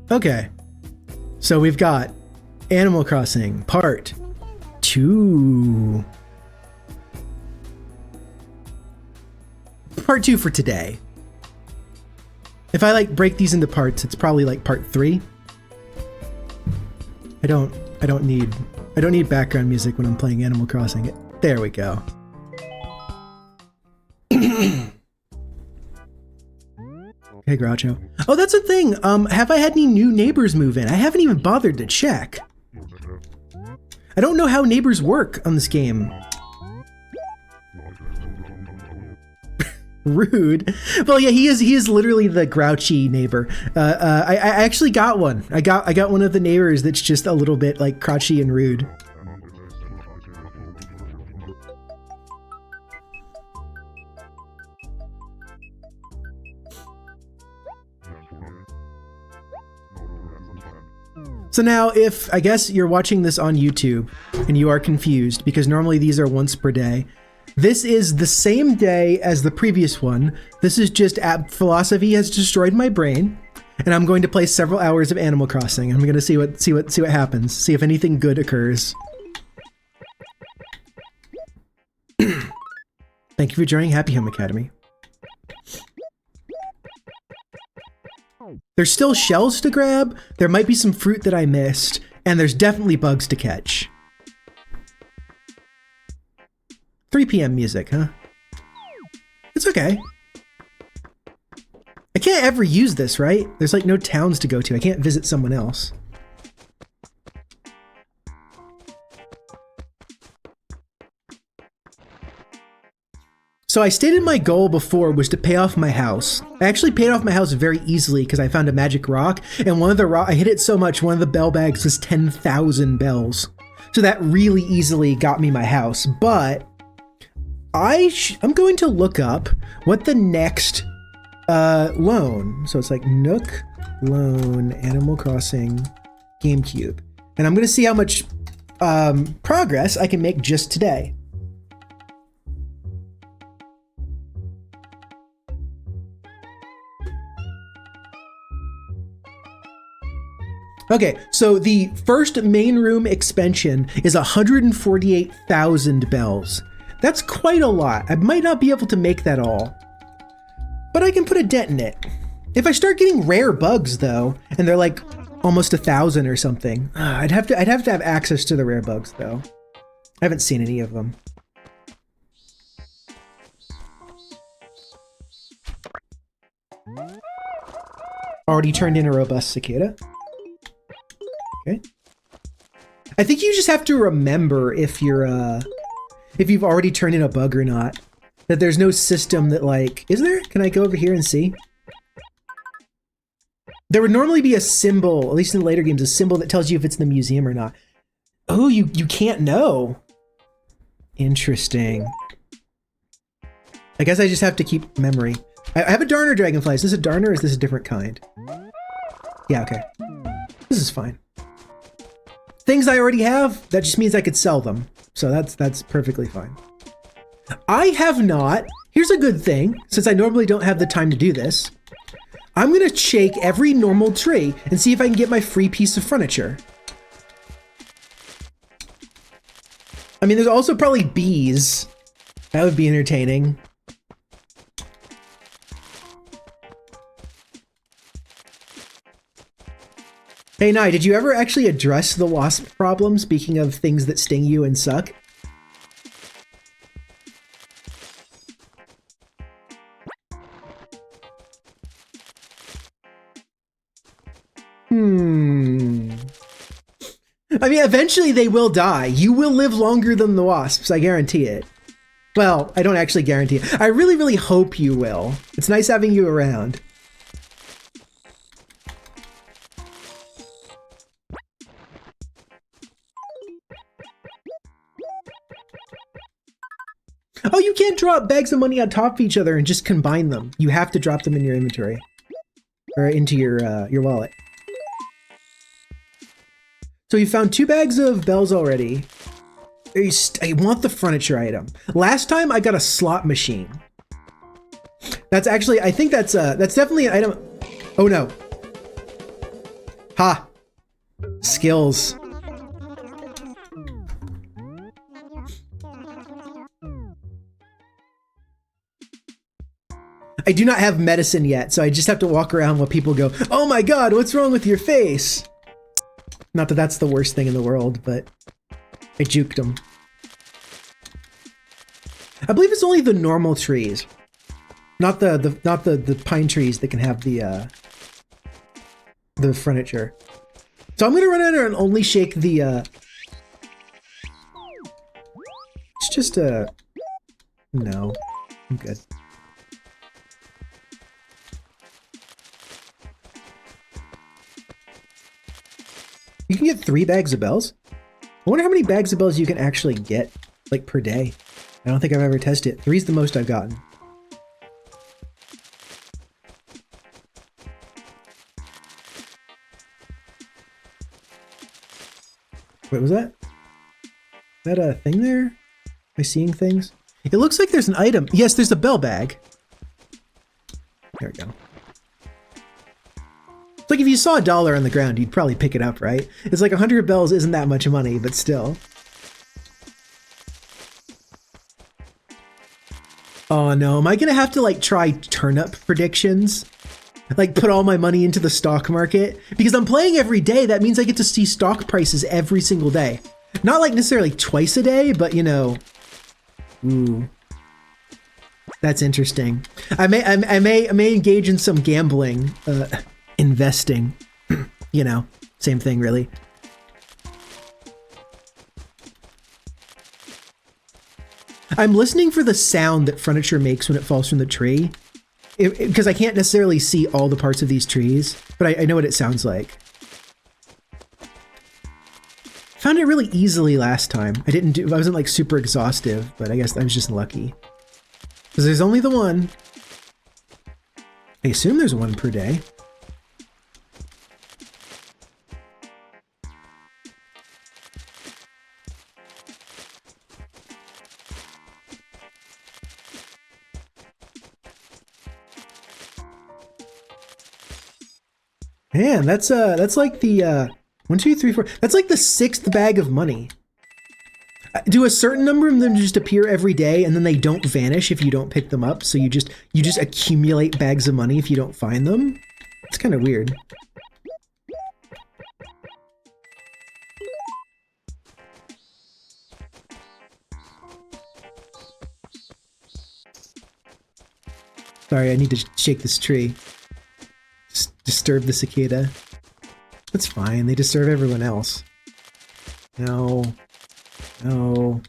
Okay. So we've got Animal Crossing Part 2. Part 2 for today. If I like break these into parts, it's probably like part 3. I don't need background music when I'm playing Animal Crossing. There we go. Hey, Groucho. Oh, that's a thing. Have I had any new neighbors move in? I haven't even bothered to check. I don't know how neighbors work on this game. Rude. Well, yeah, he is literally the grouchy neighbor. I actually got one. I got one of the neighbors that's just a little bit like crotchety and rude. So now, if I guess you're watching this on YouTube and you are confused because normally these are once per day, this is the same day as the previous one. This is just app philosophy has destroyed my brain, and I'm going to play several hours of Animal Crossing. I'm going to see what happens. See if anything good occurs. Thank you for joining Happy Home Academy. There's still shells to grab, there might be some fruit that I missed, and there's definitely bugs to catch. 3 p.m. music, huh? It's okay. I can't ever use this, right? There's like no towns to go to. I can't visit someone else. So I stated my goal before was to pay off my house. I actually paid off my house very easily because I found a magic rock, and one of the I hit it so much, one of the bell bags was 10,000 bells. So that really easily got me my house, but I'm going to look up what the next loan, so it's like Nook loan, Animal Crossing, GameCube, and I'm going to see how much progress I can make just today. Okay, so the first main room expansion is 148,000 bells. That's quite a lot. I might not be able to make that all, but I can put a dent in it. If I start getting rare bugs though, and they're like almost 1,000 or something, I'd have to have access to the rare bugs though. I haven't seen any of them. Already turned in a robust cicada. Okay. I think you just have to remember if you've already turned in a bug or not. That there's no system that like, is there? Can I go over here and see? There would normally be a symbol, at least in later games, a symbol that tells you if it's in the museum or not. Oh, you can't know. Interesting. I guess I just have to keep memory. I have a Darner Dragonfly. Is this a Darner or is this a different kind? Yeah, okay. This is fine. Things I already have, that just means I could sell them. So that's perfectly fine. I have not, here's a good thing, since I normally don't have the time to do this. I'm gonna shake every normal tree and see if I can get my free piece of furniture. I mean, there's also probably bees. That would be entertaining. Hey, Nye, did you ever actually address the wasp problem, speaking of things that sting you and suck? I mean, eventually they will die. You will live longer than the wasps, I guarantee it. Well, I don't actually guarantee it. I really, really hope you will. It's nice having you around. Oh, you can't drop bags of money on top of each other and just combine them. You have to drop them in your inventory. Or into your wallet. So you found 2 bags of bells already. I want the furniture item. Last time I got a slot machine. That's actually, I think that's definitely an item. Oh no. Ha! Skills. I do not have medicine yet, so I just have to walk around while people go, "Oh my god, what's wrong with your face?" Not that that's the worst thing in the world, but I juked them. I believe it's only the normal trees, not the pine trees that can have the furniture. So I'm gonna run out and only shake the. It's just a. No, I'm good. You can get 3 bags of bells? I wonder how many bags of bells you can actually get, like, per day. I don't think I've ever tested it. 3's the most I've gotten. Wait, was that? Is that a thing there? Am I seeing things? It looks like there's an item. Yes, there's a bell bag. There we go. It's like if you saw $1 on the ground, you'd probably pick it up, right? It's like 100 bells isn't that much money, but still. Oh no, am I gonna have to like try turnip predictions? Like put all my money into the stock market? Because I'm playing every day, that means I get to see stock prices every single day. Not like necessarily twice a day, but you know. Ooh. That's interesting. I may engage in some gambling, investing. You know, same thing really. I'm listening for the sound that furniture makes when it falls from the tree, because I can't necessarily see all the parts of these trees, but I know what it sounds like. Found it really easily last time. I wasn't like super exhaustive, but I guess I was just lucky. Because there's only the one. I assume there's one per day. Man, that's like the 1, 2, 3, 4. That's like the 6th bag of money. Do a certain number of them just appear every day, and then they don't vanish if you don't pick them up? So you just accumulate bags of money if you don't find them? It's kind of weird. Sorry, I need to shake this tree. Disturb the cicada. That's fine, they disturb everyone else. No. No.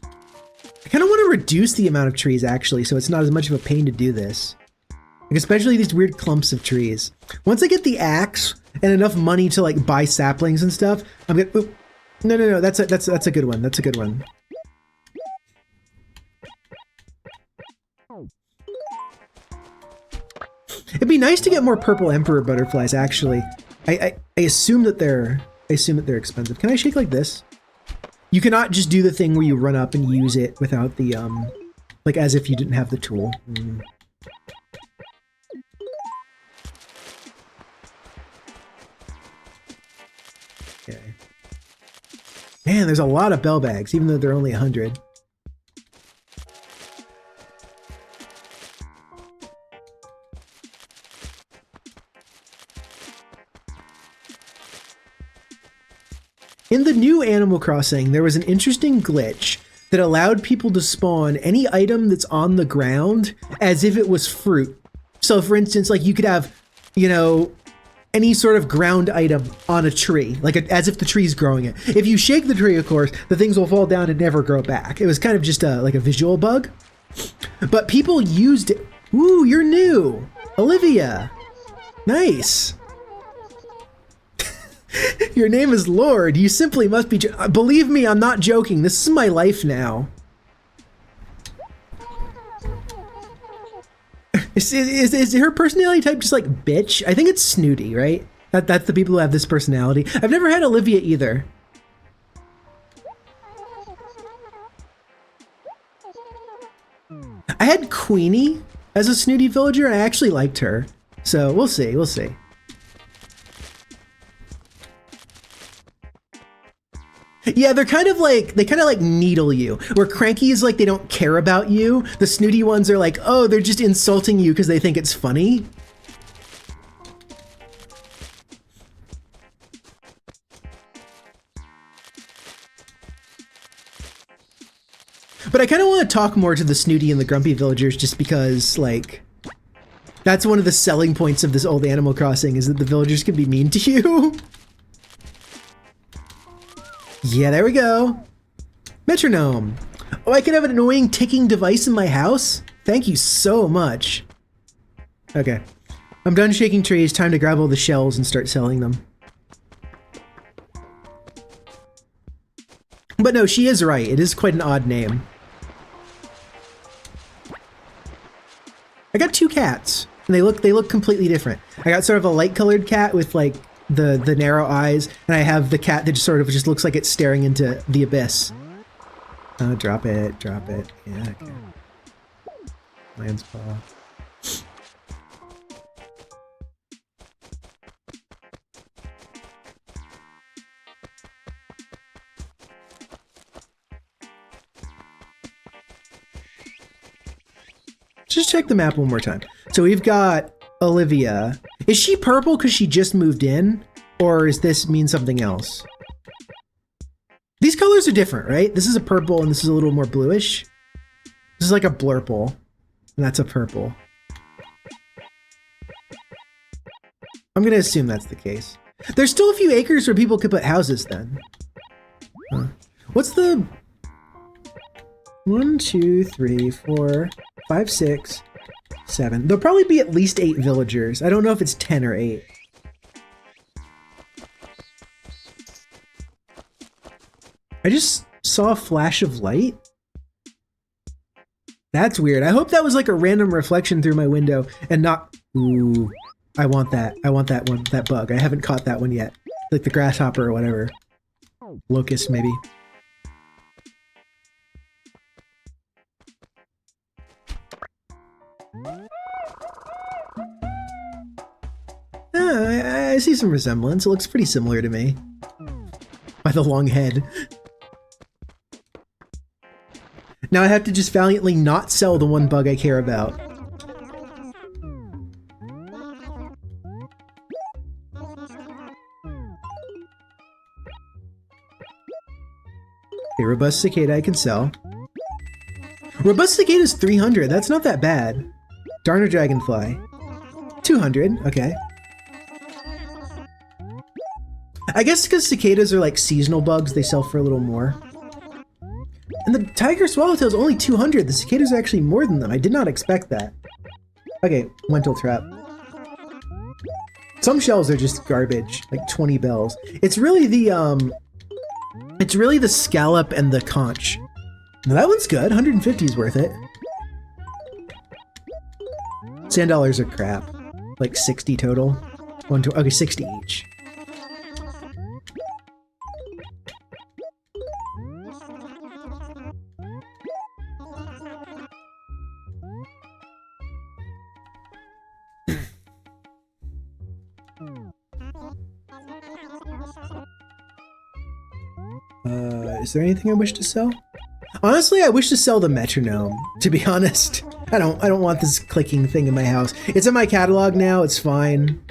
I kind of want to reduce the amount of trees, actually, so it's not as much of a pain to do this. Like, especially these weird clumps of trees. Once I get the axe and enough money to, like, buy saplings and stuff, I'm gonna... Oop. No, that's a good one. That's a good one. It'd be nice to get more purple emperor butterflies, actually. I assume that they're expensive. Can I shake like this? You cannot just do the thing where you run up and use it without the like as if you didn't have the tool. Okay. Man, there's a lot of bell bags, even though they're only 100. In the new Animal Crossing, there was an interesting glitch that allowed people to spawn any item that's on the ground as if it was fruit. So for instance, like you could have, you know, any sort of ground item on a tree, like as if the tree's growing it. If you shake the tree, of course, the things will fall down and never grow back. It was kind of just like a visual bug. But people used it. Ooh, you're new. Olivia. Nice. Your name is Lord. You simply must be... Believe me, I'm not joking. This is my life now. Is her personality type just like bitch? I think it's snooty, right? That's the people who have this personality. I've never had Olivia either. I had Queenie as a snooty villager, and I actually liked her. So we'll see. We'll see. Yeah, they're kind of like, they kind of like needle you. Where Cranky is like they don't care about you. The snooty ones are like, oh, they're just insulting you because they think it's funny. But I kind of want to talk more to the snooty and the grumpy villagers just because, like, that's one of the selling points of this old Animal Crossing is that the villagers can be mean to you. Yeah, there we go. Metronome. Oh, I can have an annoying ticking device in my house? Thank you so much. Okay. I'm done shaking trees. Time to grab all the shells and start selling them. But no, she is right. It is quite an odd name. I got two cats, and they look completely different. I got sort of a light-colored cat with like the narrow eyes, and I have the cat that just sort of just looks like it's staring into the abyss. Drop it. Yeah, okay. Lion's paw. Just check the map one more time. So we've got Olivia. Is she purple because she just moved in? Or does this mean something else? These colors are different, right? This is a purple and this is a little more bluish. This is like a blurple. And that's a purple. I'm going to assume that's the case. There's still a few acres where people could put houses then. Huh. What's the... 1, 2, 3, 4, 5, 6, 7. There'll probably be at least 8 villagers. I don't know if it's 10 or 8. I just saw a flash of light. That's weird. I hope that was like a random reflection through my window and not... Ooh, I want that. I want that one, that bug. I haven't caught that one yet. Like the grasshopper or whatever. Locust, maybe. I see some resemblance. It looks pretty similar to me. By the long head. Now I have to just valiantly not sell the one bug I care about. Okay, robust cicada I can sell. Robust cicada is 300. That's not that bad. Darner dragonfly. 200. Okay. I guess because cicadas are like seasonal bugs, they sell for a little more. And the tiger swallowtail is only 200. The cicadas are actually more than them. I did not expect that. Okay, lentil trap. Some shells are just garbage, like 20 bells. It's really the scallop and the conch. Now that one's good. 150 is worth it. Sand dollars are crap. Like 60 total. Okay, 60 each. Is there anything I wish to sell? Honestly, I wish to sell the metronome, to be honest. I don't want this clicking thing in my house. It's in my catalog now, it's fine.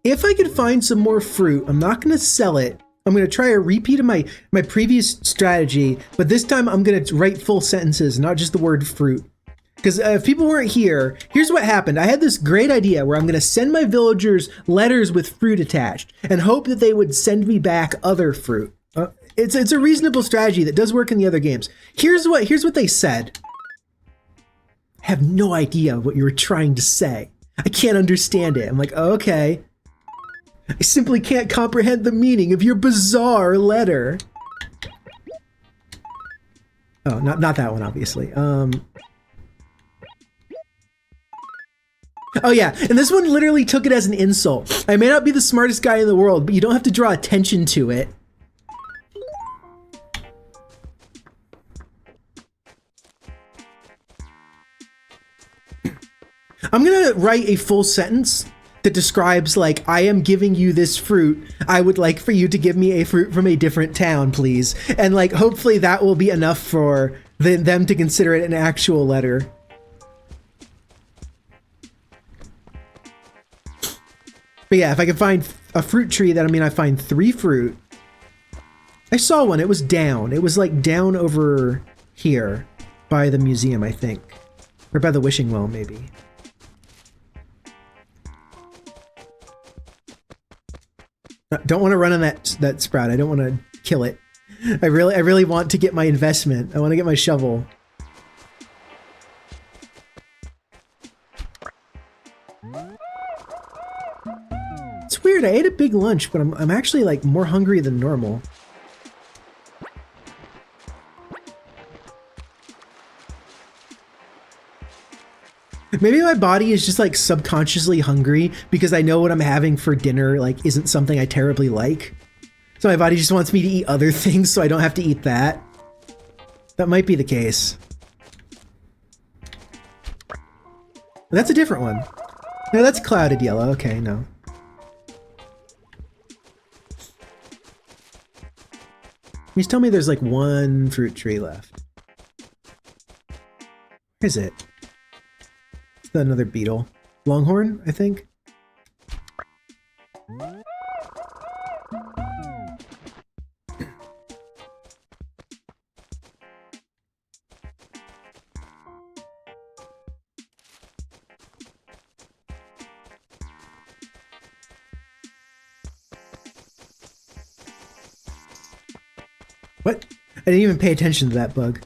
If I could find some more fruit, I'm not going to sell it. I'm going to try a repeat of my previous strategy, but this time I'm going to write full sentences, not just the word fruit. Because if people weren't here, here's what happened. I had this great idea where I'm going to send my villagers letters with fruit attached and hope that they would send me back other fruit. It's a reasonable strategy that does work in the other games. Here's what they said. I have no idea what you were trying to say. I can't understand it. I'm like, okay. I simply can't comprehend the meaning of your bizarre letter. Oh, not that one, obviously. Oh yeah, and this one literally took it as an insult. I may not be the smartest guy in the world, but you don't have to draw attention to it. I'm gonna write a full sentence that describes, like, I am giving you this fruit. I would like for you to give me a fruit from a different town, please. And, like, hopefully that will be enough for them to consider it an actual letter. But yeah, if I can find a fruit tree, that I mean I find 3 fruit. I saw one. It was down. It was, like, down over here by the museum, I think. Or by the wishing well, maybe. Don't want to run on that sprout. I don't want to kill it. I really want to get my investment. I want to get my shovel. It's weird. I ate a big lunch, but I'm actually, like, more hungry than normal. Maybe my body is just, like, subconsciously hungry because I know what I'm having for dinner, like, isn't something I terribly like. So my body just wants me to eat other things so I don't have to eat that. That might be the case. That's a different one. No, that's clouded yellow. Okay, no. Please tell me there's, like, 1 fruit tree left. Where is it? Another beetle. Longhorn, I think. What? I didn't even pay attention to that bug.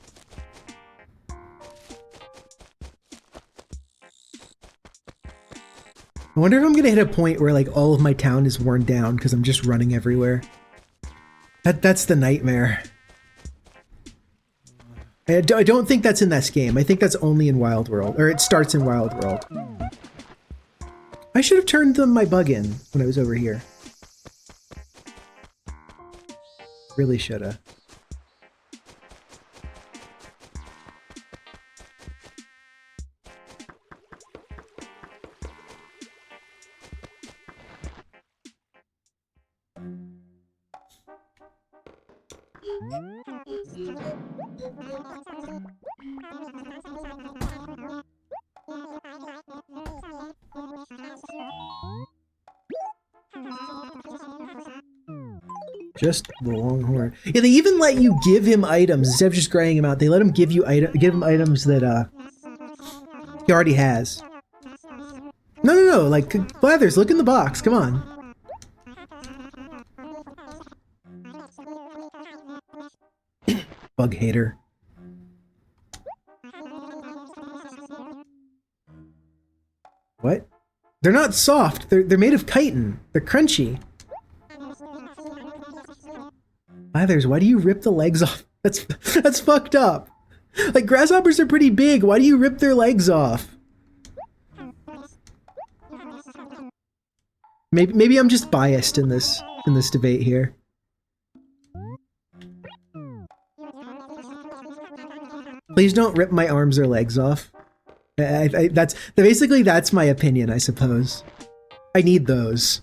I wonder if I'm gonna hit a point where, like, all of my town is worn down because I'm just running everywhere. That's the nightmare. I don't think that's in this game. I think that's only in Wild World, or it starts in Wild World. I should have turned my bug in when I was over here. Really shoulda. Just the longhorn. Yeah, they even let you give him items instead of just graying him out. They let him give him items that he already has. No, like, Blathers, look in the box. Come on. Bug hater. What? They're not soft. They're made of chitin. They're crunchy. Blathers, why do you rip the legs off? That's fucked up. Like, grasshoppers are pretty big. Why do you rip their legs off? Maybe I'm just biased in this debate here. Please don't rip my arms or legs off. That's my opinion, I suppose. I need those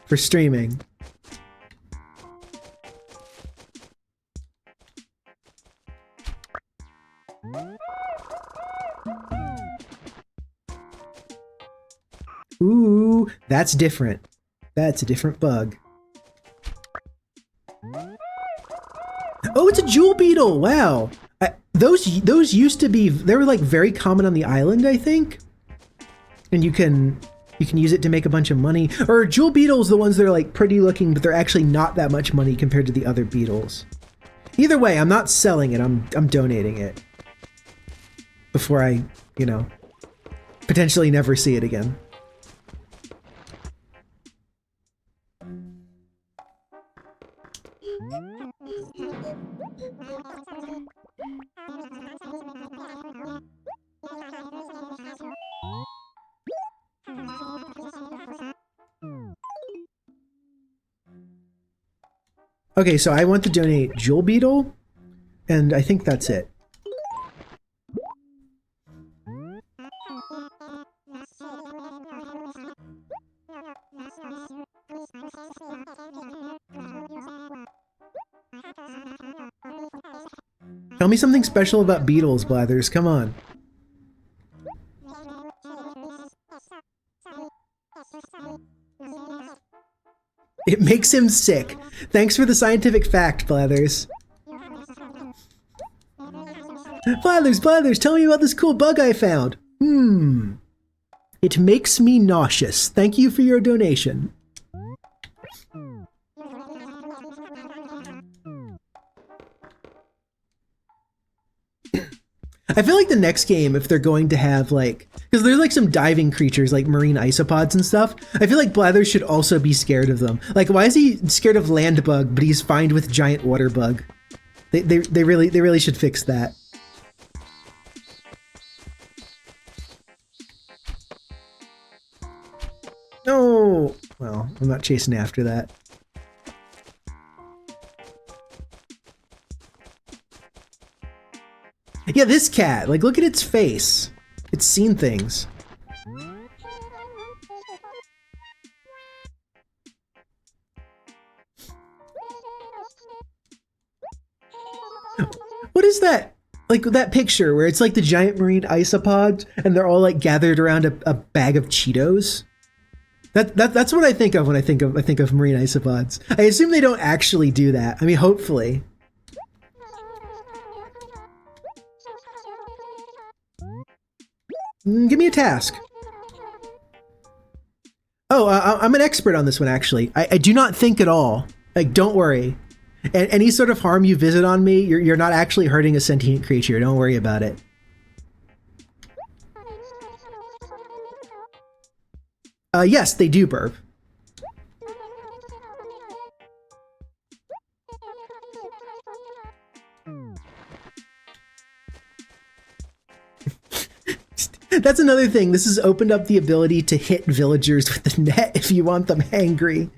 for streaming. Ooh, that's different. That's a different bug. Oh, it's a jewel beetle. Wow. Those used to be, they were, like, very common on the island, I think. And you can use it to make a bunch of money. Or jewel beetles, the ones that are, like, pretty looking, but they're actually not that much money compared to the other beetles. Either way, I'm not selling it. I'm donating it. Before I, you know, potentially never see it again. Okay, so I want to donate Jewel Beetle, and I think that's it. Tell me something special about beetles, Blathers. Come on. It makes him sick. Thanks for the scientific fact, Blathers. Blathers, tell me about this cool bug I found. It makes me nauseous. Thank you for your donation. I feel like the next game, if they're going to have like, because there's like some diving creatures like marine isopods and stuff, I feel like Blathers should also be scared of them. Like, why is he scared of land bug, but he's fine with giant water bug? They really should fix that. No, well, I'm not chasing after that. Yeah, this cat, like, look at its face. It's seen things. What is that? Like that picture where it's like the giant marine isopods and they're all like gathered around a bag of Cheetos? That's what I think of when I think of marine isopods. I assume they don't actually do that. I mean, hopefully. Give me a task. Oh, I'm an expert on this one, actually. I do not think at all. Like, don't worry. Any sort of harm you visit on me, you're not actually hurting a sentient creature. Don't worry about it. Yes, they do burp. That's another thing. This has opened up the ability to hit villagers with the net if you want them hangry.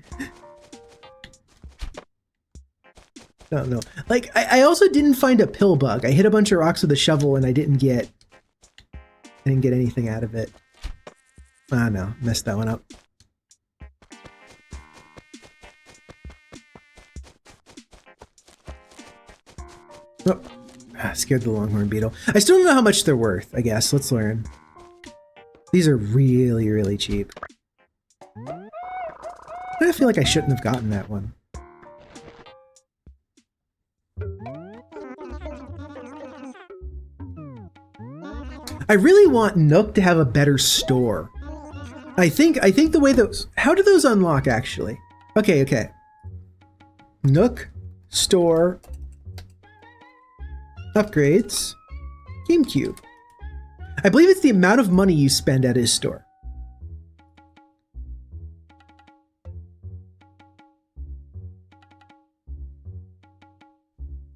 Oh no. Like, I also didn't find a pill bug. I hit a bunch of rocks with a shovel and I didn't get anything out of it. Ah, no. Messed that one up. Oh. Scared the longhorn beetle. I still don't know how much they're worth, I guess. Let's learn. These are really, really cheap. I feel like I shouldn't have gotten that one. I really want Nook to have a better store. I think the way those... How do those unlock, actually? Okay. Nook, store... Upgrades. GameCube. I believe it's the amount of money you spend at his store.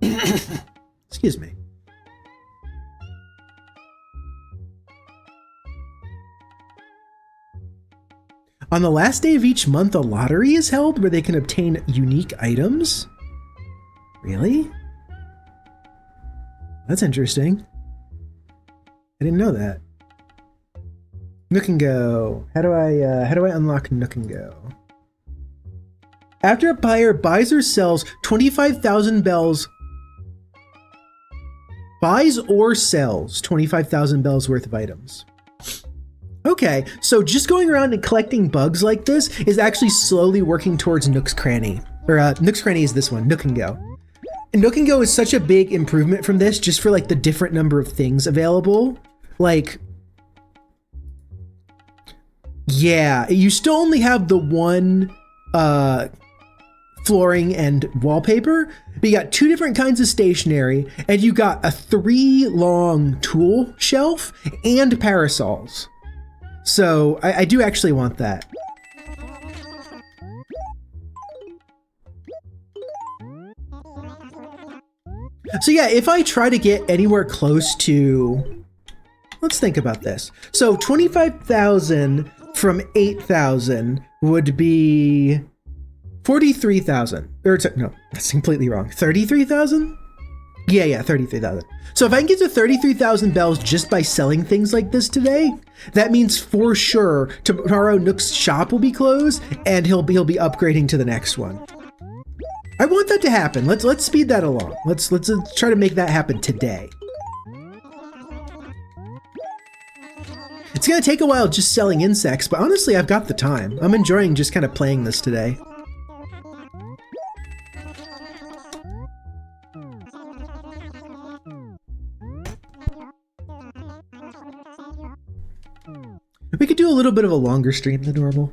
Excuse me. On the last day of each month, a lottery is held where they can obtain unique items? Really? That's interesting. I didn't know that. Nook and Go. How do I unlock Nook and Go? After a buyer buys or sells 25,000 bells, buys or sells 25,000 bells worth of items. Okay, so just going around and collecting bugs like this is actually slowly working towards Nook's Cranny. Or Nook's Cranny is this one, Nook and Go. And Nook and Go is such a big improvement from this, just for like the different number of things available. Like, yeah, you still only have the one flooring and wallpaper, but you got 2 different kinds of stationery, and you got a 3-long tool shelf and parasols. So I do actually want that. So yeah, if I try to get anywhere close to, let's think about this. So 25,000 from 8,000 would be 43,000. Or no, that's completely wrong. 33,000? Yeah, 33,000. So if I can get to 33,000 bells just by selling things like this today, that means for sure tomorrow Nook's shop will be closed and he'll be upgrading to the next one. I want that to happen. Let's speed that along. Let's try to make that happen today. It's gonna take a while just selling insects, but honestly, I've got the time. I'm enjoying just kind of playing this today. We could do a little bit of a longer stream than normal.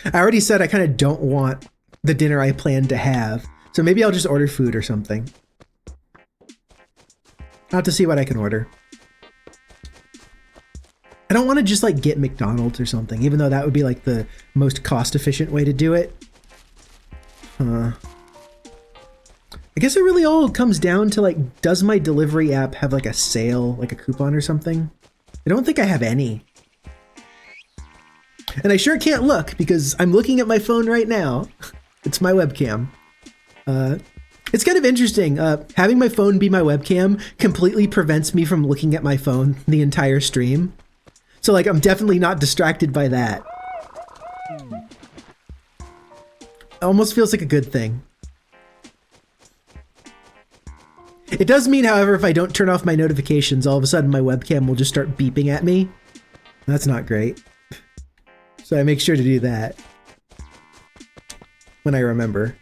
I already said I kind of don't want the dinner I planned to have, so maybe I'll just order food or something. I'll have to see what I can order. I don't want to just like get McDonald's or something, even though that would be like the most cost-efficient way to do it. I guess it really all comes down to like, does my delivery app have like a sale, like a coupon or something? I don't think I have any. And I sure can't look because I'm looking at my phone right now. It's my webcam. It's kind of interesting. Having my phone be my webcam completely prevents me from looking at my phone the entire stream. So like, I'm definitely not distracted by that. It almost feels like a good thing. It does mean, however, if I don't turn off my notifications, all of a sudden my webcam will just start beeping at me. That's not great. So I make sure to do that when I remember.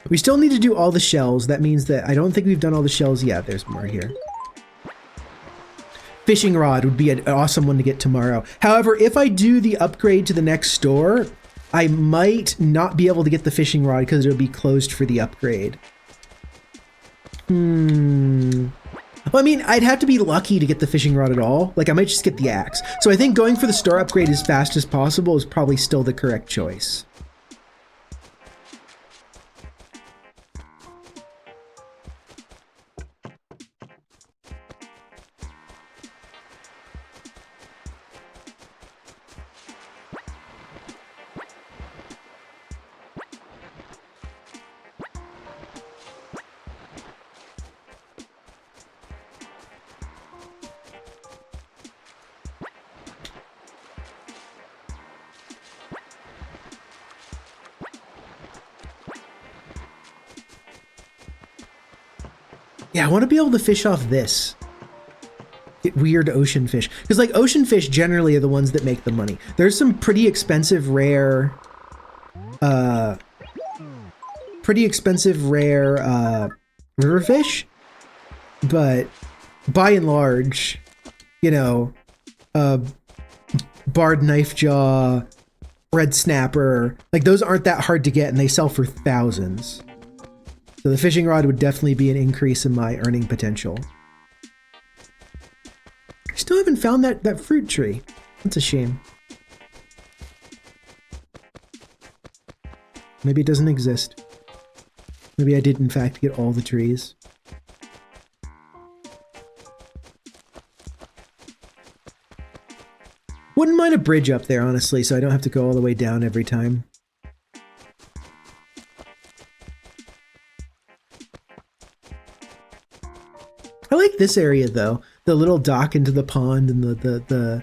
We still need to do all the shells. That means that I don't think we've done all the shells yet. There's more here. Fishing rod would be an awesome one to get tomorrow. However, if I do the upgrade to the next store, I might not be able to get the fishing rod because it'll be closed for the upgrade. Well, I mean, I'd have to be lucky to get the fishing rod at all. Like, I might just get the axe. So I think going for the store upgrade as fast as possible is probably still the correct choice. Yeah, I want to be able to fish off this. Get weird ocean fish. Because, like, ocean fish generally are the ones that make the money. There's some pretty expensive, rare... river fish. But, by and large, you know, barred knife jaw, red snapper, like, those aren't that hard to get, and they sell for thousands. So the fishing rod would definitely be an increase in my earning potential. I still haven't found that fruit tree. That's a shame. Maybe it doesn't exist. Maybe I did in fact get all the trees. Wouldn't mind a bridge up there, honestly, so I don't have to go all the way down every time. I like this area though. The little dock into the pond and the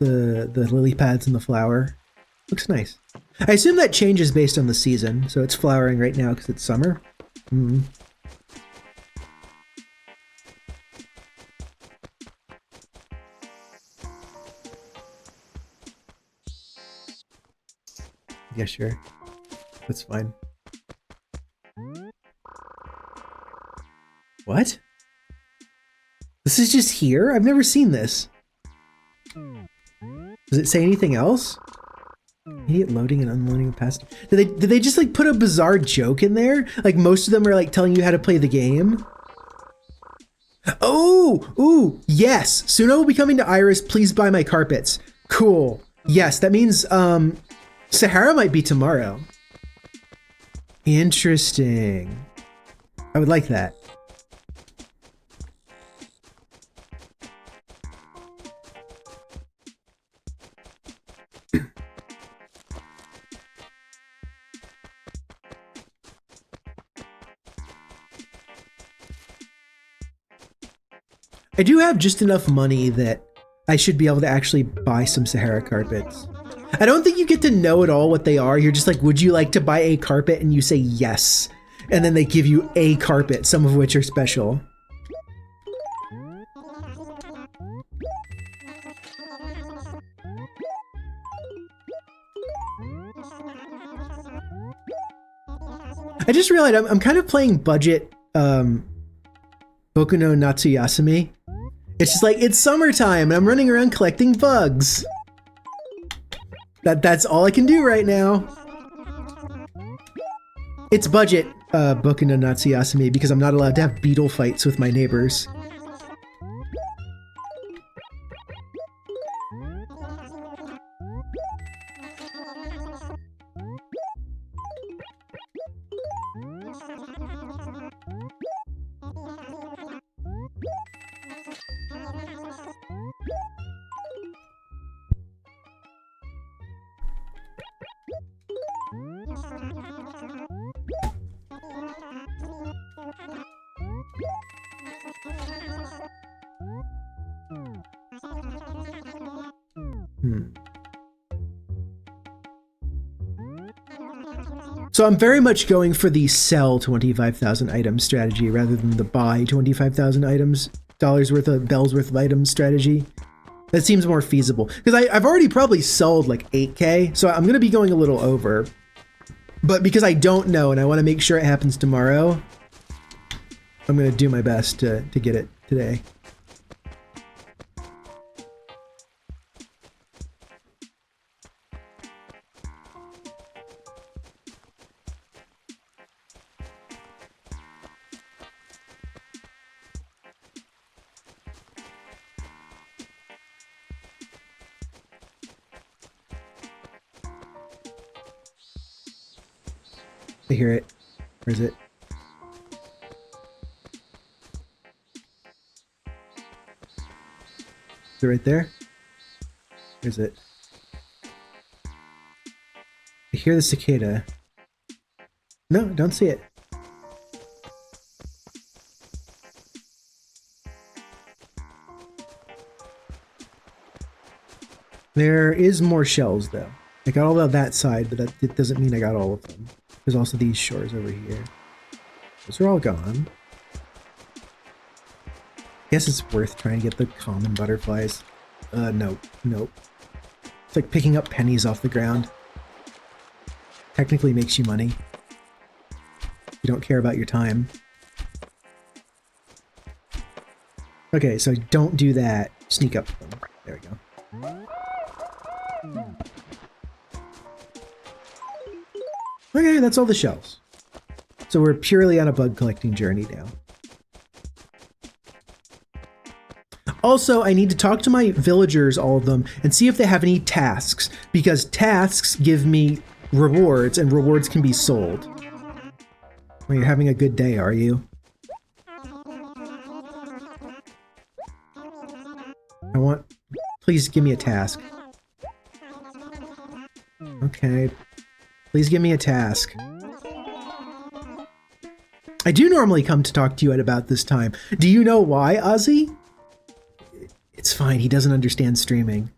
lily pads and the flower. Looks nice. I assume that changes based on the season, so it's flowering right now because it's summer. Yeah, sure. That's fine. What? This is just here? I've never seen this. Does it say anything else? Idiot loading and unloading past. Did they just like put a bizarre joke in there? Like most of them are like telling you how to play the game. Oh, ooh, yes. Soon I will be coming to Iris. Please buy my carpets. Cool. Yes, that means Sahara might be tomorrow. Interesting. I would like that. I do have just enough money that I should be able to actually buy some Sahara carpets. I don't think you get to know at all what they are. You're just like, would you like to buy a carpet? And you say yes. And then they give you a carpet, some of which are special. I just realized I'm kind of playing budget Boku no Natsuyasumi. It's just like, it's summertime and I'm running around collecting bugs. That's all I can do right now. It's budget Boku no Natsuyasumi because I'm not allowed to have beetle fights with my neighbors. So I'm very much going for the sell 25,000 items strategy rather than the buy 25,000 items, dollars worth of bells worth of items strategy. That seems more feasible because I've already probably sold like 8K, so I'm going to be going a little over. But because I don't know and I want to make sure it happens tomorrow, I'm going to do my best to get it today. I hear it. Where is it? Is it right there? Where is it? I hear the cicada. No, don't see it. There is more shells though. I got all of that side, but it doesn't mean I got all of them. There's also these shores over here. Those are all gone. Guess it's worth trying to get the common butterflies. Nope. It's like picking up pennies off the ground. Technically makes you money. You don't care about your time. Okay, so don't do that. Sneak up to them. There we go. Okay, that's all the shells. So we're purely on a bug collecting journey now. Also, I need to talk to my villagers, all of them, and see if they have any tasks, because tasks give me rewards, and rewards can be sold. Well, you're having a good day, are you? Please give me a task. Okay. Please give me a task. I do normally come to talk to you at about this time. Do you know why, Ozzy? It's fine, he doesn't understand streaming.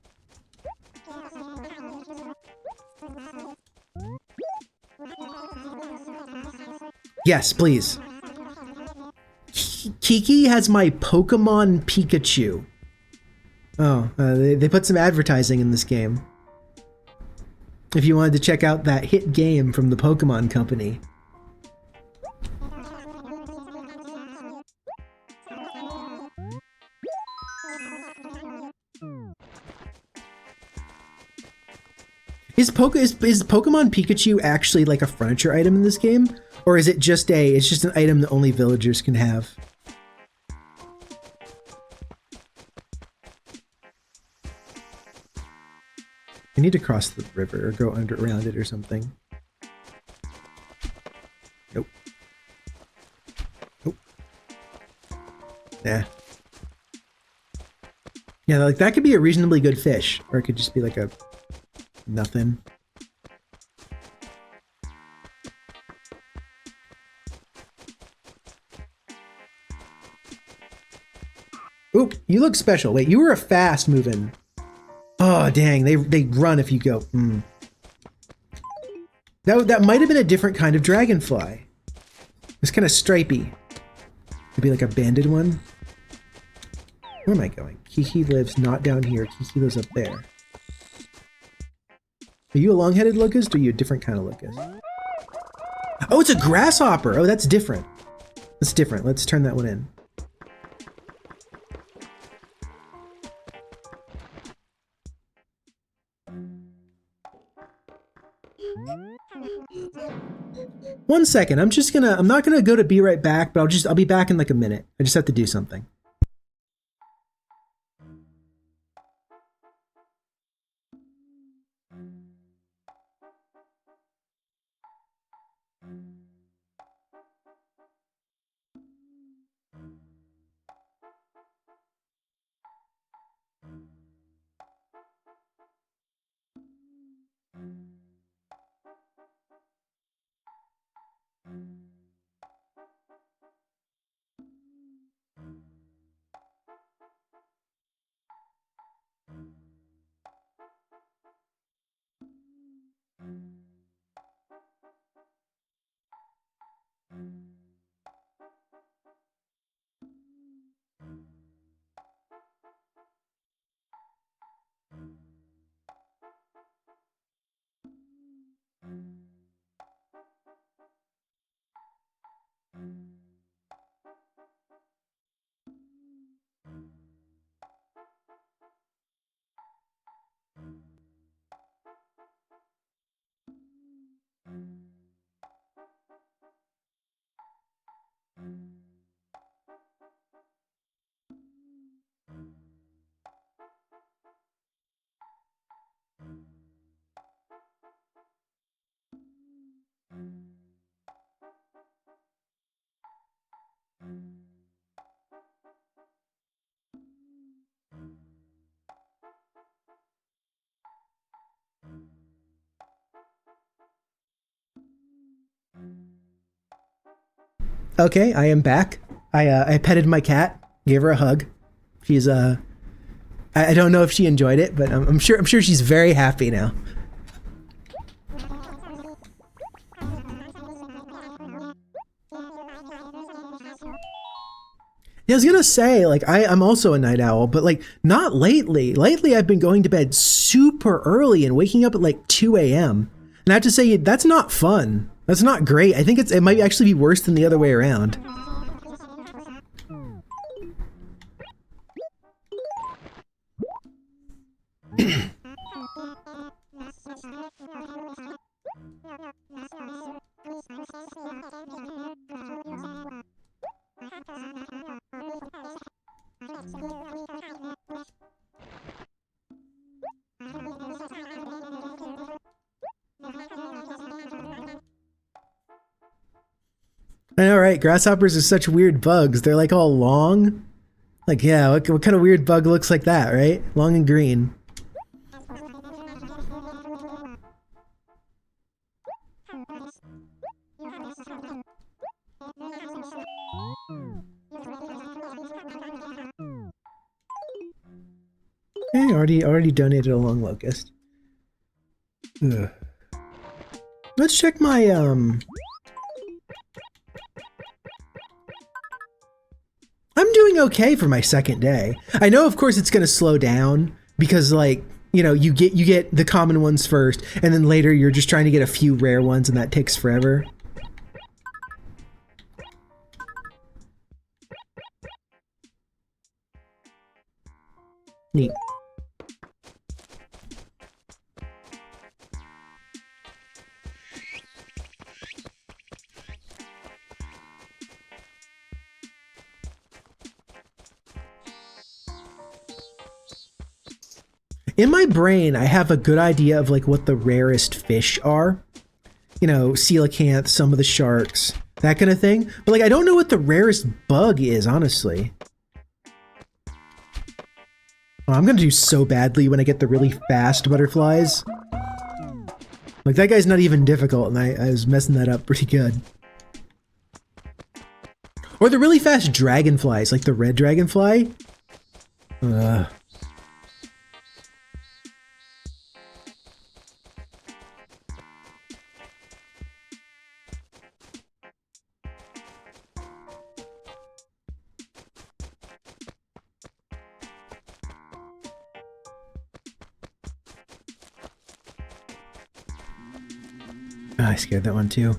Yes, please. Kiki has my Pokemon Pikachu. Oh, they put some advertising in this game. If you wanted to check out that hit game from the Pokemon Company. Is Pokemon Pikachu actually like a furniture item in this game? Or is it just it's just an item that only villagers can have? I need to cross the river or go around it or something. Nope. Nope. Nah. Yeah, like that could be a reasonably good fish, or it could just be like a nothing. Oop, you look special. Wait, you were a fast moving. Oh, dang, they run if you go. That might have been a different kind of dragonfly. It's kind of stripy. Maybe like a banded one. Where am I going? Kiki lives not down here. Kiki lives up there. Are you a long-headed locust or are you a different kind of locust? Oh, it's a grasshopper. Oh, that's different. That's different. Let's turn that one in. One second. I'm not gonna go to be right back, but I'll be back in like a minute. I just have to do something. Okay, I am back. I petted my cat, gave her a hug. She's I don't know if she enjoyed it, but I'm sure she's very happy now. Yeah, I was gonna say, like, I'm also a night owl, but like not lately. Lately I've been going to bed super early and waking up at like 2 a.m. And I have to say that's not fun. That's not great. I think it might actually be worse than the other way around. I know, right? Grasshoppers are such weird bugs. They're like all long. Like, yeah, what kind of weird bug looks like that, right? Long and green. Okay, already donated a long locust. Ugh. Let's check my I'm doing okay for my second day. I know, of course, it's gonna slow down because, like, you know, you get the common ones first, and then later you're just trying to get a few rare ones, and that takes forever. Neat. In my brain, I have a good idea of like what the rarest fish are. You know, coelacanth, some of the sharks, that kind of thing. But like, I don't know what the rarest bug is, honestly. Oh, I'm gonna do so badly when I get the really fast butterflies. Like, that guy's not even difficult, and I was messing that up pretty good. Or the really fast dragonflies, like the red dragonfly. Ugh. Oh, I scared that one too.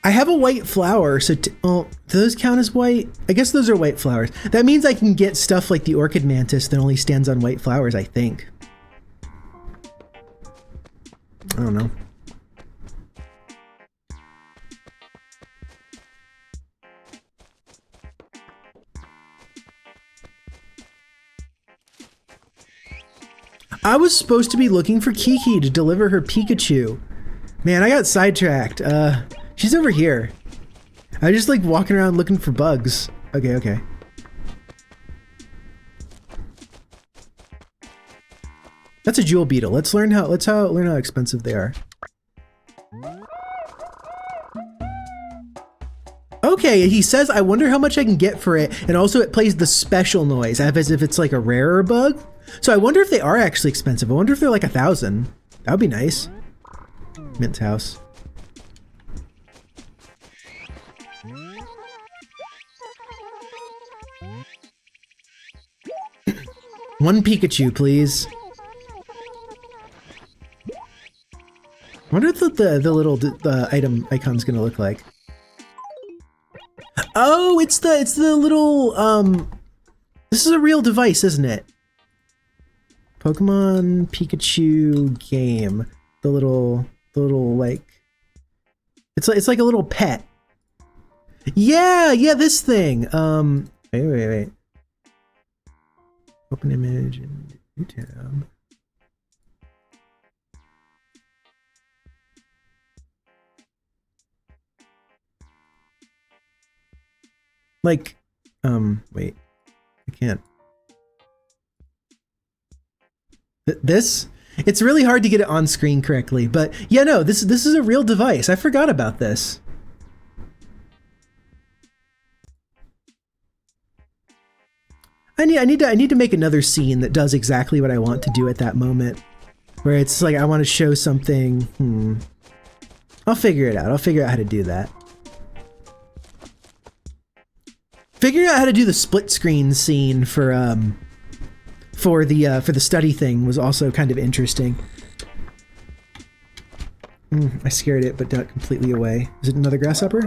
I have a white flower, so oh, do those count as white? I guess those are white flowers. That means I can get stuff like the orchid mantis that only stands on white flowers, I think. I don't know. I was supposed to be looking for Kiki to deliver her Pikachu. Man, I got sidetracked. She's over here. I was just like walking around looking for bugs. Okay, okay. That's a jewel beetle. Let's learn how expensive they are. Okay, he says, I wonder how much I can get for it, and also it plays the special noise, as if it's like a rarer bug. So I wonder if they are actually expensive. I wonder if they're like 1,000. That would be nice. Mint's house. One Pikachu, please. I wonder what the little item icon's gonna look like. Oh, it's the little this is a real device, isn't it? Pokemon Pikachu game. The little like it's like a little pet. Yeah, this thing. Wait. Open image and new tab. Like, wait, I can't. This? It's really hard to get it on screen correctly, but yeah, no, this is a real device. I forgot about this. I need to make another scene that does exactly what I want to do at that moment, where it's like I want to show something. I'll figure it out. I'll figure out how to do that. Figuring out how to do the split screen scene for the study thing was also kind of interesting. I scared it, but got completely away. Is it another grasshopper?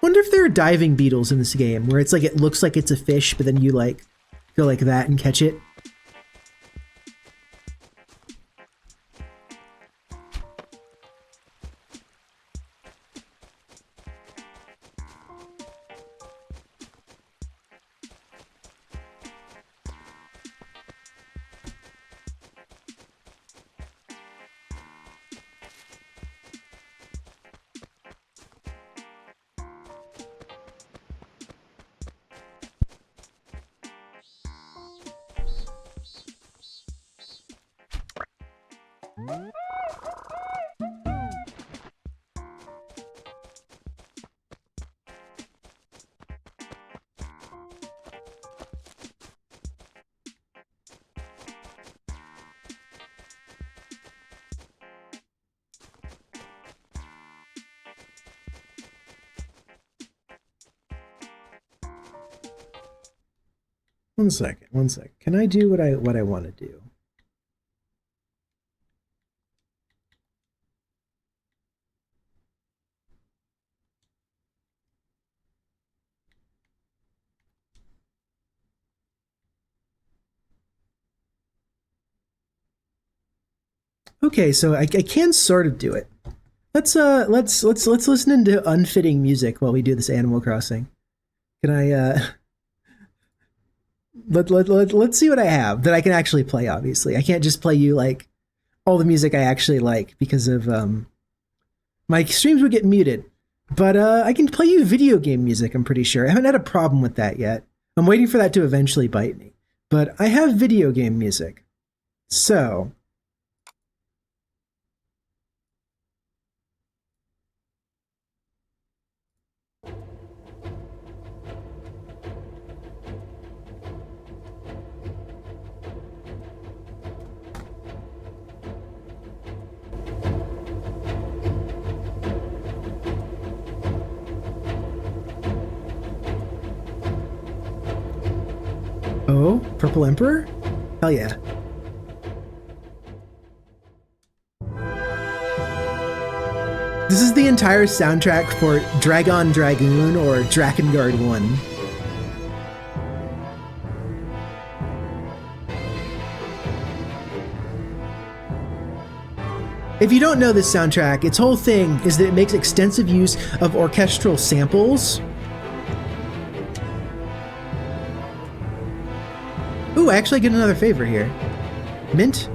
Wonder if there are diving beetles in this game where it's like it looks like it's a fish, but then you like go like that and catch it. One second. Can I do what I want to do? Okay, so I can sort of do it. Let's listen into unfitting music while we do this Animal Crossing. Can I let's see what I have that I can actually play, obviously. I can't just play you like all the music I actually like because of my streams would get muted. But I can play you video game music, I'm pretty sure. I haven't had a problem with that yet. I'm waiting for that to eventually bite me. But I have video game music. So, oh, Purple Emperor? Hell yeah. This is the entire soundtrack for Dragon Dragoon or Drakengard 1. If you don't know this soundtrack, its whole thing is that it makes extensive use of orchestral samples. Ooh, I actually get another favor here. Mint?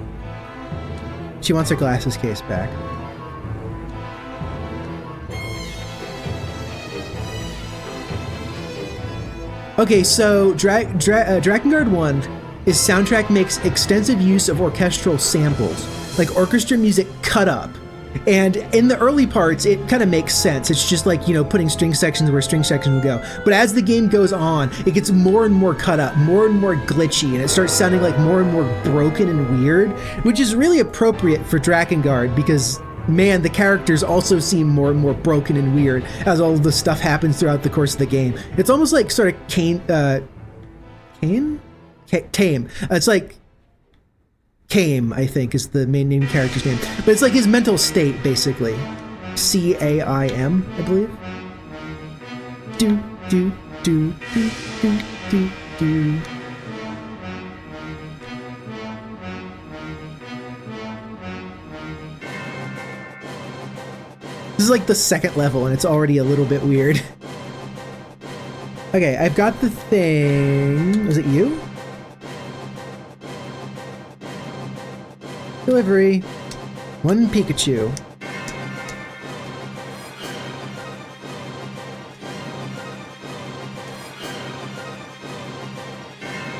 She wants her glasses case back. Okay, so Drakengard 1, his soundtrack makes extensive use of orchestral samples, like orchestra music cut up. And in the early parts, it kind of makes sense. It's just like, you know, putting string sections where string sections would go. But as the game goes on, it gets more and more cut up, more and more glitchy, and it starts sounding like more and more broken and weird, which is really appropriate for Drakengard because, man, the characters also seem more and more broken and weird as all of the stuff happens throughout the course of the game. It's almost like sort of Tame? It's like Kame, I think, is the main character's name. But it's like his mental state, basically. C-A-I-M, I believe. Do, do, do, do, do, do, do. This is like the second level, and it's already a little bit weird. Okay, I've got the thing. Was it you? Delivery. One Pikachu.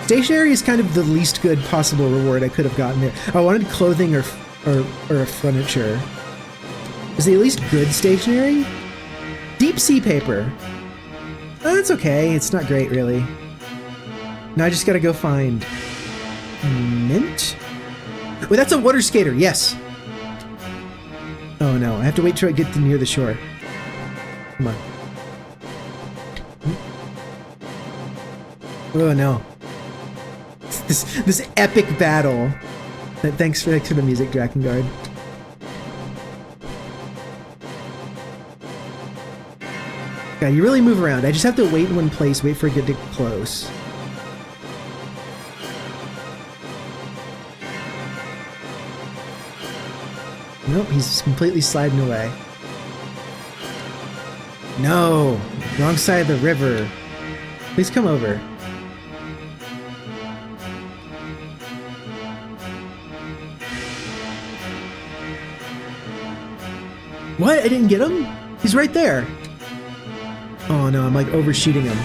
Stationery is kind of the least good possible reward I could have gotten there. I wanted clothing or furniture. Is the at least good stationery? Deep sea paper. Oh, that's okay. It's not great, really. Now I just gotta go find mint? Oh, that's a water skater, yes. Oh no, I have to wait till I get to near the shore. Come on. Oh no. This epic battle. Thanks for the music, Drakengard. God, you really move around. I just have to wait in one place, wait for it to get close. Nope, he's completely sliding away. No! Wrong side of the river. Please come over. What? I didn't get him? He's right there. Oh no, I'm like overshooting him.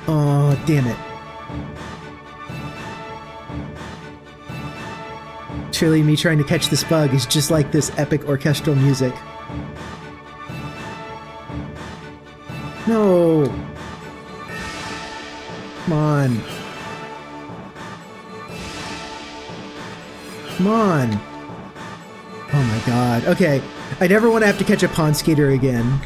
Oh, damn it. Surely me trying to catch this bug is just like this epic orchestral music. No. Come on. Come on. Oh my god. Okay. I never want to have to catch a pond skater again.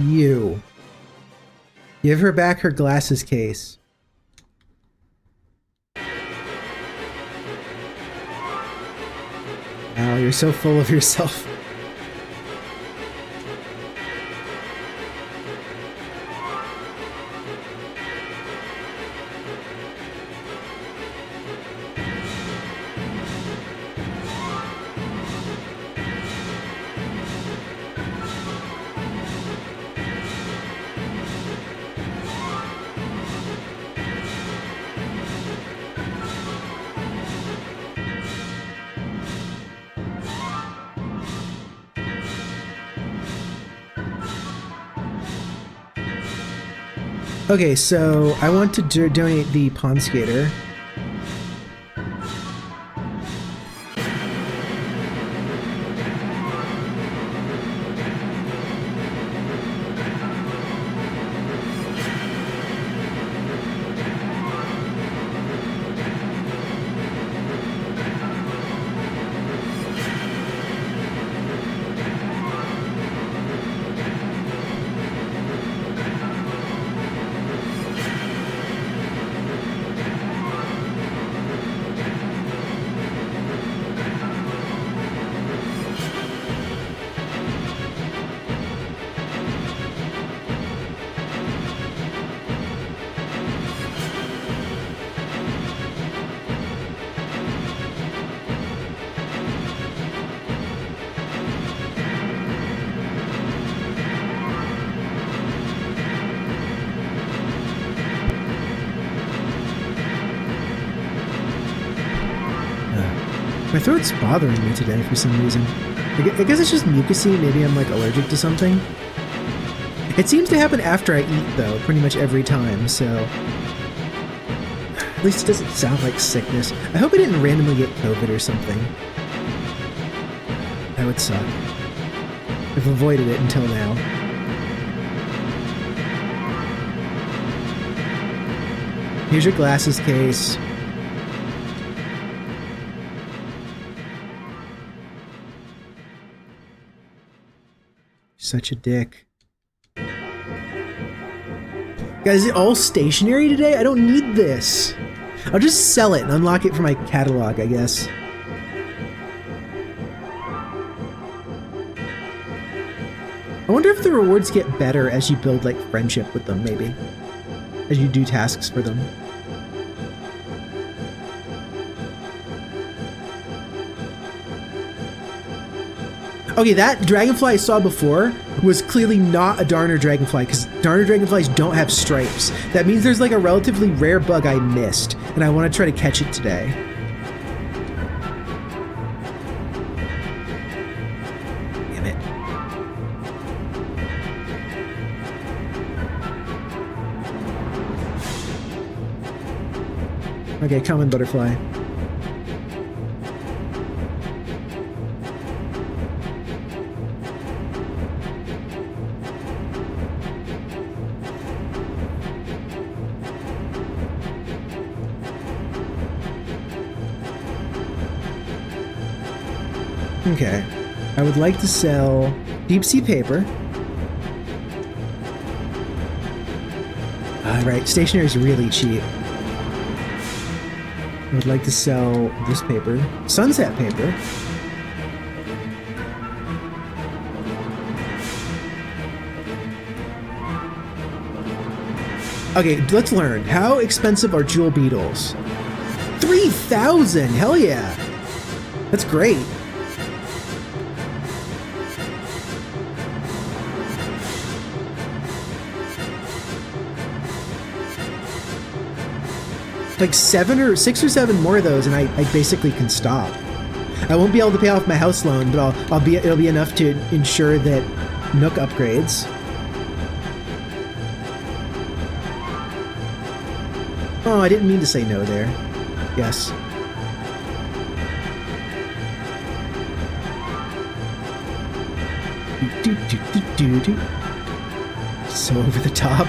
You. Give her back her glasses case. Wow, you're so full of yourself. Okay, so I want to donate the pond skater. My throat's bothering me today for some reason. I guess it's just mucusy. Maybe I'm like allergic to something. It seems to happen after I eat though, pretty much every time, so... At least it doesn't sound like sickness. I hope I didn't randomly get COVID or something. That would suck. I've avoided it until now. Here's your glasses case. Such a dick. Guys, is it all stationary today? I don't need this. I'll just sell it and unlock it for my catalog, I guess. I wonder if the rewards get better as you build, like, friendship with them, maybe. As you do tasks for them. Okay, that dragonfly I saw before was clearly not a Darner dragonfly, because Darner dragonflies don't have stripes. That means there's like a relatively rare bug I missed, and I want to try to catch it today. Damn it. Okay, common butterfly. Okay, I would like to sell deep sea paper. Right, stationery is really cheap. I would like to sell this paper, sunset paper. Okay, let's learn. How expensive are jewel beetles? 3,000! Hell yeah! That's great. Like 6 or 7 more of those, and I basically can stop. I won't be able to pay off my house loan, but it'll be enough to ensure that Nook upgrades. Oh, I didn't mean to say no there. Yes. So over the top.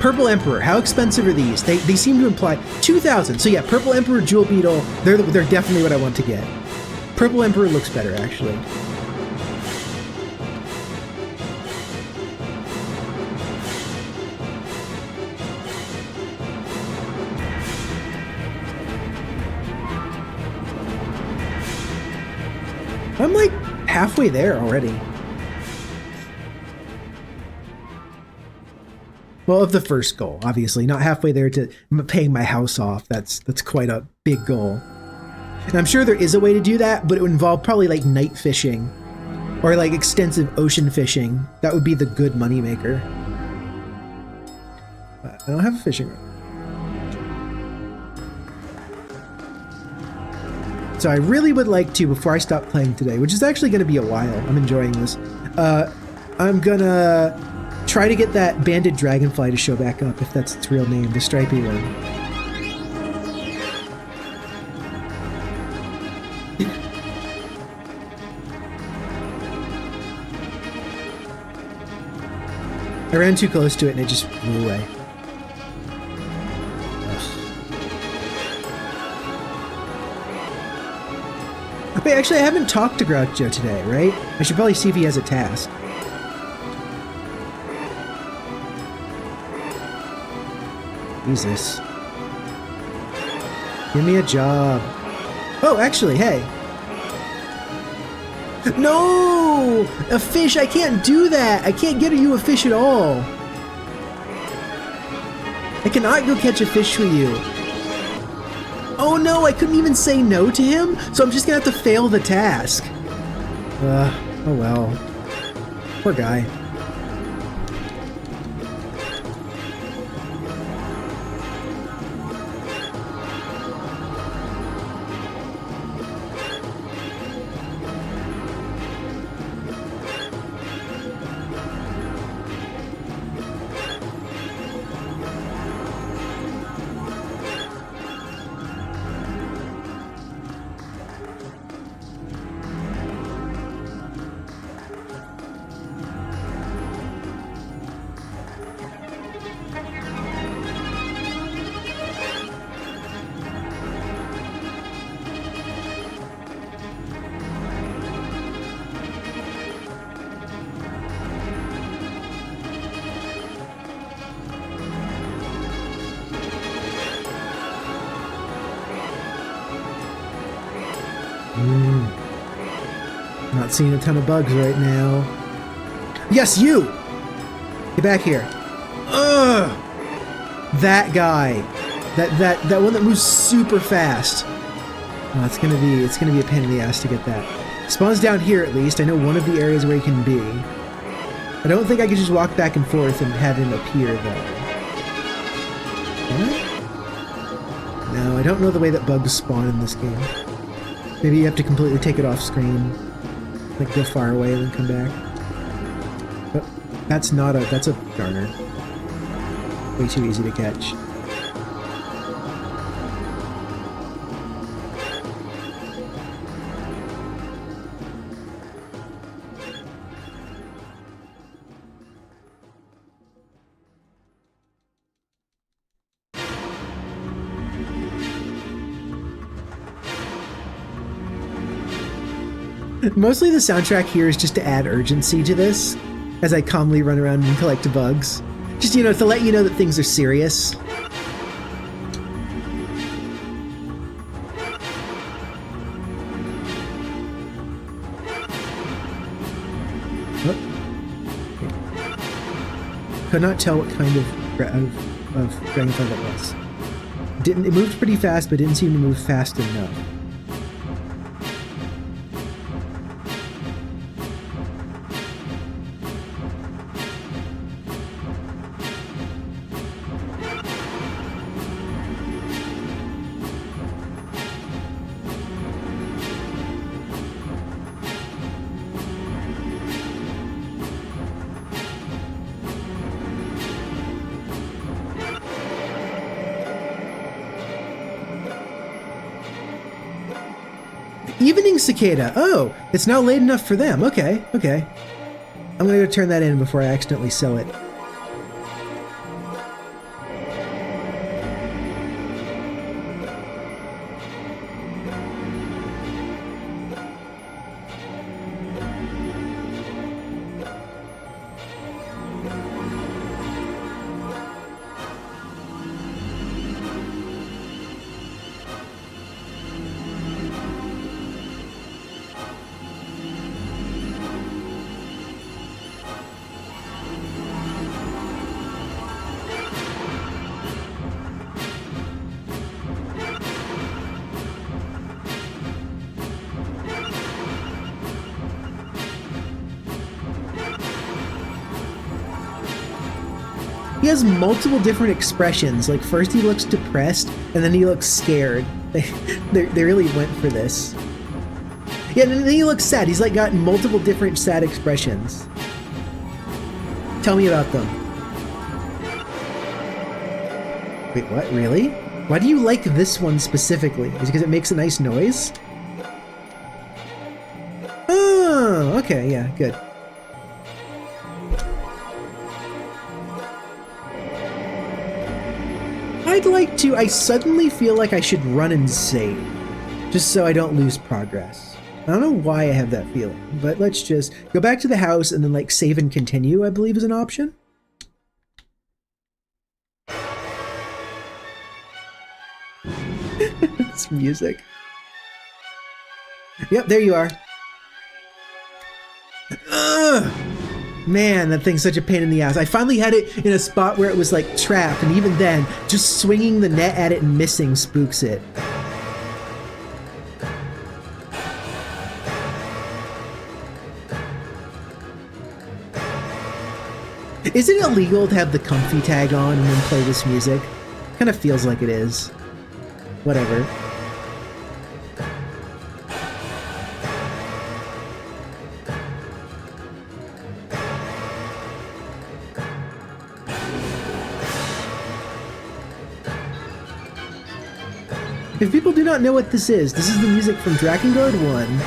Purple Emperor, how expensive are these? They seem to imply 2,000. So yeah, Purple Emperor, Jewel Beetle, they're definitely what I want to get. Purple Emperor looks better, actually. I'm like halfway there already. Well, of the first goal, obviously, not halfway there to paying my house off. That's quite a big goal. And I'm sure there is a way to do that, but it would involve probably like night fishing or like extensive ocean fishing. That would be the good moneymaker. But I don't have a fishing rod. So I really would like to, before I stop playing today, which is actually going to be a while, I'm enjoying this, I'm gonna try to get that banded dragonfly to show back up, if that's its real name, the stripy one. I ran too close to it and it just flew away. Wait, actually, I haven't talked to Groucho today, right? I should probably see if he has a task. Jesus. Give me a job. Oh, actually, hey. No! A fish! I can't do that! I can't get you a fish at all! I cannot go catch a fish for you. Oh no, I couldn't even say no to him, so I'm just gonna have to fail the task. Oh well. Poor guy. Not seeing a ton of bugs right now. Yes, you! Get back here. Ugh! That guy. That one that moves super fast. Oh, it's gonna be a pain in the ass to get that. Spawns down here at least. I know one of the areas where he can be. I don't think I can just walk back and forth and have him appear though. What? No, I don't know the way that bugs spawn in this game. Maybe you have to completely take it off screen. Like go far away and then come back. But that's a garner. Way too easy to catch. Mostly the soundtrack here is just to add urgency to this, as I calmly run around and collect bugs. Just, you know, to let you know that things are serious. Oh. Could not tell what kind of dragonfly that was. It moved pretty fast, but didn't seem to move fast enough. Evening cicada. Oh, it's now late enough for them. Okay, okay. I'm gonna go turn that in before I accidentally sell it. He has multiple different expressions. Like first he looks depressed and then he looks scared. They really went for this. Yeah, and then he looks sad. He's like got multiple different sad expressions. Tell me about them. Wait, what? Really? Why do you like this one specifically? Is it because it makes a nice noise? Oh, okay, yeah, good. I'd like to. I suddenly feel like I should run and save, just so I don't lose progress. I don't know why I have that feeling, but let's just go back to the house and then like save and continue, I believe is an option. It's music. Yep, there you are. Ugh! Man, that thing's such a pain in the ass. I finally had it in a spot where it was like trapped, and even then, just swinging the net at it and missing spooks it. Is it illegal to have the comfy tag on and then play this music? Kind of feels like it is. Whatever. If people do not know what this is the music from Drakengard 1.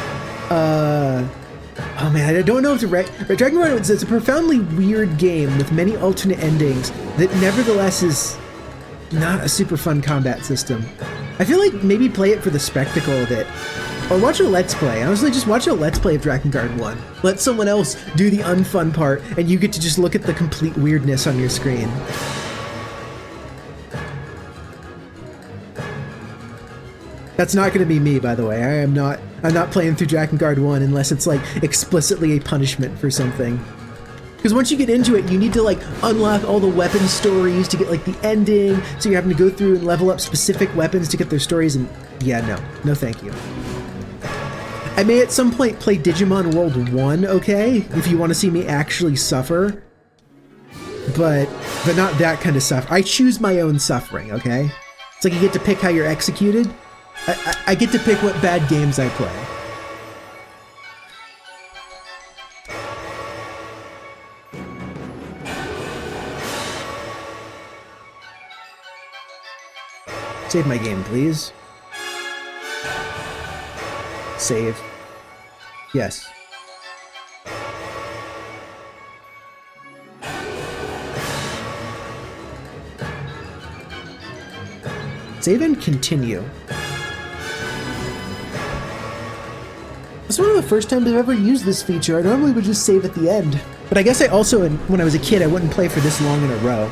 Oh man, I don't know if Drakengard, it's a profoundly weird game with many alternate endings that nevertheless is not a super fun combat system. I feel like maybe play it for the spectacle of it. Or watch a Let's Play. Honestly, just watch a Let's Play of Drakengard 1. Let someone else do the unfun part, and you get to just look at the complete weirdness on your screen. That's not going to be me, by the way. I'm not playing through Drakengard 1 unless it's like explicitly a punishment for something. Because once you get into it, you need to like unlock all the weapon stories to get like the ending, so you're having to go through and level up specific weapons to get their stories, and yeah, no thank you. I may at some point play Digimon World 1, okay? If you want to see me actually suffer. But not that kind of suffering. I choose my own suffering, okay? It's like you get to pick how you're executed. I get to pick what bad games I play. Save my game, please. Save. Yes. Save and continue. It's one of the first times I've ever used this feature. I normally would just save at the end. But I guess I also, when I was a kid, I wouldn't play for this long in a row.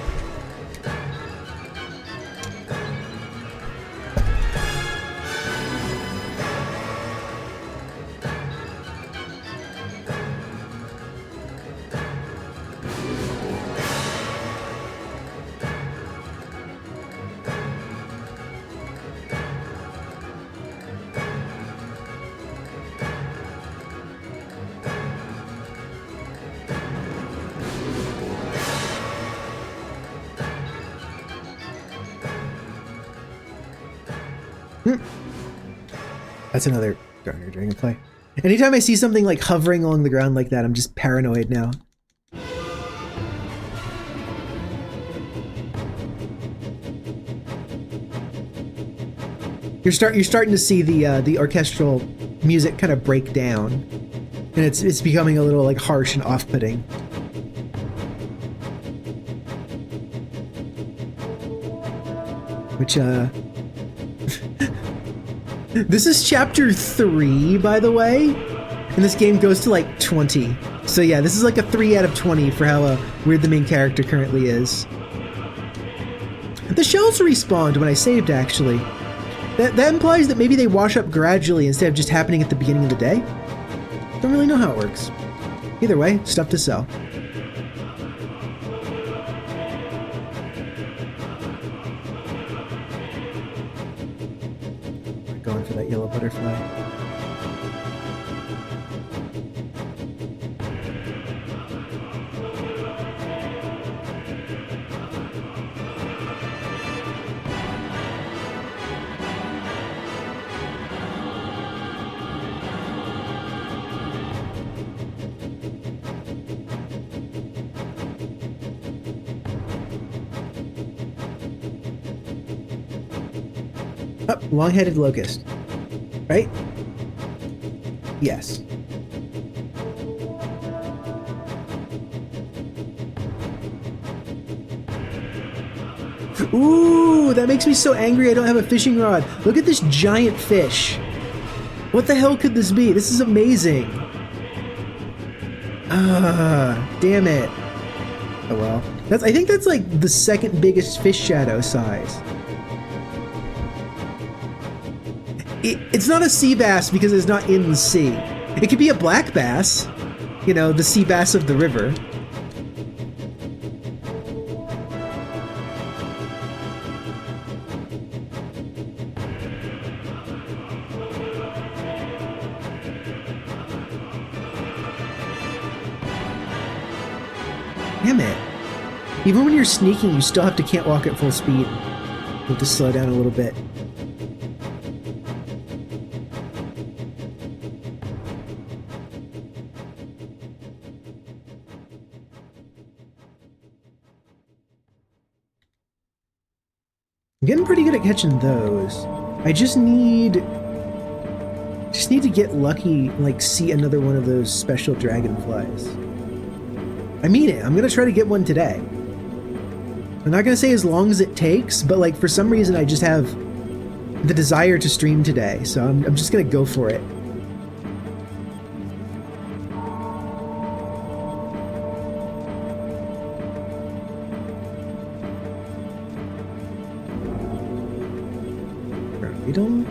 That's another Garner Dragonfly. Anytime I see something like hovering along the ground like that, I'm just paranoid now. You're starting to see the orchestral music kind of break down, and it's becoming a little like harsh and off-putting. Which this is chapter 3, by the way, and this game goes to like 20. So yeah, this is like a 3 out of 20 for how weird the main character currently is. The shells respawned when I saved, actually. That implies that maybe they wash up gradually instead of just happening at the beginning of the day. Don't really know how it works. Either way, stuff to sell. Going for that yellow butterfly. Oh, long-headed locust. Right? Yes. Ooh, that makes me so angry I don't have a fishing rod. Look at this giant fish. What the hell could this be? This is amazing. Damn it. Oh well. I think that's like the second biggest fish shadow size. It's not a sea bass because it's not in the sea. It could be a black bass. You know, the sea bass of the river. Damn it. Even when you're sneaking, you still can't walk at full speed. You have to slow down a little bit. I'm getting pretty good at catching those. I just need to get lucky, like see another one of those special dragonflies. I mean it. I'm gonna try to get one today. I'm not gonna say as long as it takes, but like for some reason I just have the desire to stream today, so I'm just gonna go for it. Beetle?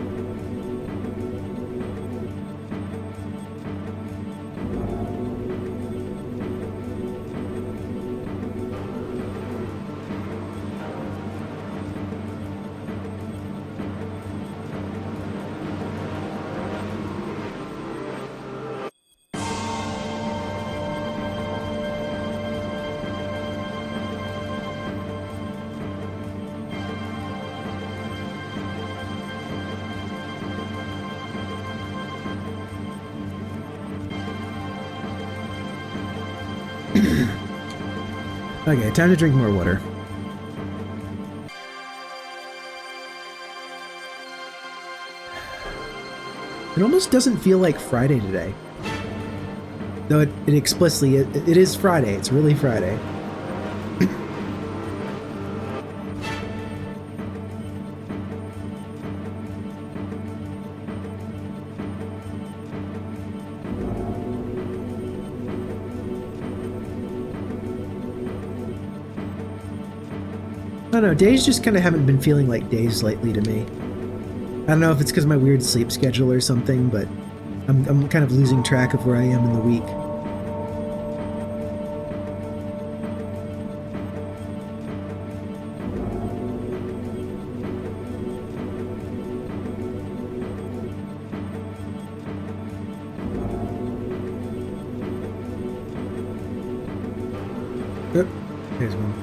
Okay, time to drink more water. It almost doesn't feel like Friday today. Though it explicitly, it is Friday. It's really Friday. I don't know, days just kind of haven't been feeling like days lately to me. I don't know if it's because of my weird sleep schedule or something, but I'm kind of losing track of where I am in the week. Oh, here's one.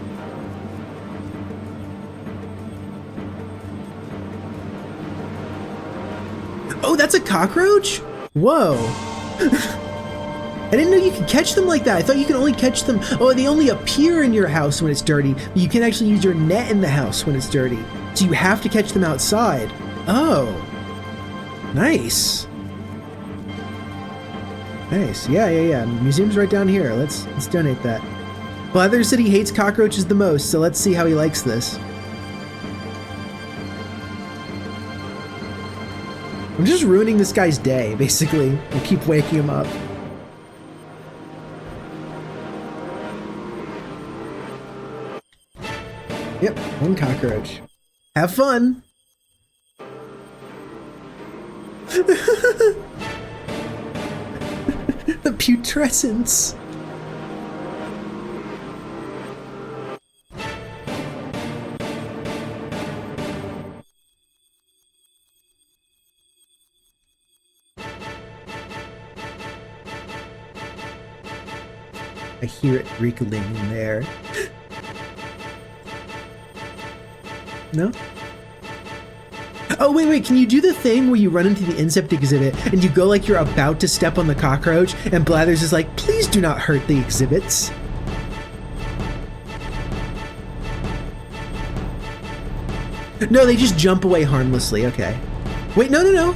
Oh, that's a cockroach? Whoa. I didn't know you could catch them like that. I thought you could only catch them. Oh, they only appear in your house when it's dirty. But you can actually use your net in the house when it's dirty. So you have to catch them outside. Oh. Nice. Nice. Yeah. Museum's right down here. Let's donate that. Blather said he hates cockroaches the most, so let's see how he likes this. I'm just ruining this guy's day, basically. I keep waking him up. Yep, one cockroach. Have fun! The putrescence. I hear it wriggling in there. No? Oh, wait, can you do the thing where you run into the insect exhibit and you go like you're about to step on the cockroach and Blathers is like, please do not hurt the exhibits? No, they just jump away harmlessly. Okay. Wait, no.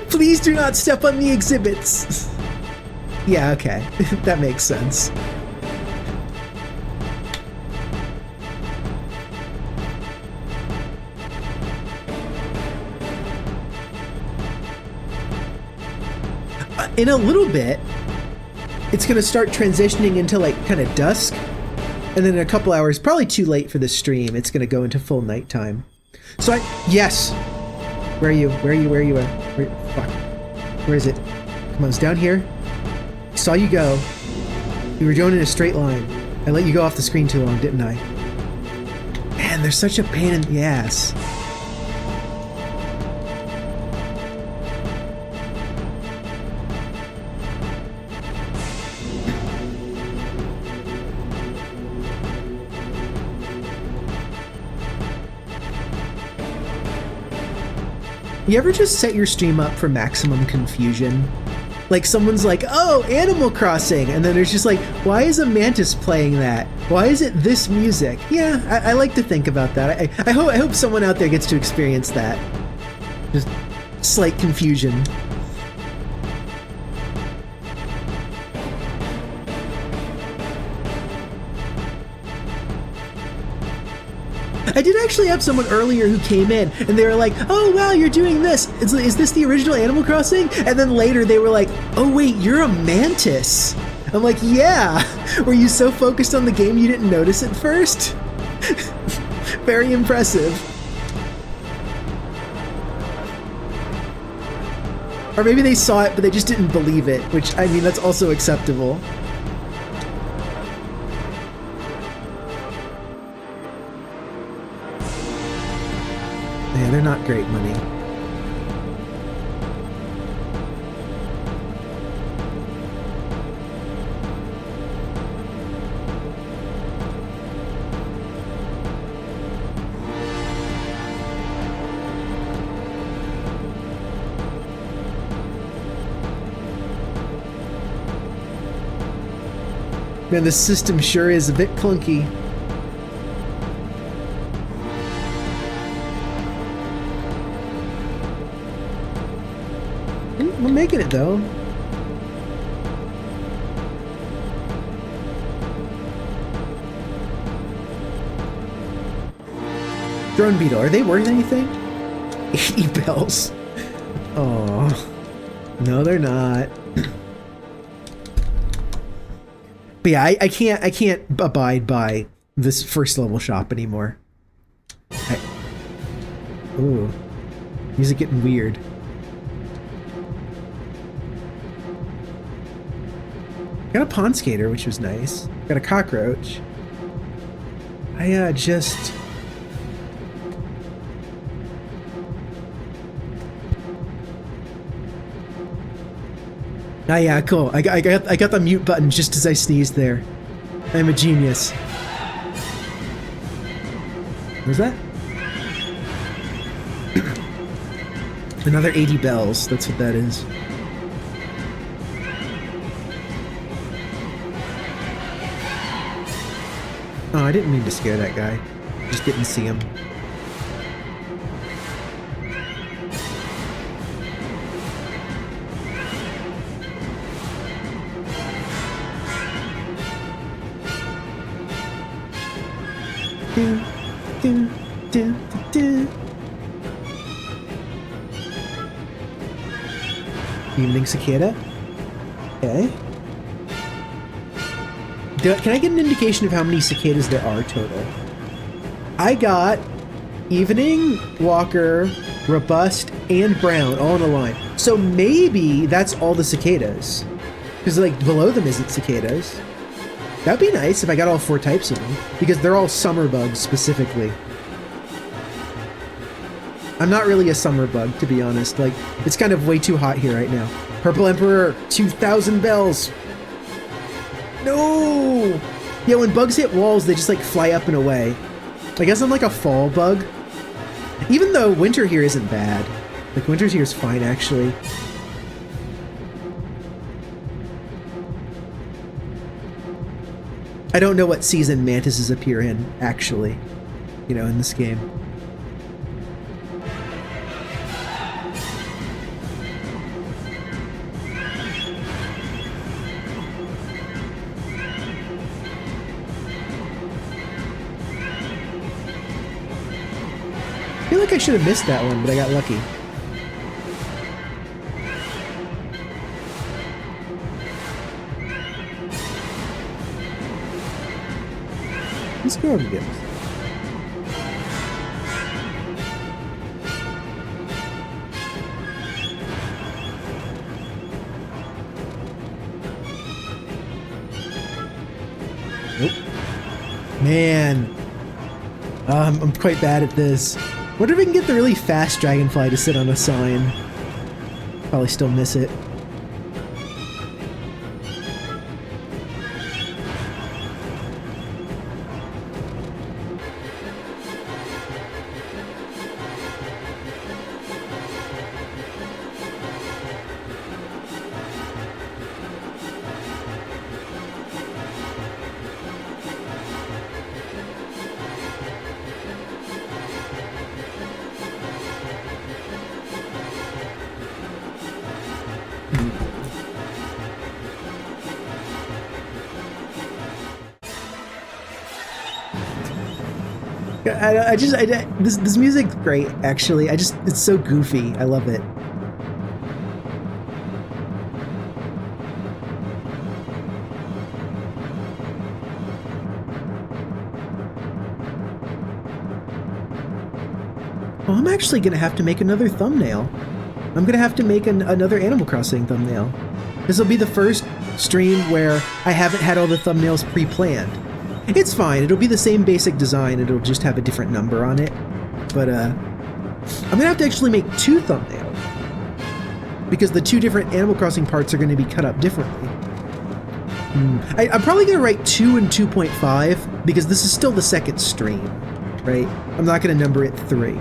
Please do not step on the exhibits. Yeah, okay. That makes sense. In a little bit, it's going to start transitioning into like kind of dusk. And then in a couple hours, probably too late for this stream, it's going to go into full nighttime. So yes. Where are you? Fuck. Where is it? Come on, it's down here. I saw you go. You were going in a straight line. I let you go off the screen too long, didn't I? Man, they're such a pain in the ass. You ever just set your stream up for maximum confusion? Like someone's like, oh, Animal Crossing, and then there's just like, why is a mantis playing that? Why is it this music? Yeah, I like to think about that. I hope someone out there gets to experience that. Just slight confusion. I did actually have someone earlier who came in and they were like, oh wow, you're doing this. Is this the original Animal Crossing? And then later they were like, oh wait, you're a mantis. I'm like, yeah. Were you so focused on the game you didn't notice it first? Very impressive. Or maybe they saw it, but they just didn't believe it, which, I mean, that's also acceptable. Yeah, they're not great money. Man, this system sure is a bit clunky. We're making it though. Drone beetle, are they worth anything? 80 bells. Oh, no, they're not. But yeah, I can't abide by this first level shop anymore. Ooh, music getting weird. Got a pond skater, which was nice. Got a cockroach. I just... Ah, yeah, cool. I got the mute button just as I sneezed there. I'm a genius. What was that? Another 80 bells. That's what that is. Oh, I didn't mean to scare that guy. Just didn't see him. Do, do, do, do. Evening cicada. Okay. Can I get an indication of how many cicadas there are total? I got evening, walker, robust, and brown all in a line. So maybe that's all the cicadas. Because like below them isn't cicadas. That'd be nice if I got all 4 types of them. Because they're all summer bugs specifically. I'm not really a summer bug, to be honest. Like, it's kind of way too hot here right now. Purple Emperor, 2,000 bells. No! Yeah, when bugs hit walls, they just like fly up and away. I guess I'm like a fall bug. Even though winter here isn't bad. Like, winter here is fine, actually. I don't know what season mantises appear in, actually, you know, in this game. I feel like I should have missed that one, but I got lucky. Let's go over this. Nope. Man. I'm quite bad at this. Wonder if we can get the really fast dragonfly to sit on a sign. Probably still miss it. This music's great, actually. It's so goofy. I love it. Oh, I'm actually gonna have to make another thumbnail. I'm gonna have to make another Animal Crossing thumbnail. This will be the first stream where I haven't had all the thumbnails pre-planned. It's fine, it'll be the same basic design, it'll just have a different number on it. But I'm gonna have to actually make two thumbnails, because the two different Animal Crossing parts are gonna be cut up differently. I'm probably gonna write 2 and 2.5, because this is still the second stream, right? I'm not gonna number it 3.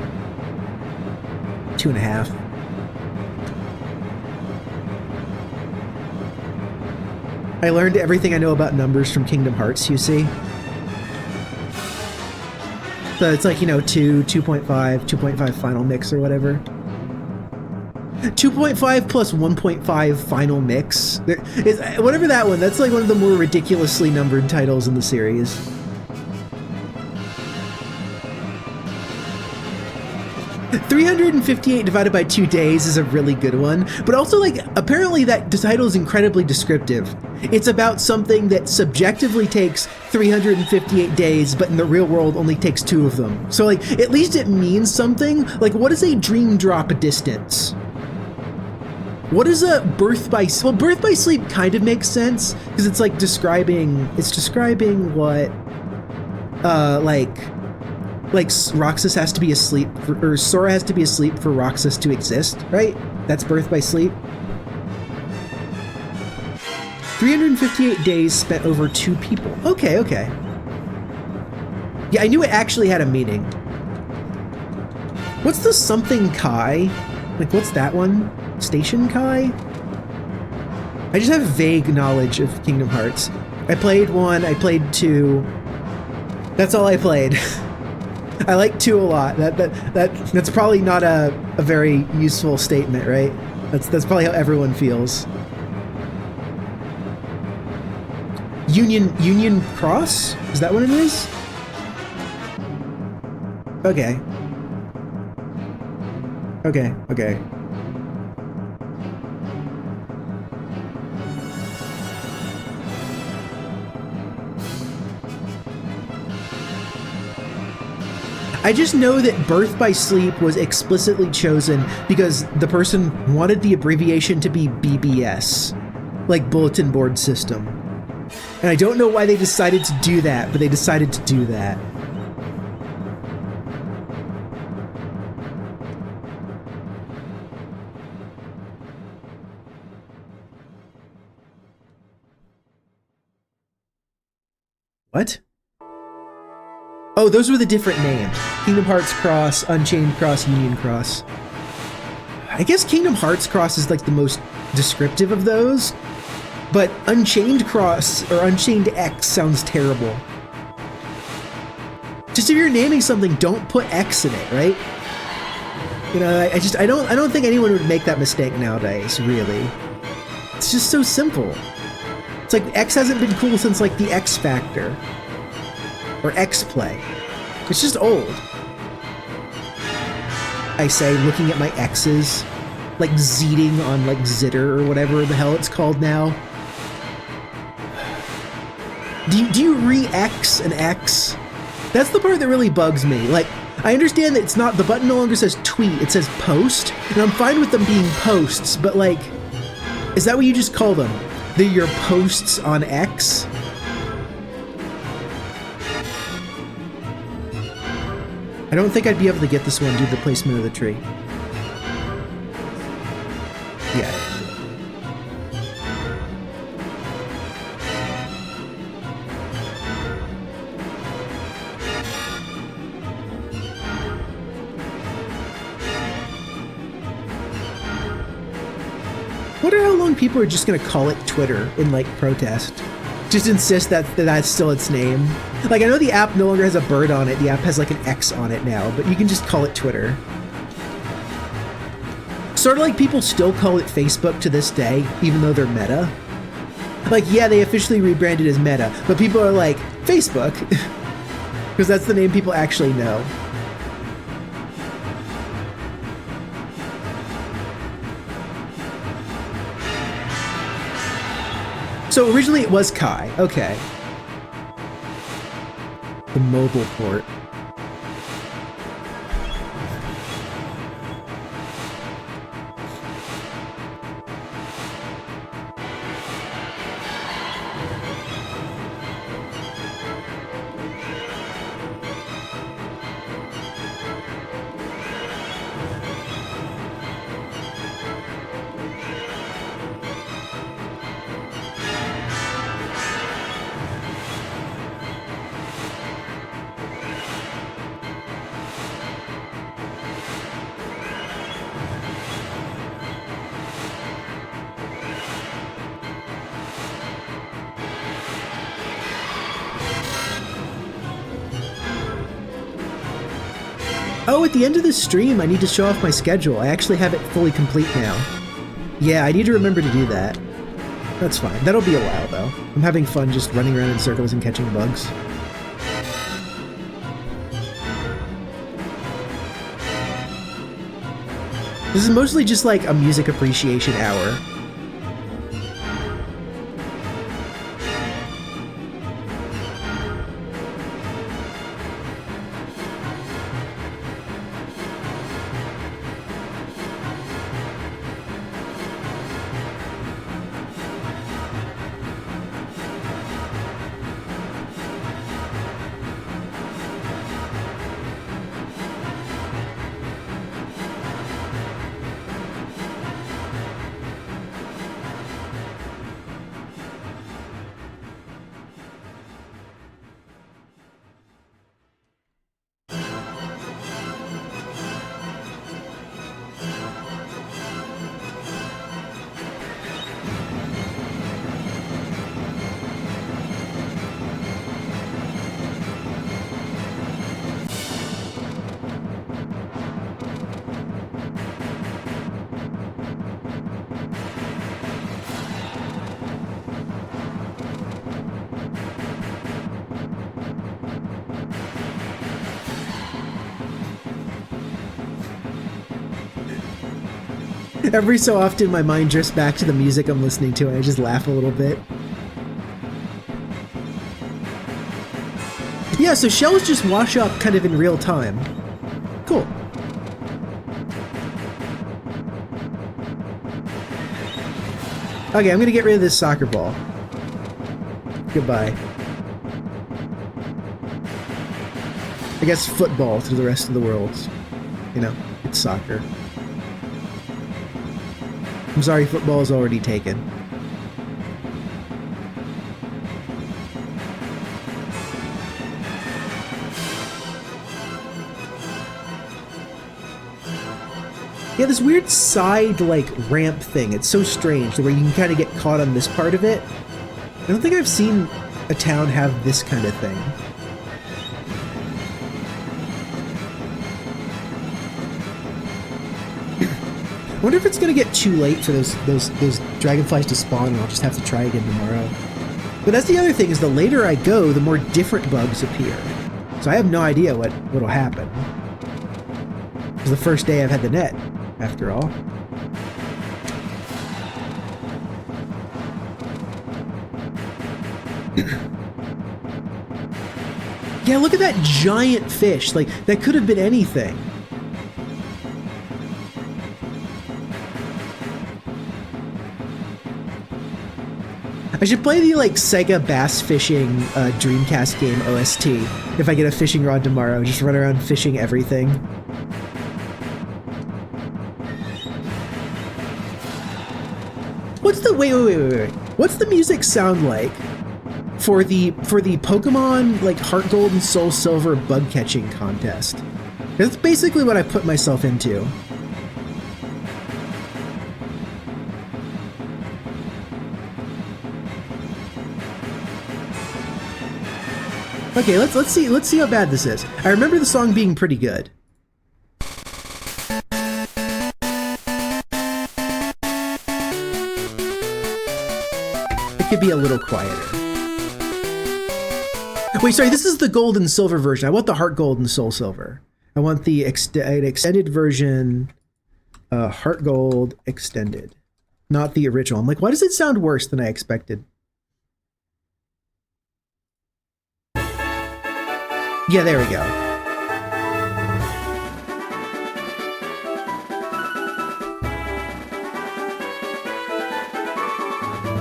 2.5. I learned everything I know about numbers from Kingdom Hearts, you see? So it's like, you know, 2, 2.5, 2.5 final mix or whatever. 2.5 plus 1.5 final mix. Whatever that one, that's like one of the more ridiculously numbered titles in the series. $358 divided by 2 days is a really good one, but also, like, apparently that title is incredibly descriptive. It's about something that subjectively takes 358 days, but in the real world only takes 2 of them. So, like, at least it means something. Like, what is a dream drop distance? What is a birth by... Well, birth by sleep kind of makes sense, because it's, like, describing what, like Roxas has to be asleep, or Sora has to be asleep for Roxas to exist, right? That's birth by sleep. 358 days spent over 2 people. Okay, okay. Yeah, I knew it actually had a meaning. What's the something Kai? Like, what's that one? Station Kai? I just have vague knowledge of Kingdom Hearts. I played 1, I played 2. That's all I played. I like 2 a lot. That's probably not a very useful statement, right? That's probably how everyone feels. Union Cross? Is that what it is? Okay. Okay, okay. I just know that birth by sleep was explicitly chosen because the person wanted the abbreviation to be BBS, like Bulletin Board System. And I don't know why they decided to do that, but they decided to do that. What? Oh, those were the different names. Kingdom Hearts Cross, Unchained Cross, Union Cross. I guess Kingdom Hearts Cross is like the most descriptive of those. But Unchained Cross or Unchained X sounds terrible. Just if you're naming something, don't put X in it, right? You know, I don't think anyone would make that mistake nowadays, really. It's just so simple. It's like X hasn't been cool since like the X Factor or X Play. It's just old. I say, looking at my X's, like zeeting on like Zitter or whatever the hell it's called now. Do you re-X an X? That's the part that really bugs me. Like, I understand that it's not, the button no longer says tweet, it says post, and I'm fine with them being posts, but like, is that what you just call them? They're your posts on X? I don't think I'd be able to get this one due to the placement of the tree. Yeah. Wonder how long people are just gonna call it Twitter in like protest. Just insist that that's still its name. Like, I know the app no longer has a bird on it, the app has like an X on it now, but you can just call it Twitter. Sort of like people still call it Facebook to this day, even though they're Meta. Like, yeah, they officially rebranded as Meta, but people are like, Facebook, because that's the name people actually know. So originally it was Kai, okay. The mobile port. Oh, at the end of this stream, I need to show off my schedule. I actually have it fully complete now. Yeah, I need to remember to do that. That's fine. That'll be a while, though. I'm having fun just running around in circles and catching bugs. This is mostly just like a music appreciation hour. Every so often, my mind drifts back to the music I'm listening to, and I just laugh a little bit. Yeah, so shells just wash up kind of in real time. Cool. Okay, I'm gonna get rid of this soccer ball. Goodbye. I guess football to the rest of the world. You know, it's soccer. I'm sorry, football is already taken. Yeah, this weird side, like, ramp thing. It's so strange, where you can kind of get caught on this part of it. I don't think I've seen a town have this kind of thing. I wonder if it's gonna get too late for those dragonflies to spawn, and I'll just have to try again tomorrow. But that's the other thing, is the later I go, the more different bugs appear. So I have no idea what'll happen. It's the first day I've had the net, after all. Yeah, look at that giant fish. Like, that could have been anything. I should play the, like, Sega bass fishing Dreamcast game OST if I get a fishing rod tomorrow. Just run around fishing everything. What's the wait. What's the music sound like for the Pokemon like Heart Gold and Soul Silver bug catching contest? That's basically what I put myself into. Okay, let's see how bad this is. I remember the song being pretty good. It could be a little quieter. Wait, sorry, this is the gold and silver version. I want the Heart Gold and Soul Silver. I want the extended version, Heart Gold extended, not the original. I'm like, why does it sound worse than I expected? Yeah, there we go.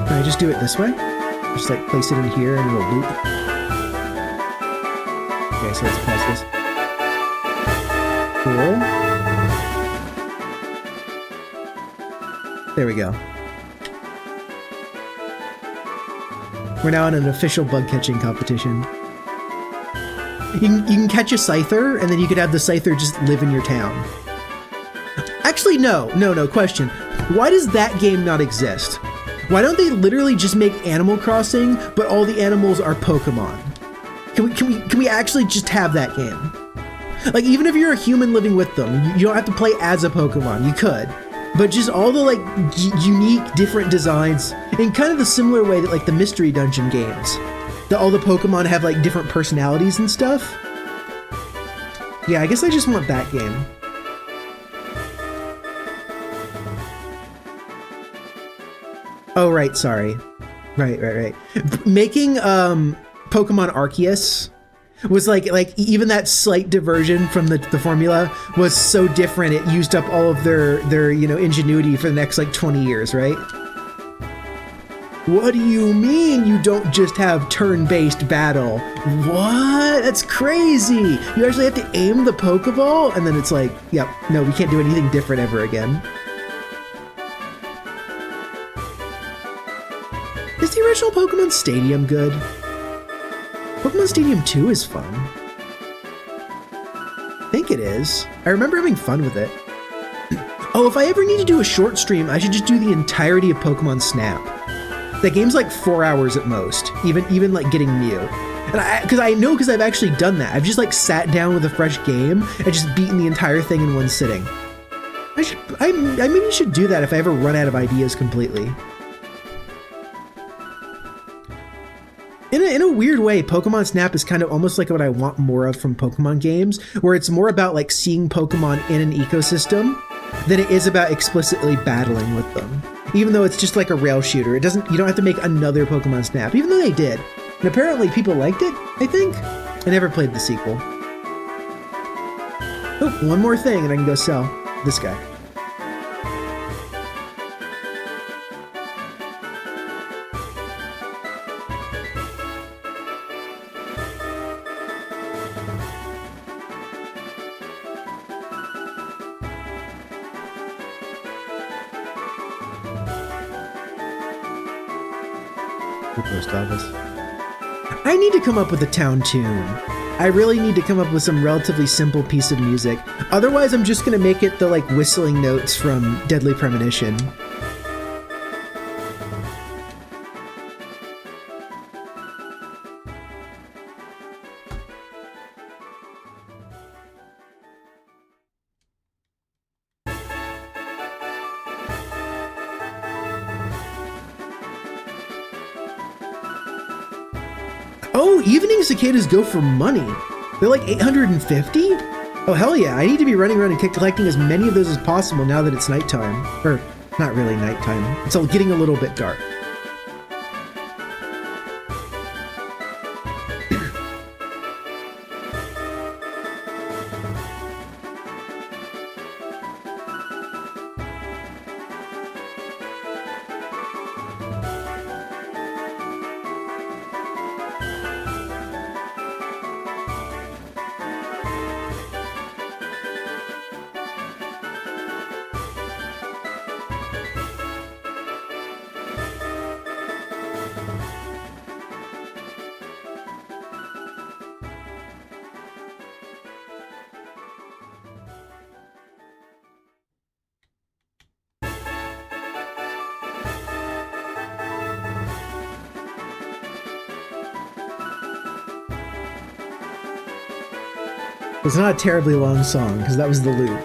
Can I just do it this way? Just like place it in here and it'll loop. Okay, so let's pause this. Cool. There we go. We're now in an official bug catching competition. You can catch a Scyther, and then you could have the Scyther just live in your town. Actually, no, question. Why does that game not exist? Why don't they literally just make Animal Crossing, but all the animals are Pokemon? Can we actually just have that game? Like, even if you're a human living with them, you don't have to play as a Pokemon. You could. But just all the, like, unique, different designs, in kind of the similar way that, like, the Mystery Dungeon games. All the Pokemon have like different personalities and stuff. Yeah, I guess I just want that game. Oh, right, sorry. Right. Making Pokemon Arceus was like even that slight diversion from the formula was so different. It used up all of their ingenuity for the next like 20 years, right? What do you mean you don't just have turn-based battle? What? That's crazy! You actually have to aim the Pokeball? And then it's like, yep, no, we can't do anything different ever again. Is the original Pokemon Stadium good? Pokemon Stadium 2 is fun. I think it is. I remember having fun with it. Oh, if I ever need to do a short stream, I should just do the entirety of Pokemon Snap. That game's like 4 hours at most, even like getting Mew. And because I've actually done that. I've just like sat down with a fresh game and just beaten the entire thing in one sitting. I maybe should do that if I ever run out of ideas completely. In a weird way, Pokemon Snap is kind of almost like what I want more of from Pokemon games, where it's more about like seeing Pokemon in an ecosystem than it is about explicitly battling with them. Even though it's just like a rail shooter, you don't have to make another Pokemon Snap, even though they did. And apparently people liked it, I think. I never played the sequel. Oh, one more thing and I can go sell this guy. The post office. I need to come up with a town tune. I really need to come up with some relatively simple piece of music. Otherwise, I'm just gonna make it the like whistling notes from Deadly Premonition. Oh, evening cicadas go for money. They're like 850? Oh, hell yeah. I need to be running around and collecting as many of those as possible now that it's nighttime. Or, not really nighttime. It's getting a little bit dark. It's not a terribly long song, because that was the loop.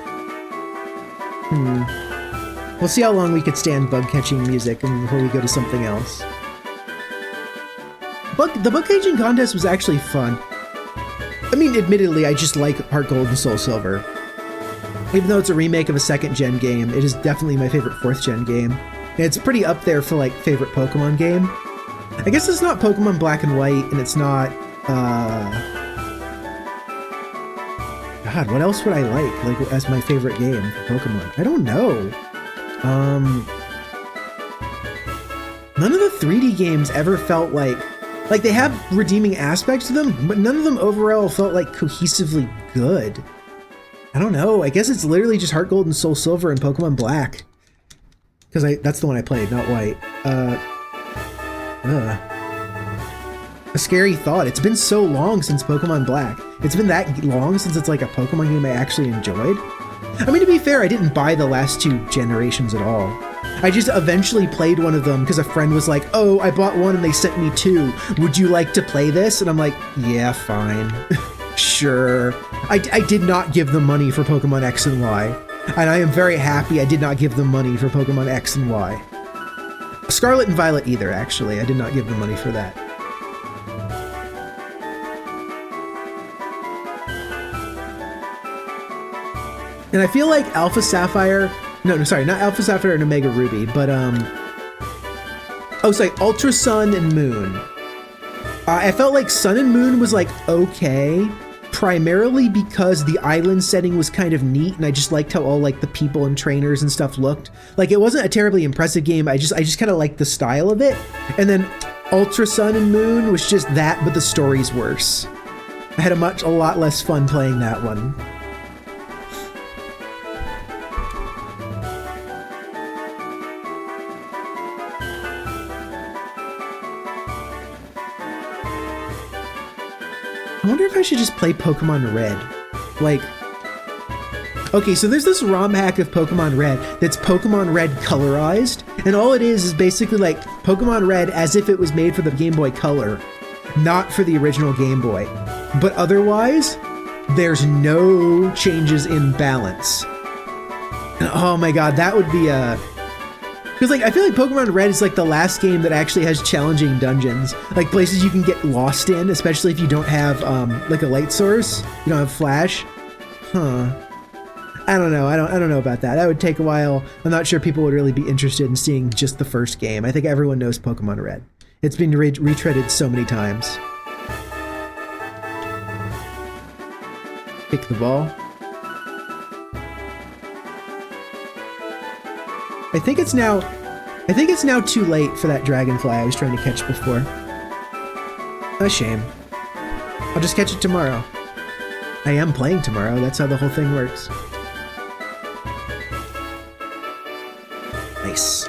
We'll see how long we could stand bug-catching music before we go to something else. The bug-catching contest was actually fun. I mean, admittedly, I just like Heart Gold and Soul Silver. Even though it's a remake of a 2nd-gen game, it is definitely my favorite 4th-gen game. And it's pretty up there for, like, favorite Pokemon game. I guess it's not Pokemon Black and White, and it's not, God, what else would I like as my favorite game for Pokemon? I don't know. None of the 3D games ever felt like they have redeeming aspects to them, but none of them overall felt like cohesively good. I don't know. I guess it's literally just Heart Gold and Soul Silver and Pokemon Black. Because that's the one I played, not White. A scary thought. It's been so long since Pokemon Black. It's been that long since it's like a Pokemon game I actually enjoyed. I mean, to be fair, I didn't buy the last 2 generations at all. I just eventually played one of them because a friend was like, oh, I bought one and they sent me 2. Would you like to play this? And I'm like, yeah, fine. Sure. I did not give them money for Pokemon X and Y. And I am very happy I did not give them money for Pokemon X and Y. Scarlet and Violet either, actually. I did not give them money for that. And I feel like Alpha Sapphire, no, sorry, not Alpha Sapphire and Omega Ruby, but oh, sorry, Ultra Sun and Moon. I felt like Sun and Moon was like okay, primarily because the island setting was kind of neat, and I just liked how all like the people and trainers and stuff looked. Like it wasn't a terribly impressive game. I just kind of liked the style of it. And then Ultra Sun and Moon was just that, but the story's worse. I had a lot less fun playing that one. I wonder if I should just play Pokemon Red. Like, okay, so there's this ROM hack of Pokemon Red that's Pokemon Red colorized, and all it is basically like Pokemon Red as if it was made for the Game Boy Color, not for the original Game Boy. But otherwise, there's no changes in balance. And oh my god, that would be a... Because like I feel like Pokemon Red is like the last game that actually has challenging dungeons, like places you can get lost in, especially if you don't have like a light source, you don't have flash. Huh. I don't know. I don't know about that. That would take a while. I'm not sure people would really be interested in seeing just the first game. I think everyone knows Pokemon Red. It's been retreaded so many times. Kick the ball. I think it's now too late for that dragonfly I was trying to catch before. A shame. I'll just catch it tomorrow. I am playing tomorrow, that's how the whole thing works. Nice.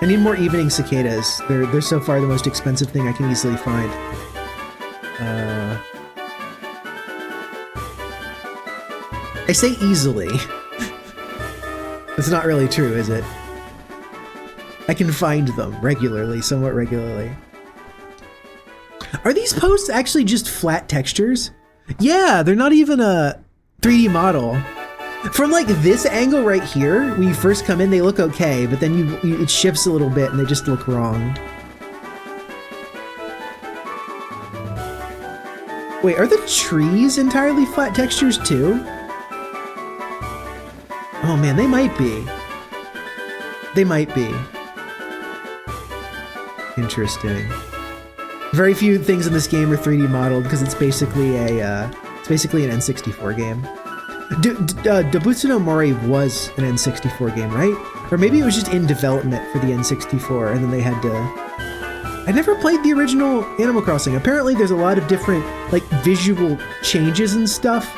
I need more evening cicadas. They're so far the most expensive thing I can easily find. I say easily. That's not really true, is it? I can find them regularly, somewhat regularly. Are these posts actually just flat textures? Yeah, they're not even a 3D model. From like this angle right here, when you first come in, they look okay, but then it shifts a little bit and they just look wrong. Wait, are the trees entirely flat textures too? Oh man, they might be. They might be. Interesting. Very few things in this game are 3D modeled because it's basically an N64 game. Dobutsu no Mori was an N64 game, right? Or maybe it was just in development for the N64 and then they had to... I never played the original Animal Crossing. Apparently there's a lot of different like visual changes and stuff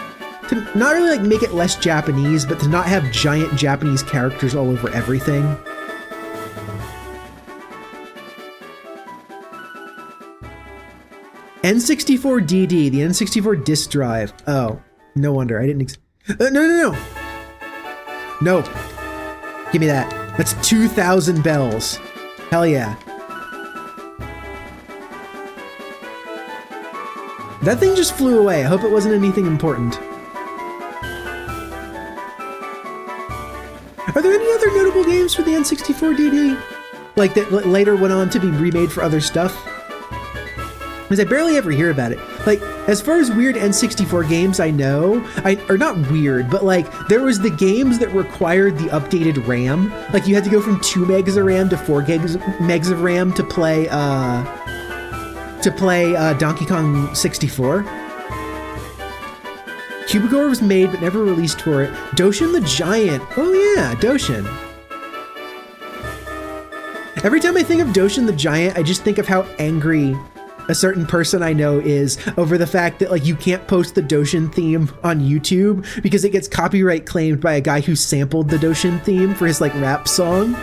to not really like make it less Japanese, but to not have giant Japanese characters all over everything. N64DD, the N64 disk drive. Oh, no wonder. I didn't... No. No. Give me that. That's 2,000 bells. Hell yeah. That thing just flew away. I hope it wasn't anything important. Are there any other notable games for the N64DD? Like that later went on to be remade for other stuff? Because I barely ever hear about it. Like, as far as weird N64 games I know, or not weird, but like, there was the games that required the updated RAM. Like, you had to go from 2 megs of RAM to 4 megs of RAM to play Donkey Kong 64. Cubigore was made but never released for it. Doshin the Giant. Oh yeah, Doshin. Every time I think of Doshin the Giant, I just think of how angry a certain person I know is over the fact that like you can't post the Doshin theme on YouTube because it gets copyright claimed by a guy who sampled the Doshin theme for his like rap song.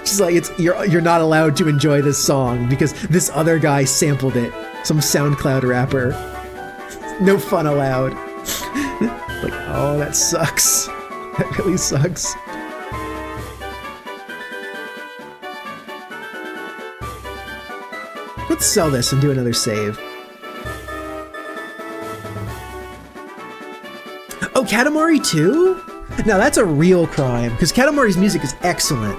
Just like you're not allowed to enjoy this song because this other guy sampled it. Some SoundCloud rapper. No fun allowed. Like, oh, that sucks. That really sucks. Let's sell this and do another save. Oh, Katamari 2? Now that's a real crime, because Katamari's music is excellent.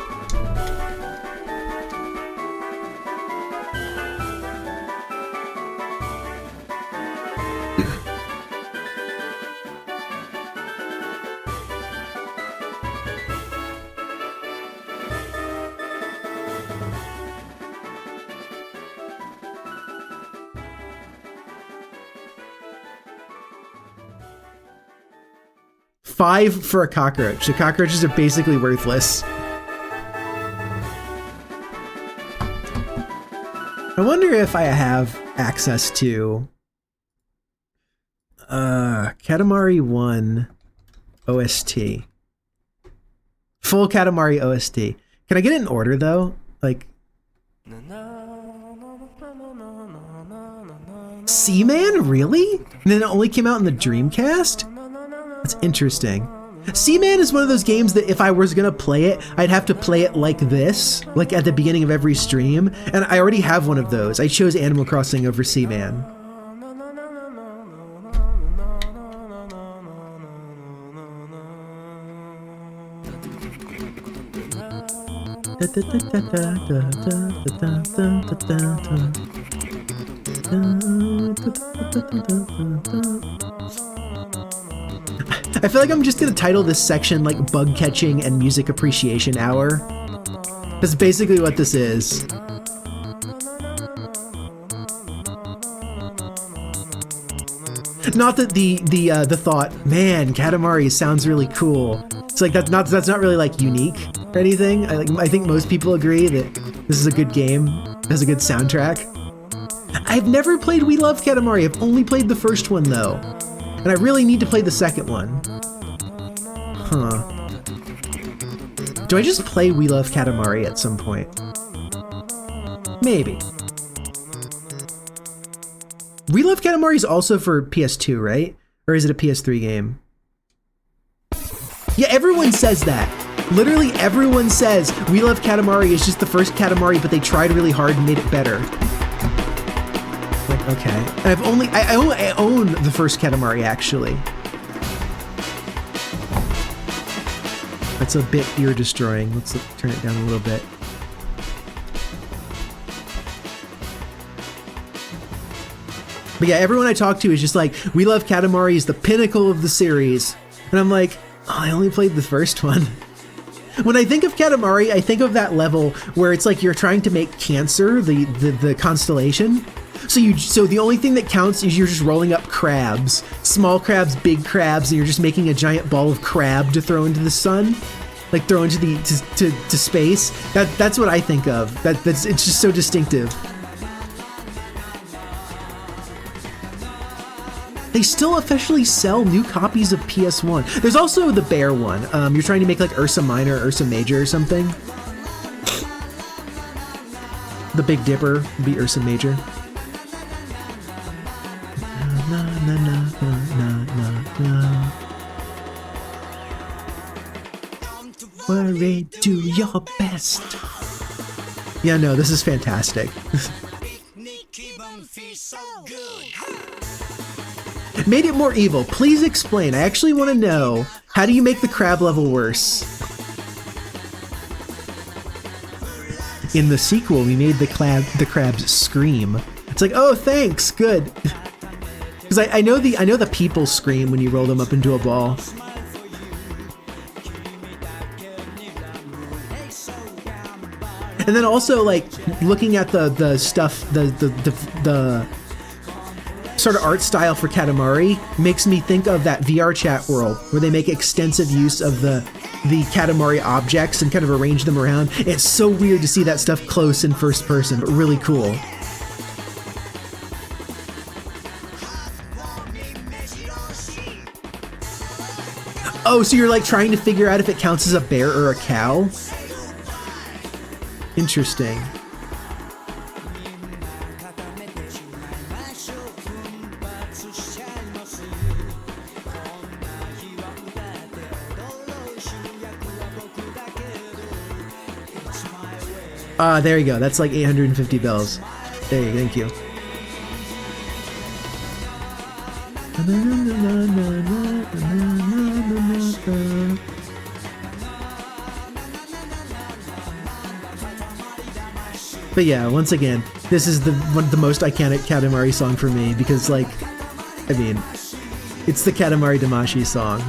$5 for a cockroach. The cockroaches are basically worthless. I wonder if I have access to Katamari 1 OST. Full Katamari OST. Can I get it in order though? Like Seaman? Really? And then it only came out in the Dreamcast? That's interesting. Seaman is one of those games that if I was gonna play it, I'd have to play it like this, like at the beginning of every stream, and I already have one of those. I chose Animal Crossing over Seaman. I feel like I'm just gonna title this section like Bug Catching and Music Appreciation Hour. That's basically what this is. Not that the thought, man, Katamari sounds really cool. It's like that's not really like unique or anything. I think most people agree that this is a good game. It has a good soundtrack. I've never played We Love Katamari. I've only played the first one though. And I really need to play the second one. Huh. Do I just play We Love Katamari at some point? Maybe. We Love Katamari is also for PS2, right? Or is it a PS3 game? Yeah, everyone says that. Literally everyone says We Love Katamari is just the first Katamari, but they tried really hard and made it better. Like, okay. And I own the first Katamari, actually. That's a bit ear destroying. Let's turn it down a little bit. But yeah, everyone I talk to is just like, We Love Katamari is the pinnacle of the series. And I'm like, oh, I only played the first one. When I think of Katamari, I think of that level where it's like you're trying to make Cancer, the constellation. So the only thing that counts is you're just rolling up crabs. Small crabs, big crabs, and you're just making a giant ball of crab to throw into the sun. Like throw into to space. That's what I think of. It's just so distinctive. They still officially sell new copies of PS1. There's also the bear one. You're trying to make like Ursa Minor, Ursa Major or something. The Big Dipper would be Ursa Major. Na, na, na, na, na, na. Worry, do your best. Yeah, no, this is fantastic. Made it more evil. Please explain. I actually want to know, how do you make the crab level worse? In the sequel, we made the crabs scream. It's like, oh, thanks, good. Because I know the people scream when you roll them up into a ball. And then also, like, looking at the stuff, the sort of art style for Katamari makes me think of that VR chat world where they make extensive use of the Katamari objects and kind of arrange them around. It's so weird to see that stuff close in first person, but really cool. Oh, so you're like trying to figure out if it counts as a bear or a cow? Interesting. There you go. That's like 850 bells. There you go. Thank you. But yeah, once again, this is the most iconic Katamari song for me because, like, I mean, it's the Katamari Damacy song.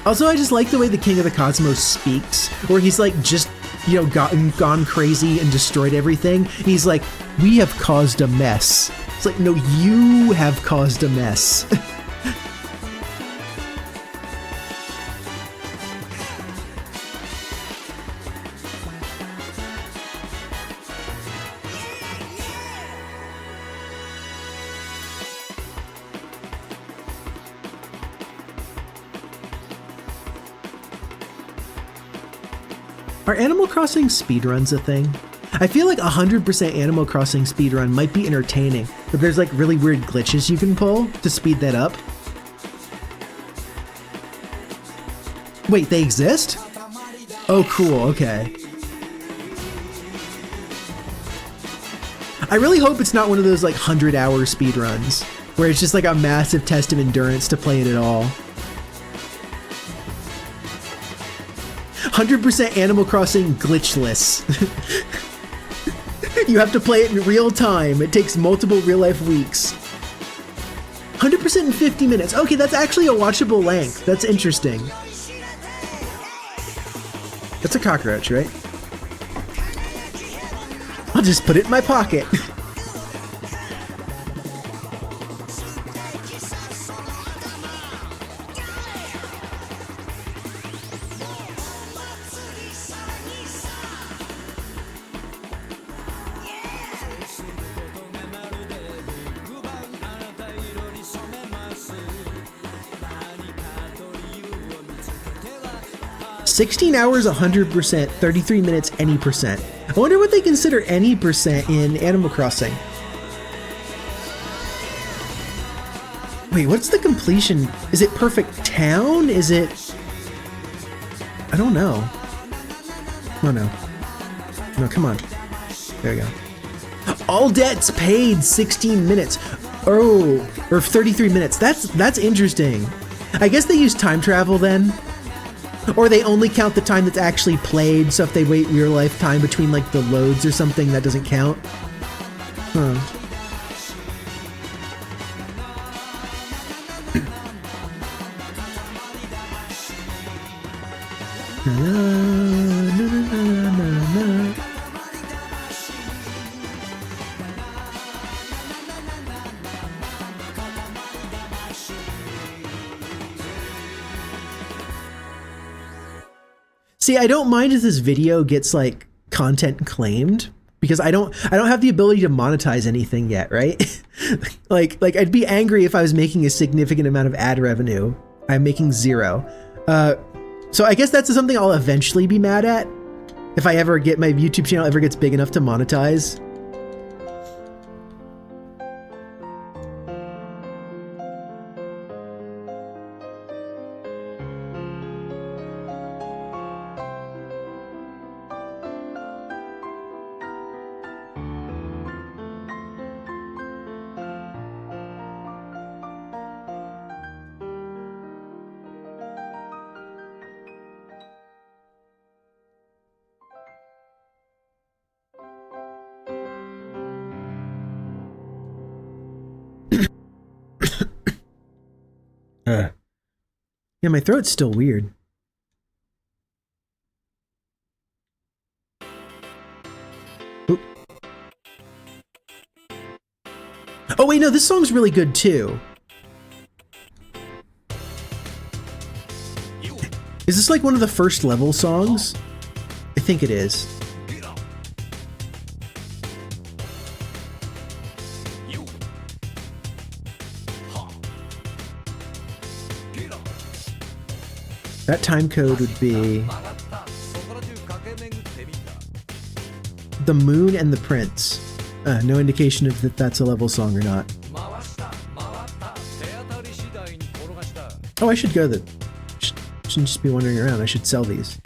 Also, I just like the way the King of the Cosmos speaks, where he's like just, you know, gone crazy and destroyed everything. And he's like, we have caused a mess. It's like, no, you have caused a mess. Are Animal Crossing speedruns a thing? I feel like 100% Animal Crossing speedrun might be entertaining, but there's like really weird glitches you can pull to speed that up. Wait, they exist? Oh, cool, okay. I really hope it's not one of those like 100-hour speedruns, where it's just like a massive test of endurance to play it at all. 100% Animal Crossing glitchless. You have to play it in real time. It takes multiple real-life weeks. 100% in 50 minutes. Okay, that's actually a watchable length. That's interesting. That's a cockroach, right? I'll just put it in my pocket. 16 hours 100%, 33 minutes any percent. I wonder what they consider any percent in Animal Crossing. Wait, what's the completion? Is it perfect town? Is it... I don't know. Oh no. No, come on. There we go. All debts paid 16 minutes. Oh, or 33 minutes. That's interesting. I guess they use time travel then. Or they only count the time that's actually played, so if they wait your lifetime between like the loads or something, that doesn't count. Huh. See, I don't mind if this video gets like content claimed because I don't have the ability to monetize anything yet, right? like I'd be angry if I was making a significant amount of ad revenue. I'm making 0. So I guess that's something I'll eventually be mad at if I ever get my YouTube channel ever gets big enough to monetize. Yeah, my throat's still weird. Oop. Oh wait, no, this song's really good too. Is this like one of the first level songs? I think it is. That time code would be The Moon and the Prince. No indication of that that's a level song or not. Oh, I should go that. Shouldn't just be wandering around. I should sell these.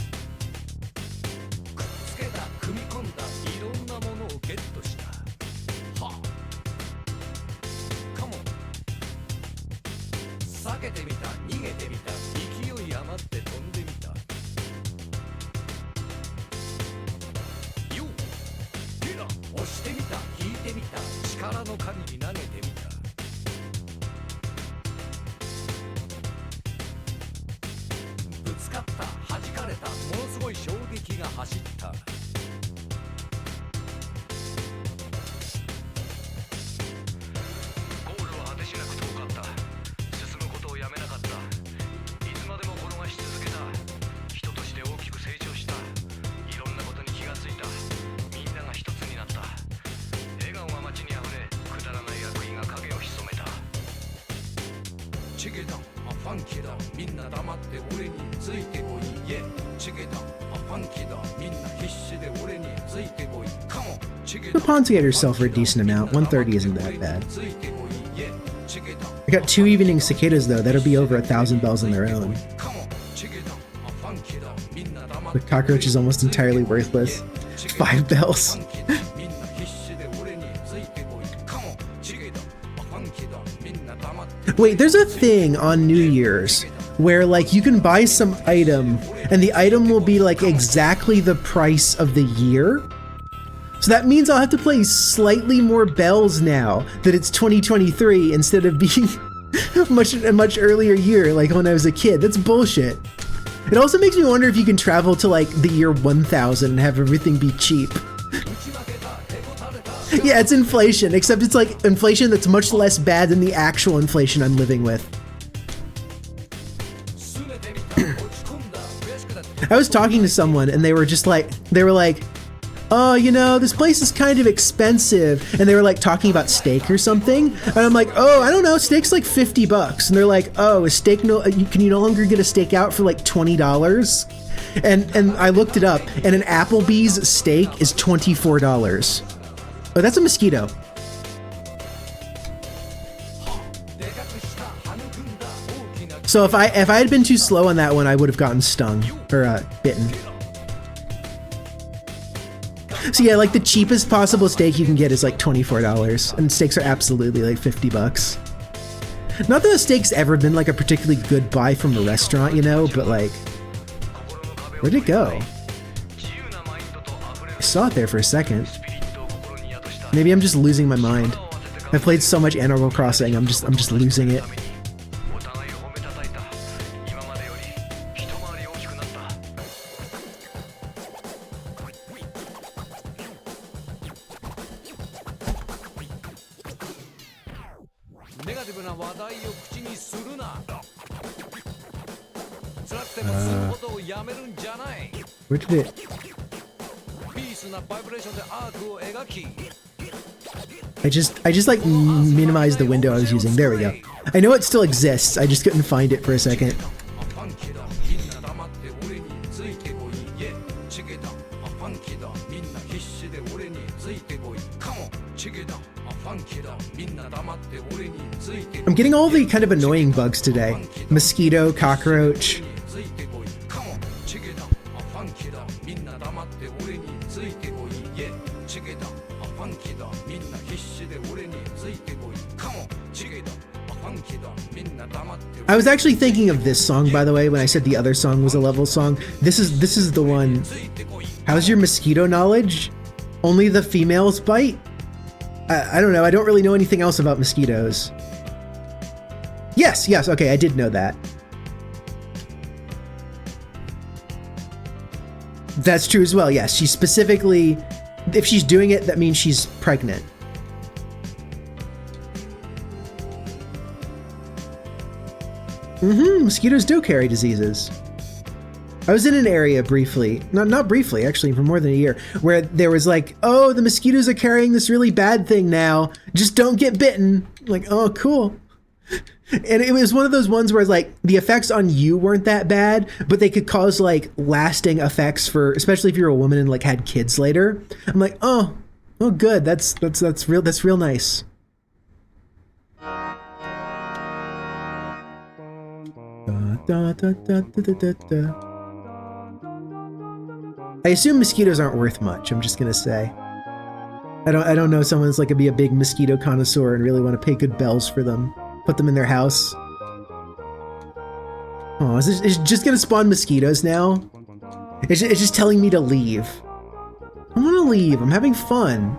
Compensate yourself for a decent amount. 130 isn't that bad. I got 2 evening cicadas though. That'll be over 1,000 bells on their own. The cockroach is almost entirely worthless. 5 bells. Wait, there's a thing on New Year's where like you can buy some item and the item will be like exactly the price of the year. So that means I'll have to play slightly more bells now that it's 2023 instead of being a much earlier year, like when I was a kid. That's bullshit. It also makes me wonder if you can travel to like the year 1000 and have everything be cheap. Yeah, it's inflation, except it's like inflation that's much less bad than the actual inflation I'm living with. I was talking to someone and they were like, oh, you know, this place is kind of expensive. And they were like talking about steak or something. And I'm like, oh, I don't know, steak's like $50. And they're like, oh, is steak can you no longer get a steak out for like $20? And I looked it up, and an Applebee's steak is $24. Oh, that's a mosquito. So if I had been too slow on that one, I would have gotten stung or bitten. So yeah, like the cheapest possible steak you can get is like $24, and steaks are absolutely like $50. Not that a steak's ever been like a particularly good buy from a restaurant, you know, but like, where'd it go? I saw it there for a second. Maybe I'm just losing my mind. I played so much Animal Crossing, I'm just losing it. Where did it? I just like minimized the window I was using. There we go. I know it still exists. I just couldn't find it for a second. I'm getting all the kind of annoying bugs today. Mosquito, cockroach. I was actually thinking of this song, by the way, when I said the other song was a level song. This is the one. How's your mosquito knowledge? Only the females bite? I don't know. I don't really know anything else about mosquitoes. Yes, okay, I did know that. That's true as well, yes. She specifically, if she's doing it, that means she's pregnant. Mosquitoes do carry diseases. I was in an area briefly, not briefly, actually, for more than a year, where there was like, oh, the mosquitoes are carrying this really bad thing now. Just don't get bitten. Like, oh, cool. And it was one of those ones where like the effects on you weren't that bad, but they could cause like lasting effects for, especially if you're a woman and like had kids later. I'm like, oh, good. That's real nice. I assume mosquitoes aren't worth much. I'm just gonna say. I don't know someone's like gonna be a big mosquito connoisseur and really want to pay good bells for them. Put them in their house. Oh, is it just gonna spawn mosquitoes now? It's just telling me to leave. I want to leave. I'm having fun.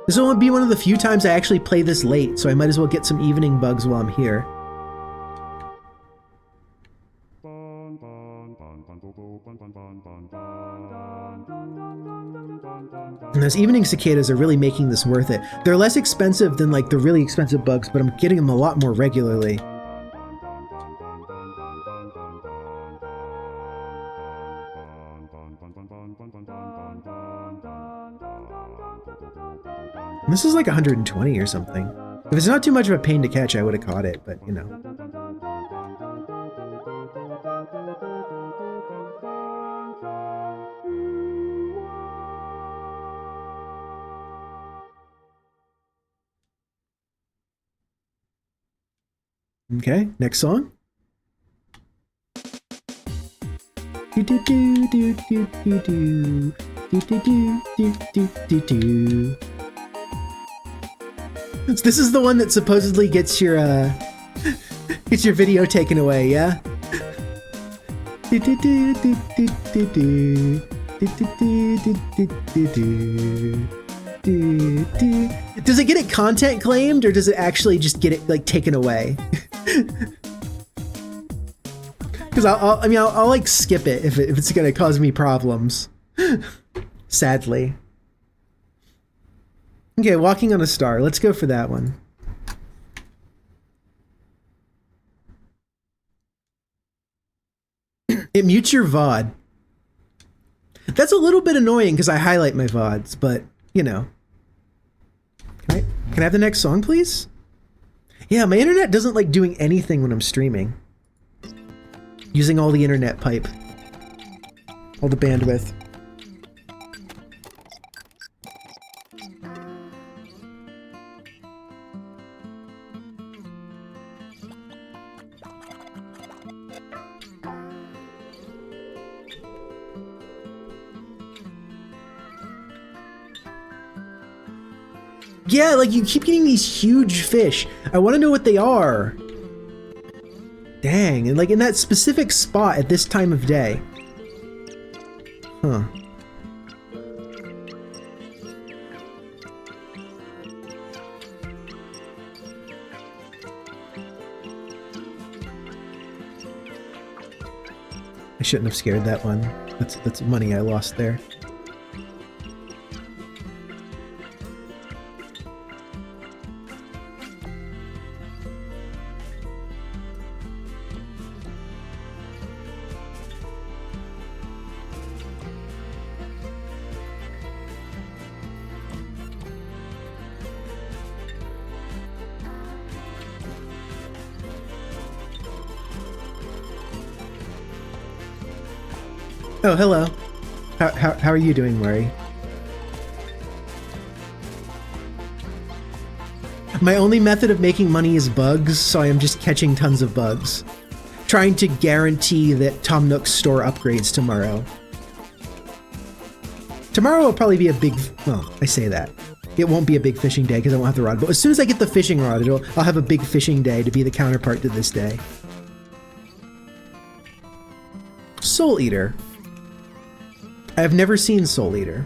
This will be one of the few times I actually play this late, so I might as well get some evening bugs while I'm here. And those evening cicadas are really making this worth it. They're less expensive than like the really expensive bugs, but I'm getting them a lot more regularly. And this is like 120 or something. If it's not too much of a pain to catch, I would have caught it, but you know. Okay, next song. Do do do do do do do do do do do do do. This is the one that supposedly gets your video taken away, yeah? Does it get it content claimed, or does it actually just get it like taken away? Because I'll like skip it if it's gonna cause me problems. Sadly. Okay, Walking on a Star. Let's go for that one. It mutes your VOD. That's a little bit annoying because I highlight my VODs, but, you know. Can I have the next song, please? Yeah, my internet doesn't like doing anything when I'm streaming. Using all the internet pipe. All the bandwidth. Yeah, like you keep getting these huge fish. I want to know what they are. Dang, and like in that specific spot at this time of day. Huh. I shouldn't have scared that one. That's money I lost there. Oh, hello. How are you doing, Murray? My only method of making money is bugs, so I am just catching tons of bugs. Trying to guarantee that Tom Nook's store upgrades tomorrow. Tomorrow will probably be a big... well, I say that. It won't be a big fishing day because I won't have the rod, but as soon as I get the fishing rod, I'll have a big fishing day to be the counterpart to this day. Soul Eater. I have never seen Soul Eater.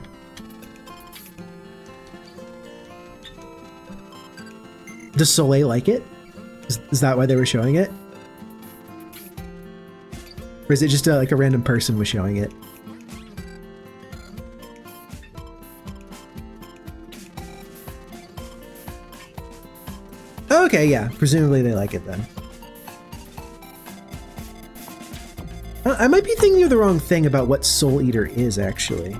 Does Soleil like it? Is that why they were showing it? Or is it just like a random person was showing it? Okay, yeah. Presumably they like it then. I might be thinking of the wrong thing about what Soul Eater is, actually.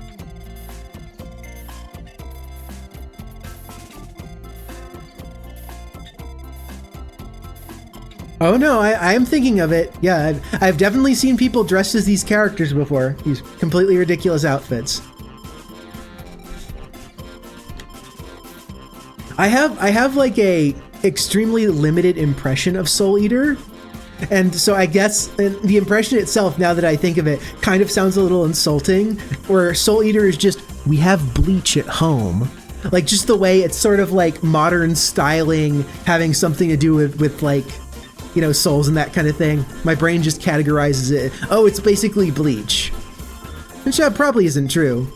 Oh no, I am thinking of it. Yeah, I've definitely seen people dressed as these characters before. These completely ridiculous outfits. I have like a extremely limited impression of Soul Eater. And so I guess the impression itself, now that I think of it, kind of sounds a little insulting, where Soul Eater is just, we have bleach at home. Like, just the way it's sort of like modern styling, having something to do with like, you know, souls and that kind of thing. My brain just categorizes it. Oh, it's basically Bleach. Which probably isn't true.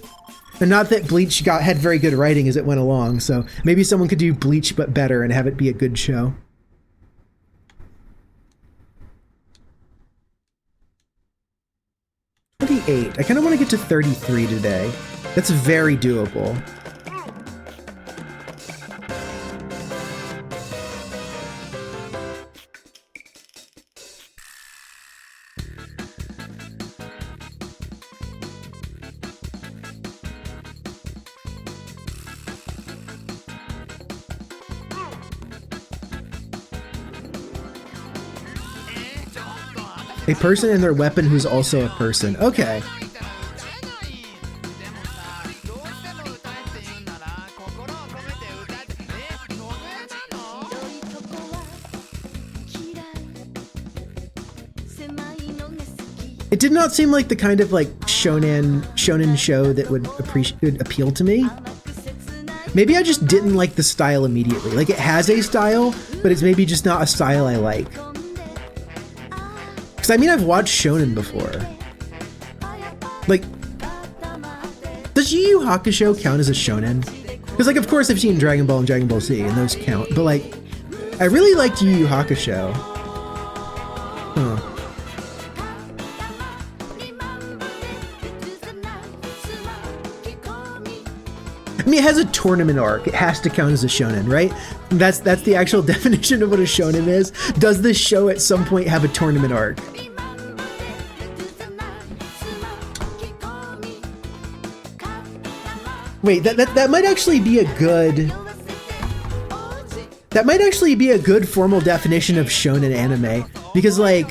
And not that Bleach had very good writing as it went along, so maybe someone could do Bleach but better and have it be a good show. I kind of want to get to 33 today. That's very doable. A person and their weapon who's also a person. Okay. It did not seem like the kind of like shonen show that would appeal to me. Maybe I just didn't like the style immediately. Like, it has a style, but it's maybe just not a style I like. Because I mean, I've watched shonen before. Like, does Yu Yu Hakusho count as a shonen? Because, like, of course I've seen Dragon Ball and Dragon Ball Z, and those count. But, like, I really liked Yu Yu Hakusho. Huh. I mean, it has a tournament arc. It has to count as a shonen, right? That's the actual definition of what a shonen is. Does this show at some point have a tournament arc? Wait, that might actually be a good... That might actually be a good formal definition of shonen anime, because like,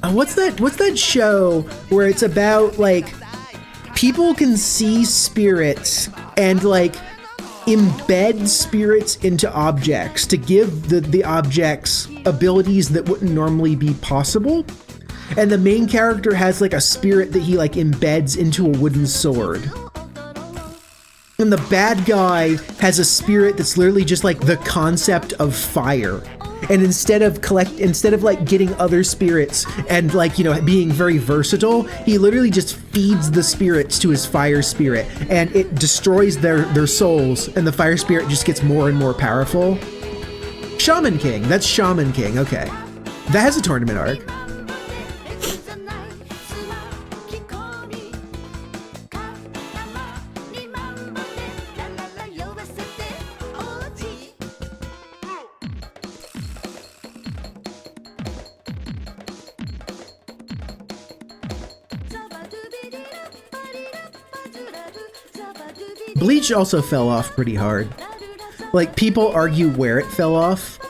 what's that show where it's about like people can see spirits and like embed spirits into objects to give the objects abilities that wouldn't normally be possible, and the main character has like a spirit that he like embeds into a wooden sword. And the bad guy has a spirit that's literally just like the concept of fire. And instead of like getting other spirits and like, you know, being very versatile, he literally just feeds the spirits to his fire spirit, and it destroys their souls, and the fire spirit just gets more and more powerful. Shaman King, that's Shaman King, okay. That has a tournament arc. Bleach also fell off pretty hard. Like, people argue where it fell off.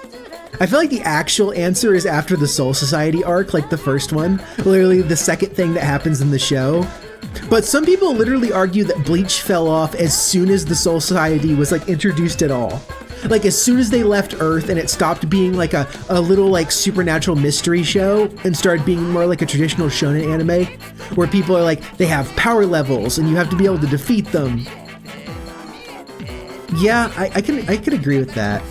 I feel like the actual answer is after the Soul Society arc, like the first one, literally the second thing that happens in the show. But some people literally argue that Bleach fell off as soon as the Soul Society was like introduced at all. Like as soon as they left Earth and it stopped being like a little like supernatural mystery show and started being more like a traditional shonen anime, where people are like, they have power levels and you have to be able to defeat them. Yeah, I could agree with that.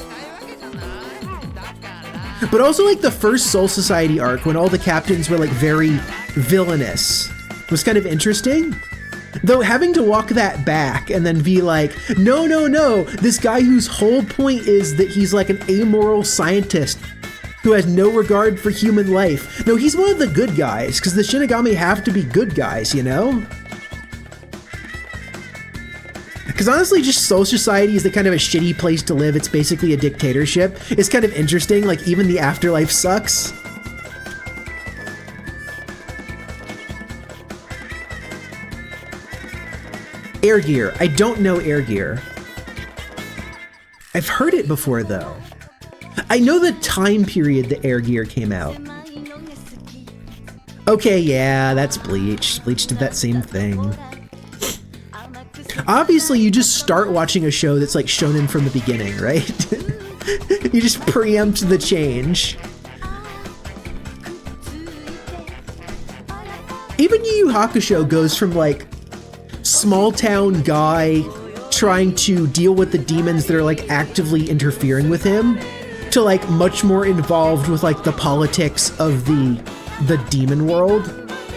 But also like the first Soul Society arc, when all the captains were like very villainous, was kind of interesting. Though having to walk that back and then be like, no, this guy whose whole point is that he's like an amoral scientist who has no regard for human life. No, he's one of the good guys, because the Shinigami have to be good guys, you know? Because honestly, just Soul Society is the kind of a shitty place to live. It's basically a dictatorship. It's kind of interesting, like even the afterlife sucks. Air Gear. I don't know Air Gear. I've heard it before though. I know the time period that Air Gear came out. Okay, yeah, that's Bleach. Bleach did that same thing. Obviously, you just start watching a show that's like shonen from the beginning, right? You just preempt the change. Even Yu Yu Hakusho goes from like small town guy trying to deal with the demons that are like actively interfering with him to like much more involved with like the politics of the demon world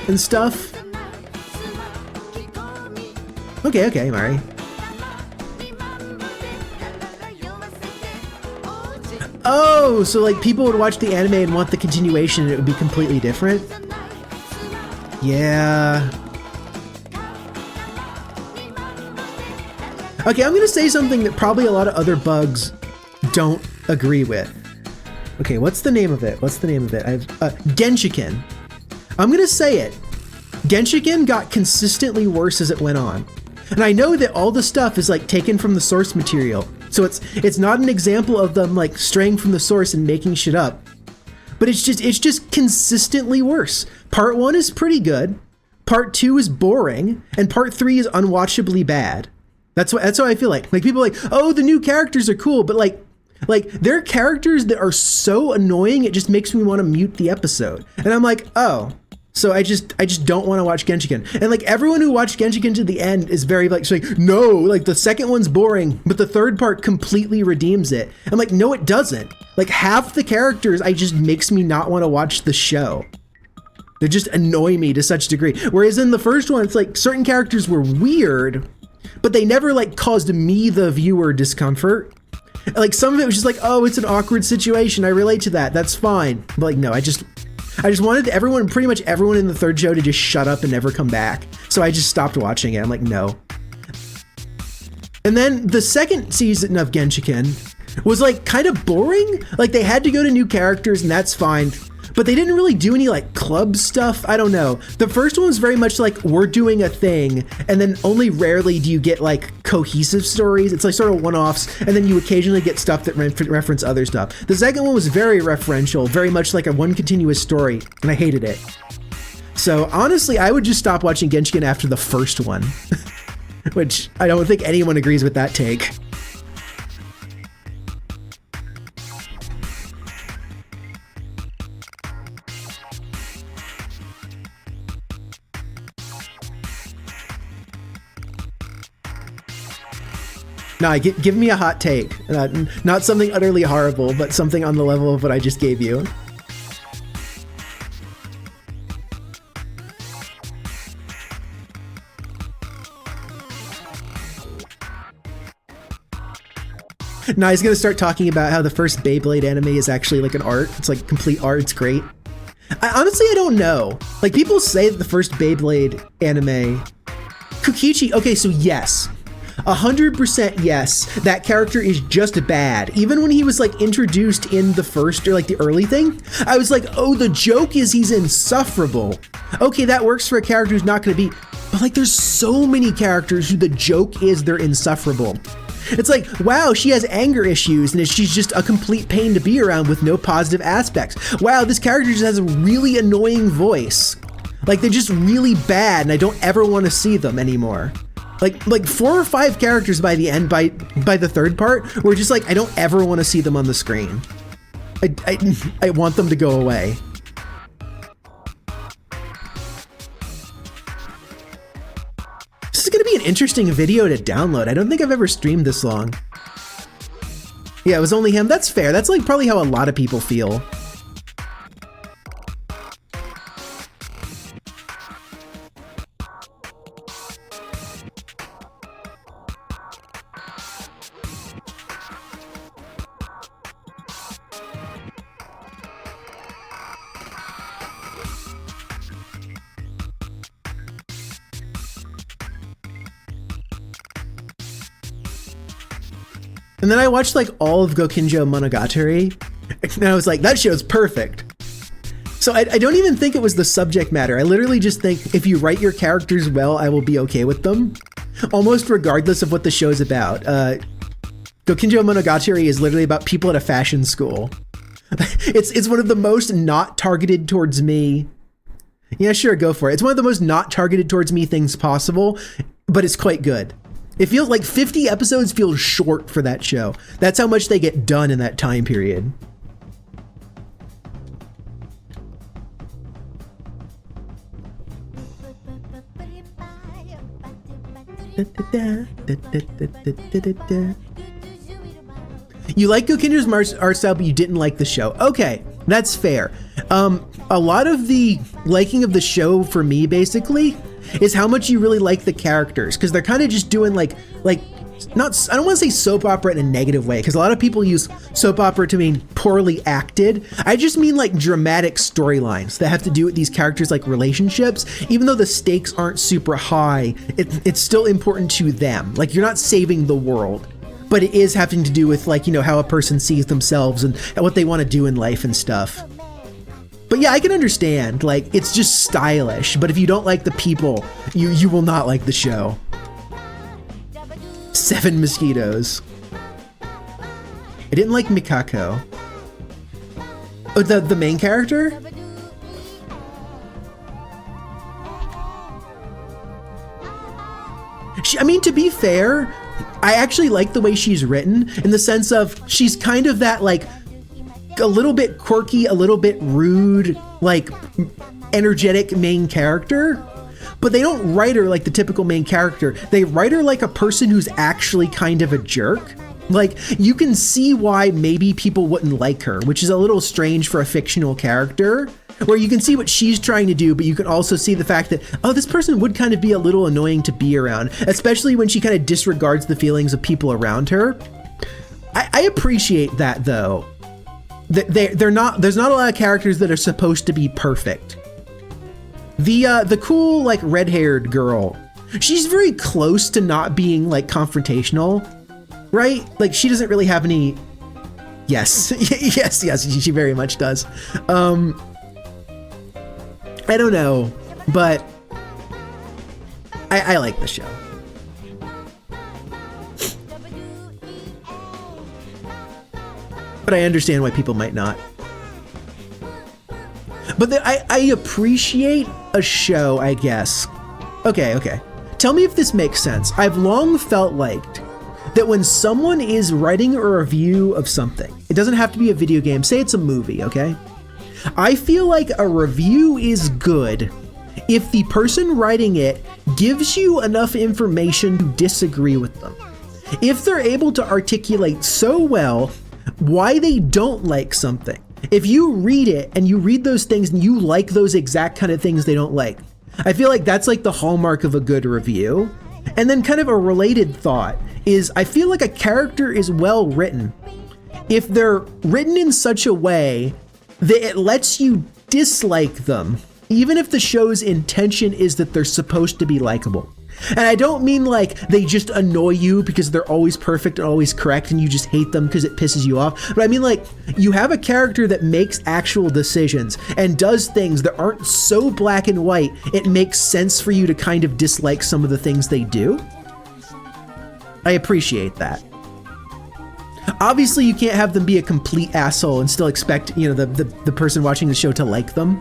and stuff. Okay, Mari. Oh, so like people would watch the anime and want the continuation and it would be completely different? Yeah. Okay, I'm gonna say something that probably a lot of other bugs don't agree with. Okay, what's the name of it? Genshiken. I'm gonna say it. Genshiken got consistently worse as it went on. And I know that all the stuff is like taken from the source material, so it's not an example of them like straying from the source and making shit up. But it's just consistently worse. Part 1 is pretty good, Part 2 is boring, and Part 3 is unwatchably bad. That's how I feel like. Like people are like, oh, the new characters are cool, but like they're characters that are so annoying it just makes me want to mute the episode. And I'm like, oh. So I just don't want to watch Genshiken. And like everyone who watched Genshiken to the end is very like no, like the second one's boring, but the third part completely redeems it. I'm like, no, it doesn't. Like half the characters just makes me not want to watch the show. They just annoy me to such a degree. Whereas in the first one, it's like certain characters were weird, but they never like caused me, the viewer, discomfort. Like some of it was just like, oh, it's an awkward situation. I relate to that. That's fine. But like, no, I just wanted pretty much everyone in the third show to just shut up and never come back. So I just stopped watching it. I'm like, no. And then the second season of Genshiken was like kind of boring. Like they had to go to new characters and that's fine. but they didn't really do any like club stuff. I don't know. The first one was very much like we're doing a thing, and then only rarely do you get like cohesive stories. It's like sort of one-offs, and then you occasionally get stuff that reference other stuff. The second one was very referential, very much like a one continuous story, and I hated it. So honestly, I would just stop watching Genshin after the first one, which I don't think anyone agrees with that take. No, give me a hot take. Not something utterly horrible, but something on the level of what I just gave you. Now he's gonna start talking about how the first Beyblade anime is actually like an art. It's like complete art. It's great. Honestly, I don't know. Like people say that the first Beyblade anime, Kukichi. Okay, so yes. 100% yes, that character is just bad. Even when he was like introduced in the first or like the early thing, I was like, oh, the joke is he's insufferable. Okay, that works for a character who's not gonna be, but like there's so many characters who the joke is they're insufferable. It's like, wow, she has anger issues and she's just a complete pain to be around with no positive aspects. Wow, this character just has a really annoying voice. Like they're just really bad and I don't ever want to see them anymore. Like 4 or 5 characters by the end, by the third part, were just like, I don't ever want to see them on the screen. I want them to go away. This is gonna be an interesting video to download. I don't think I've ever streamed this long. Yeah, it was only him. That's fair. That's like probably how a lot of people feel. And then I watched like all of Gokinjo Monogatari, and I was like, that show's perfect. So I don't even think it was the subject matter. I literally just think if you write your characters well, I will be okay with them, almost regardless of what the show's about. Gokinjo Monogatari is literally about people at a fashion school. It's one of the most not targeted towards me. Yeah, sure, go for it. It's one of the most not targeted towards me things possible, but it's quite good. It feels like 50 episodes feels short for that show. That's how much they get done in that time period. You like Gokinjo's art style, but you didn't like the show. Okay, that's fair. A lot of the liking of the show for me, basically, is how much you really like the characters, because they're kind of just doing like not, I don't want to say soap opera in a negative way, because a lot of people use soap opera to mean poorly acted. I just mean like dramatic storylines that have to do with these characters, like relationships. Even though the stakes aren't super high, it's still important to them. Like you're not saving the world, but it is having to do with like, you know, how a person sees themselves and what they want to do in life and stuff. But yeah, I can understand, like, it's just stylish, but if you don't like the people, you will not like the show. 7 mosquitoes. I didn't like Mikako. Oh, the main character? I mean, to be fair, I actually like the way she's written, in the sense of she's kind of that, like, a little bit quirky, a little bit rude, like energetic main character, but they don't write her like the typical main character. They write her like a person who's actually kind of a jerk. Like you can see why maybe people wouldn't like her, which is a little strange for a fictional character, where you can see what she's trying to do, but you can also see the fact that, oh, this person would kind of be a little annoying to be around, especially when she kind of disregards the feelings of people around her. I appreciate that though. They're not. There's not a lot of characters that are supposed to be perfect. The cool like red-haired girl, she's very close to not being like confrontational, right? Like she doesn't really have any. Yes, yes, she very much does. I don't know, but I like the show. But I understand why people might not. But I appreciate a show, I guess. Okay. Tell me if this makes sense. I've long felt like that when someone is writing a review of something, it doesn't have to be a video game, say it's a movie, okay? I feel like a review is good if the person writing it gives you enough information to disagree with them. If they're able to articulate so well why they don't like something. If you read it and you read those things and you like those exact kind of things they don't like, I feel like that's like the hallmark of a good review. And then kind of a related thought is I feel like a character is well written if they're written in such a way that it lets you dislike them, even if the show's intention is that they're supposed to be likable. And I don't mean like they just annoy you because they're always perfect and always correct and you just hate them because it pisses you off. But I mean like you have a character that makes actual decisions and does things that aren't so black and white, it makes sense for you to kind of dislike some of the things they do. I appreciate that. Obviously you can't have them be a complete asshole and still expect, you know, the person watching the show to like them.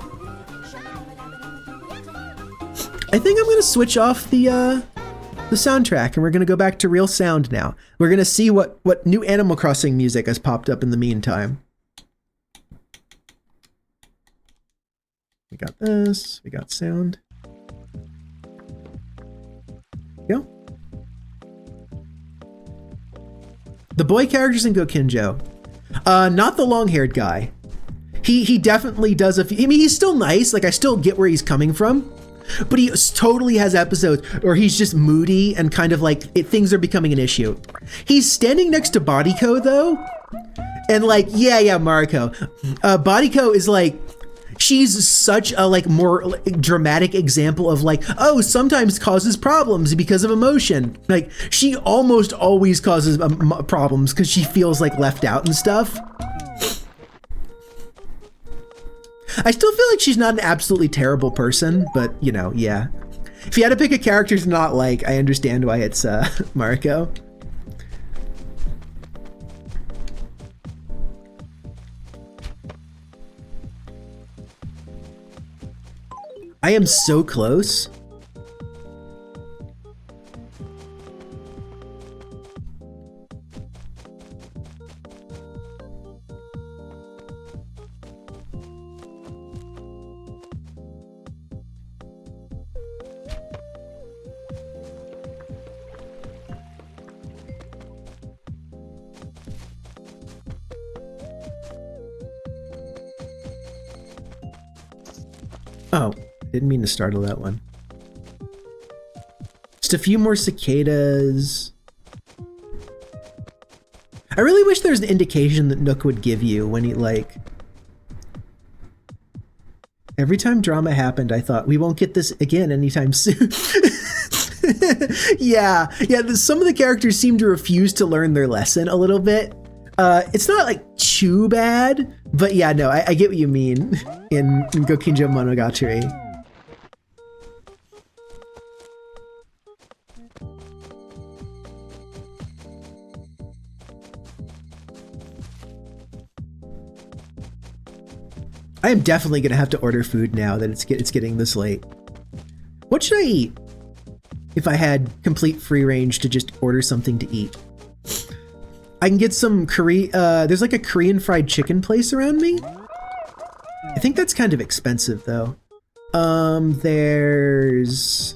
I think I'm going to switch off the soundtrack and we're going to go back to real sound now. We're going to see what new Animal Crossing music has popped up in the meantime. We got this, we got sound. Go. The boy characters in Gokinjo. Not the long-haired guy. He definitely does I mean, he's still nice, like I still get where he's coming from. But he totally has episodes where he's just moody and kind of like things are becoming an issue. He's standing next to Bodyko though, and like yeah Mariko. Bodyko is like she's such a like more dramatic example of like sometimes causes problems because of emotion. Like she almost always causes problems because she feels like left out and stuff. I still feel like she's not an absolutely terrible person, but you know, yeah. If you had to pick a character to not like, I understand why it's Mariko. I am so close. Oh, didn't mean to startle that one. Just a few more cicadas. I really wish there was an indication that Nook would give you when he like... Every time drama happened, I thought, we won't get this again anytime soon. Yeah, some of the characters seem to refuse to learn their lesson a little bit. It's not like too bad, but yeah, no, I get what you mean in Gokinjo Monogatari. I am definitely gonna have to order food now that it's getting this late. What should I eat if I had complete free range to just order something to eat? I can get some there's like a Korean fried chicken place around me. I think that's kind of expensive though. There's...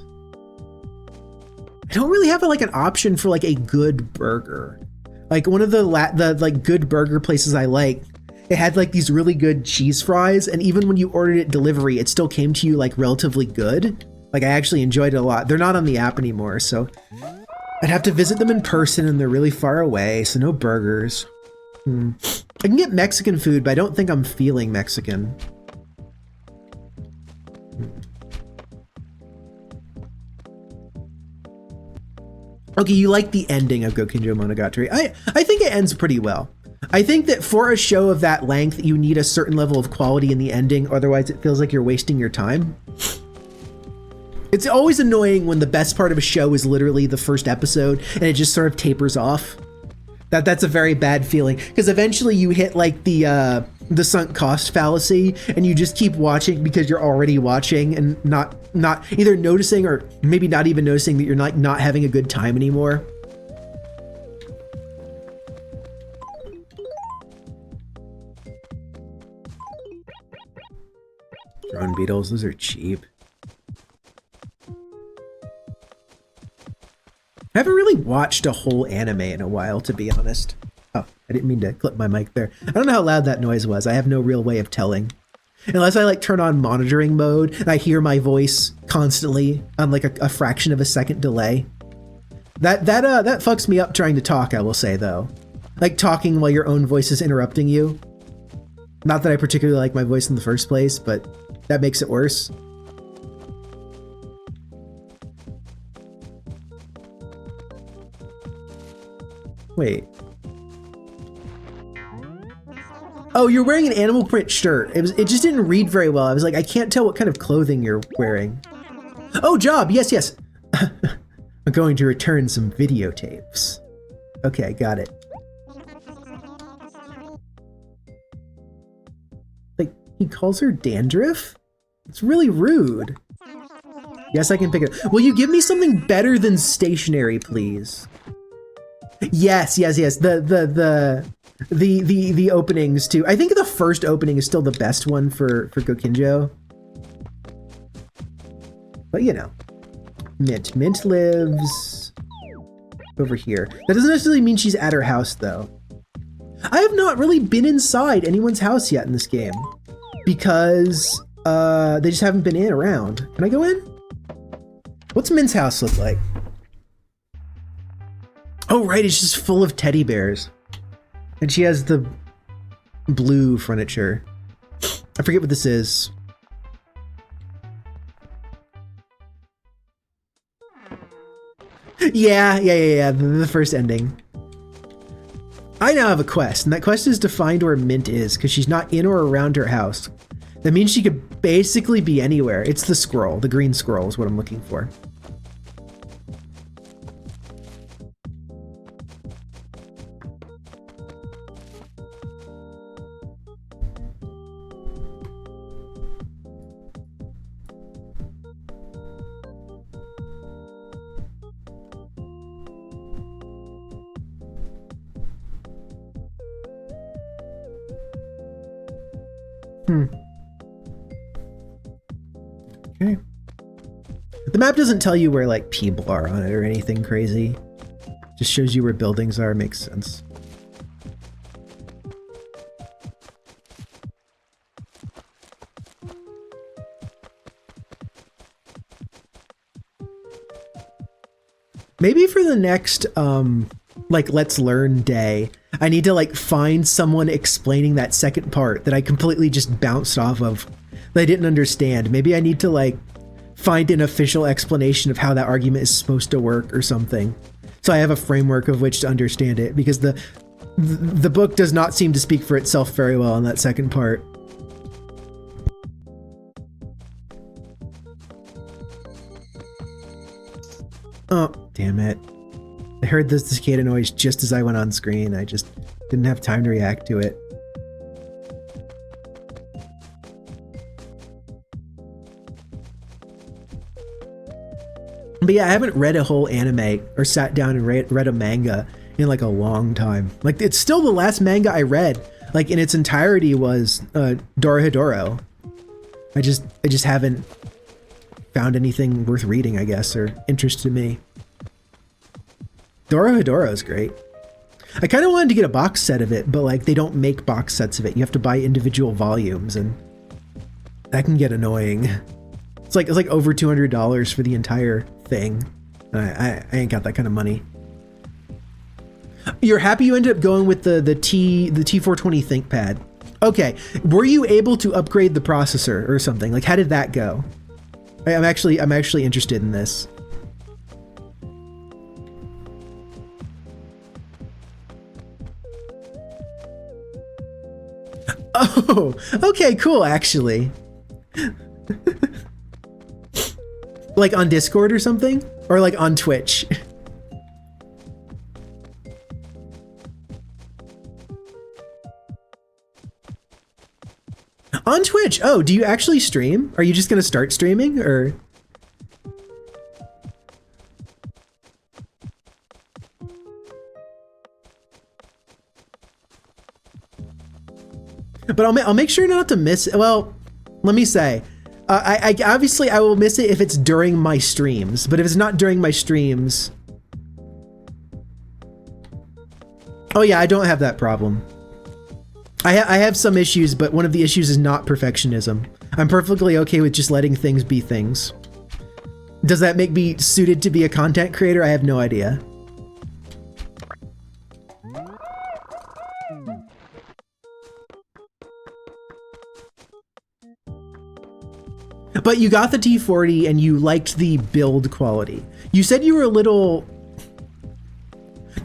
I don't really have like an option for like a good burger. Like one of the like good burger places I like, it had like these really good cheese fries, and even when you ordered it delivery, it still came to you like relatively good. Like I actually enjoyed it a lot. They're not on the app anymore, so I'd have to visit them in person and they're really far away, so no burgers. I can get Mexican food, but I don't think I'm feeling Mexican. Okay, you like the ending of Gokinjo Monogatari. I think it ends pretty well. I think that for a show of that length, you need a certain level of quality in the ending, otherwise it feels like you're wasting your time. It's always annoying when the best part of a show is literally the first episode and it just sort of tapers off. That's a very bad feeling, because eventually you hit like the sunk cost fallacy and you just keep watching because you're already watching and not either noticing or maybe not even noticing that you're not having a good time anymore. Drone beetles, those are cheap. I haven't really watched a whole anime in a while, to be honest. Oh, I didn't mean to clip my mic there. I don't know how loud that noise was. I have no real way of telling. Unless I like turn on monitoring mode and I hear my voice constantly on like a fraction of a second delay. That fucks me up trying to talk, I will say though. Like talking while your own voice is interrupting you. Not that I particularly like my voice in the first place, but that makes it worse. Wait. Oh, you're wearing an animal print shirt. It just didn't read very well. I was like, I can't tell what kind of clothing you're wearing. Oh, job. Yes. I'm going to return some videotapes. Okay, got it. Like, he calls her dandruff? It's really rude. Yes, I can pick it up. Will you give me something better than stationery, please? Yes. The openings too. I think the first opening is still the best one for Gokinjo. But you know, Mint lives over here. That doesn't necessarily mean she's at her house though. I have not really been inside anyone's house yet in this game because they just haven't been around. Can I go in? What's Mint's house look like? Oh, right, it's just full of teddy bears. And she has the blue furniture. I forget what this is. Yeah, the first ending. I now have a quest, and that quest is to find where Mint is, because she's not in or around her house. That means she could basically be anywhere. It's the scroll, the green scroll is what I'm looking for. Okay. The map doesn't tell you where like people are on it or anything crazy. Just shows you where buildings are. Makes sense. Maybe for the next like Let's Learn day, I need to like find someone explaining that second part that I completely just bounced off of that I didn't understand. Maybe I need to like find an official explanation of how that argument is supposed to work or something, so I have a framework of which to understand it, because the book does not seem to speak for itself very well on that second part. Oh, damn it. I heard the cicada noise just as I went on screen. I just didn't have time to react to it. But yeah, I haven't read a whole anime or sat down and read a manga in like a long time. Like, it's still the last manga I read, like in its entirety, was Dorohedoro. I just haven't found anything worth reading, I guess, or interested me. Dorohedoro is great. I kind of wanted to get a box set of it, but like they don't make box sets of it. You have to buy individual volumes, and that can get annoying. It's like over $200 for the entire thing. I ain't got that kind of money. You're happy you ended up going with the T420 ThinkPad. Okay, were you able to upgrade the processor or something? Like, how did that go? I'm actually interested in this. Oh, okay, cool, actually. Like on Discord or something? Or like on Twitch? On Twitch. Oh, do you actually stream? Are you just gonna start streaming or? But I'll make sure not to miss it. Well, let me say, I obviously I will miss it if it's during my streams, but if it's not during my streams. Oh yeah, I don't have that problem. I have some issues, but one of the issues is not perfectionism. I'm perfectly okay with just letting things be things. Does that make me suited to be a content creator? I have no idea. But you got the T40 and you liked the build quality. You said you were a little...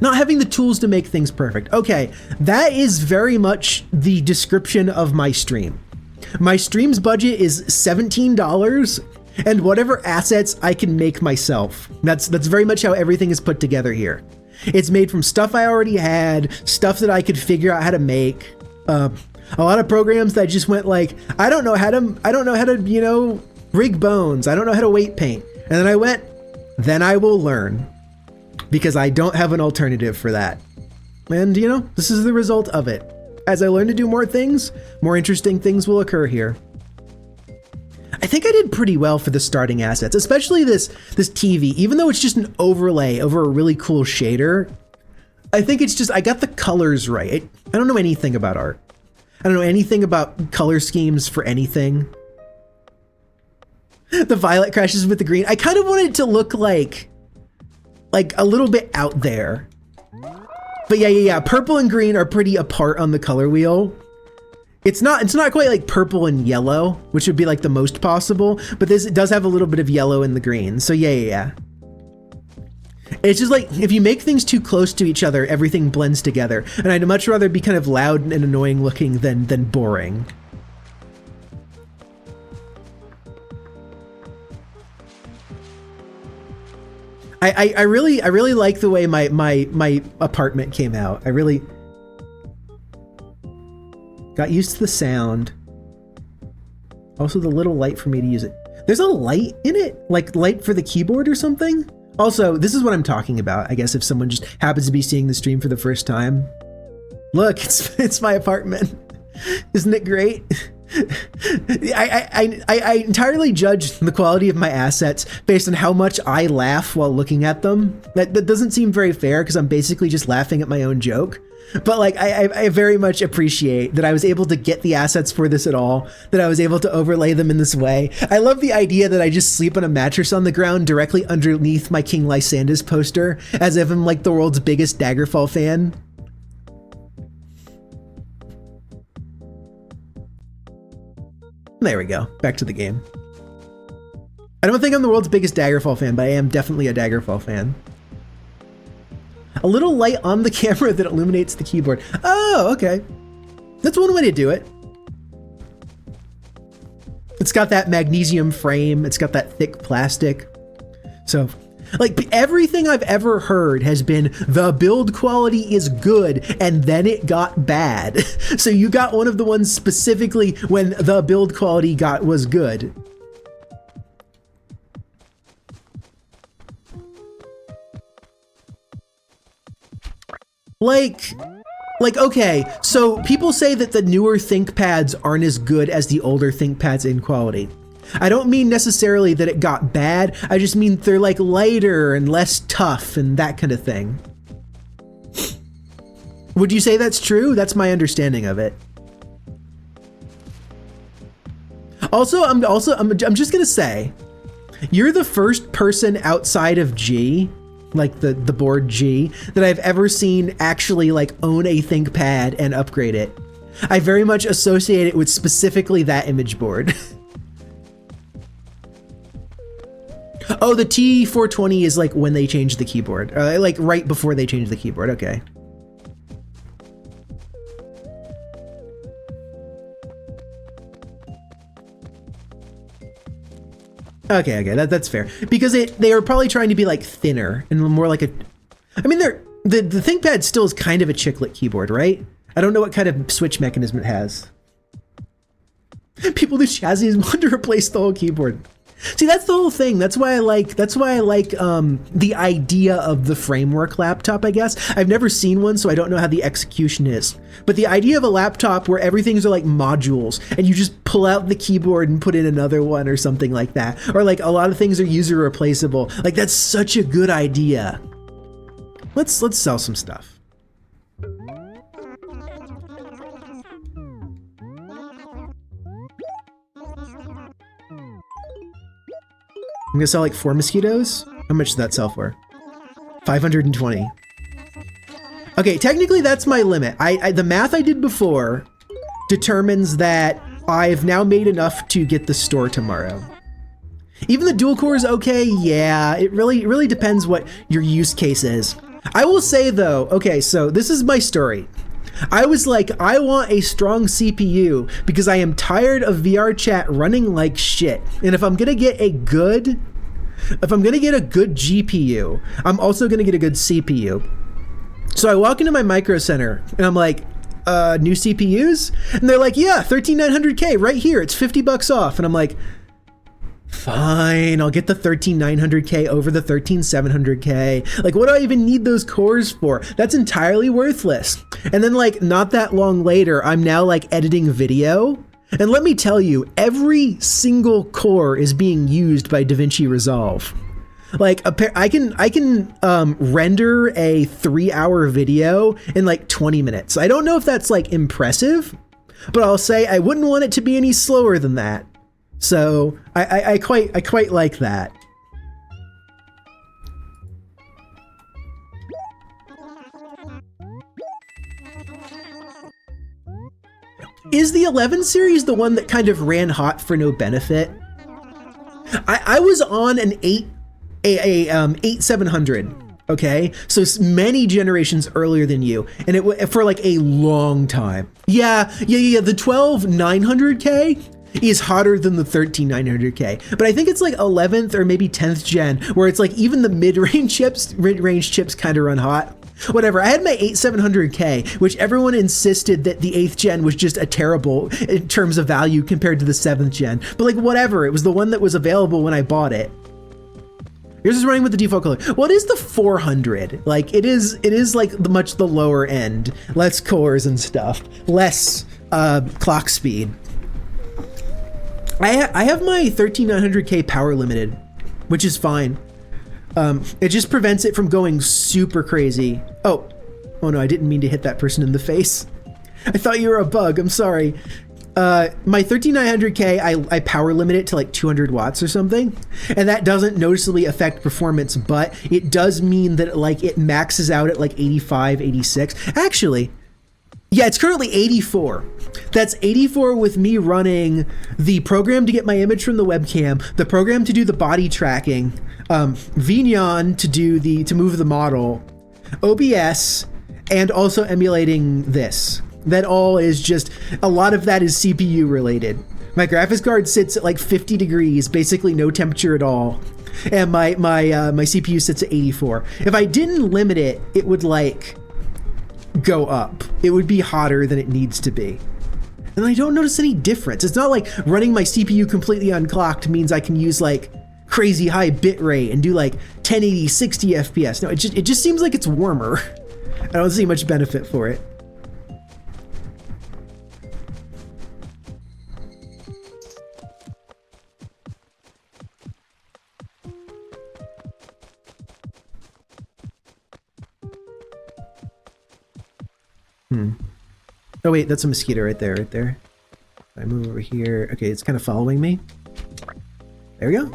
not having the tools to make things perfect. Okay, that is very much the description of my stream. My stream's budget is $17 and whatever assets I can make myself. That's very much how everything is put together here. It's made from stuff I already had, stuff that I could figure out how to make. A lot of programs that just went like, I don't know how to, you know, rig bones. I don't know how to weight paint. And then I went, then I will learn. Because I don't have an alternative for that. And, you know, this is the result of it. As I learn to do more things, more interesting things will occur here. I think I did pretty well for the starting assets, especially this TV. Even though it's just an overlay over a really cool shader, I think it's just, I got the colors right. I don't know anything about art. I don't know anything about color schemes for anything. The violet crashes with the green. I kind of wanted it to look like a little bit out there. But yeah. Purple and green are pretty apart on the color wheel. It's not quite like purple and yellow, which would be like the most possible, but it does have a little bit of yellow in the green. So yeah. It's just like, if you make things too close to each other, everything blends together. And I'd much rather be kind of loud and annoying looking than boring. I really like the way my apartment came out. I really got used to the sound. Also the little light for me to use it. There's a light in it, like light for the keyboard or something. Also, this is what I'm talking about. I guess if someone just happens to be seeing the stream for the first time. Look, it's my apartment. Isn't it great? I entirely judge the quality of my assets based on how much I laugh while looking at them. That doesn't seem very fair because I'm basically just laughing at my own joke. But like, I very much appreciate that I was able to get the assets for this at all, that I was able to overlay them in this way. I love the idea that I just sleep on a mattress on the ground directly underneath my King Lysander's poster, as if I'm like the world's biggest Daggerfall fan. There we go. Back to the game. I don't think I'm the world's biggest Daggerfall fan, but I am definitely a Daggerfall fan. A little light on the camera that illuminates the keyboard. Oh, okay. That's one way to do it. It's got that magnesium frame. It's got that thick plastic. So, like, everything I've ever heard has been the build quality is good and then it got bad. So you got one of the ones specifically when the build quality was good. Like, okay, so people say that the newer ThinkPads aren't as good as the older ThinkPads in quality. I don't mean necessarily that it got bad, I just mean they're like lighter and less tough and that kind of thing. Would you say that's true? That's my understanding of it. Also, I'm just gonna say, you're the first person outside of G, like the board G, that I've ever seen actually like own a ThinkPad and upgrade it. I very much associate it with specifically that image board. Oh, the T420 is like when they changed the keyboard, like right before they changed the keyboard. Okay. Okay, that's fair. Because they are probably trying to be like thinner and more like a. I mean, the ThinkPad still is kind of a chiclet keyboard, right? I don't know what kind of switch mechanism it has. People do chassis want to replace the whole keyboard. See, that's the whole thing. That's why I like the idea of the framework laptop, I guess. I've never seen one, so I don't know how the execution is. But the idea of a laptop where everything's are like modules and you just pull out the keyboard and put in another one or something like that. Or like a lot of things are user replaceable. Like that's such a good idea. Let's sell some stuff. I'm gonna sell like 4 mosquitoes. How much does that sell for? 520. Okay, technically that's my limit. The math I did before determines that I've now made enough to get the store tomorrow. Even the dual core is okay. Yeah, it really depends what your use case is. I will say though, okay, so this is my story. I was like, I want a strong CPU because I am tired of VR chat running like shit. And if I'm gonna get a good GPU, I'm also gonna get a good CPU. So I walk into my Micro Center and I'm like, new CPUs? And they're like, yeah, 13900K right here. It's $50 off. And I'm like, fine, I'll get the 13900K over the 13700K. Like, what do I even need those cores for? That's entirely worthless. And then like not that long later, I'm now like editing video. And let me tell you, every single core is being used by DaVinci Resolve. Like I can render a 3-hour video in like 20 minutes. I don't know if that's like impressive, but I'll say I wouldn't want it to be any slower than that. So I quite like that. Is the 11 series the one that kind of ran hot for no benefit? I was on an 8700. Okay, so many generations earlier than you, and it for like a long time. Yeah. The 12900K is hotter than the 13900K, but I think it's like 11th or maybe 10th gen, where it's like even the mid-range chips kind of run hot. Whatever. I had my 8700K, which everyone insisted that the 8th gen was just a terrible in terms of value compared to the 7th gen. But like whatever, it was the one that was available when I bought it. Yours is running with the default color. Well, it is the 400. Like it is like much the lower end, less cores and stuff, less clock speed. I have my 13900K power limited, which is fine. It just prevents it from going super crazy. Oh no, I didn't mean to hit that person in the face. I thought you were a bug, I'm sorry. My 13900K, I power limit it to like 200 watts or something. And that doesn't noticeably affect performance, but it does mean that like it maxes out at like 85, 86. Actually, yeah, it's currently 84. That's 84 with me running the program to get my image from the webcam, the program to do the body tracking, Vignon to move the model, OBS, and also emulating this. That all is just, a lot of that is CPU related. My graphics card sits at like 50 degrees, basically no temperature at all. And my CPU sits at 84. If I didn't limit it, it would like go up. It would be hotter than it needs to be. And I don't notice any difference. It's not like running my CPU completely unclocked means I can use like crazy high bit rate and do like 1080, 60 FPS. No, it just seems like it's warmer. I don't see much benefit for it. Oh wait, that's a mosquito right there. If I move over here, okay, it's kind of following me. There we go.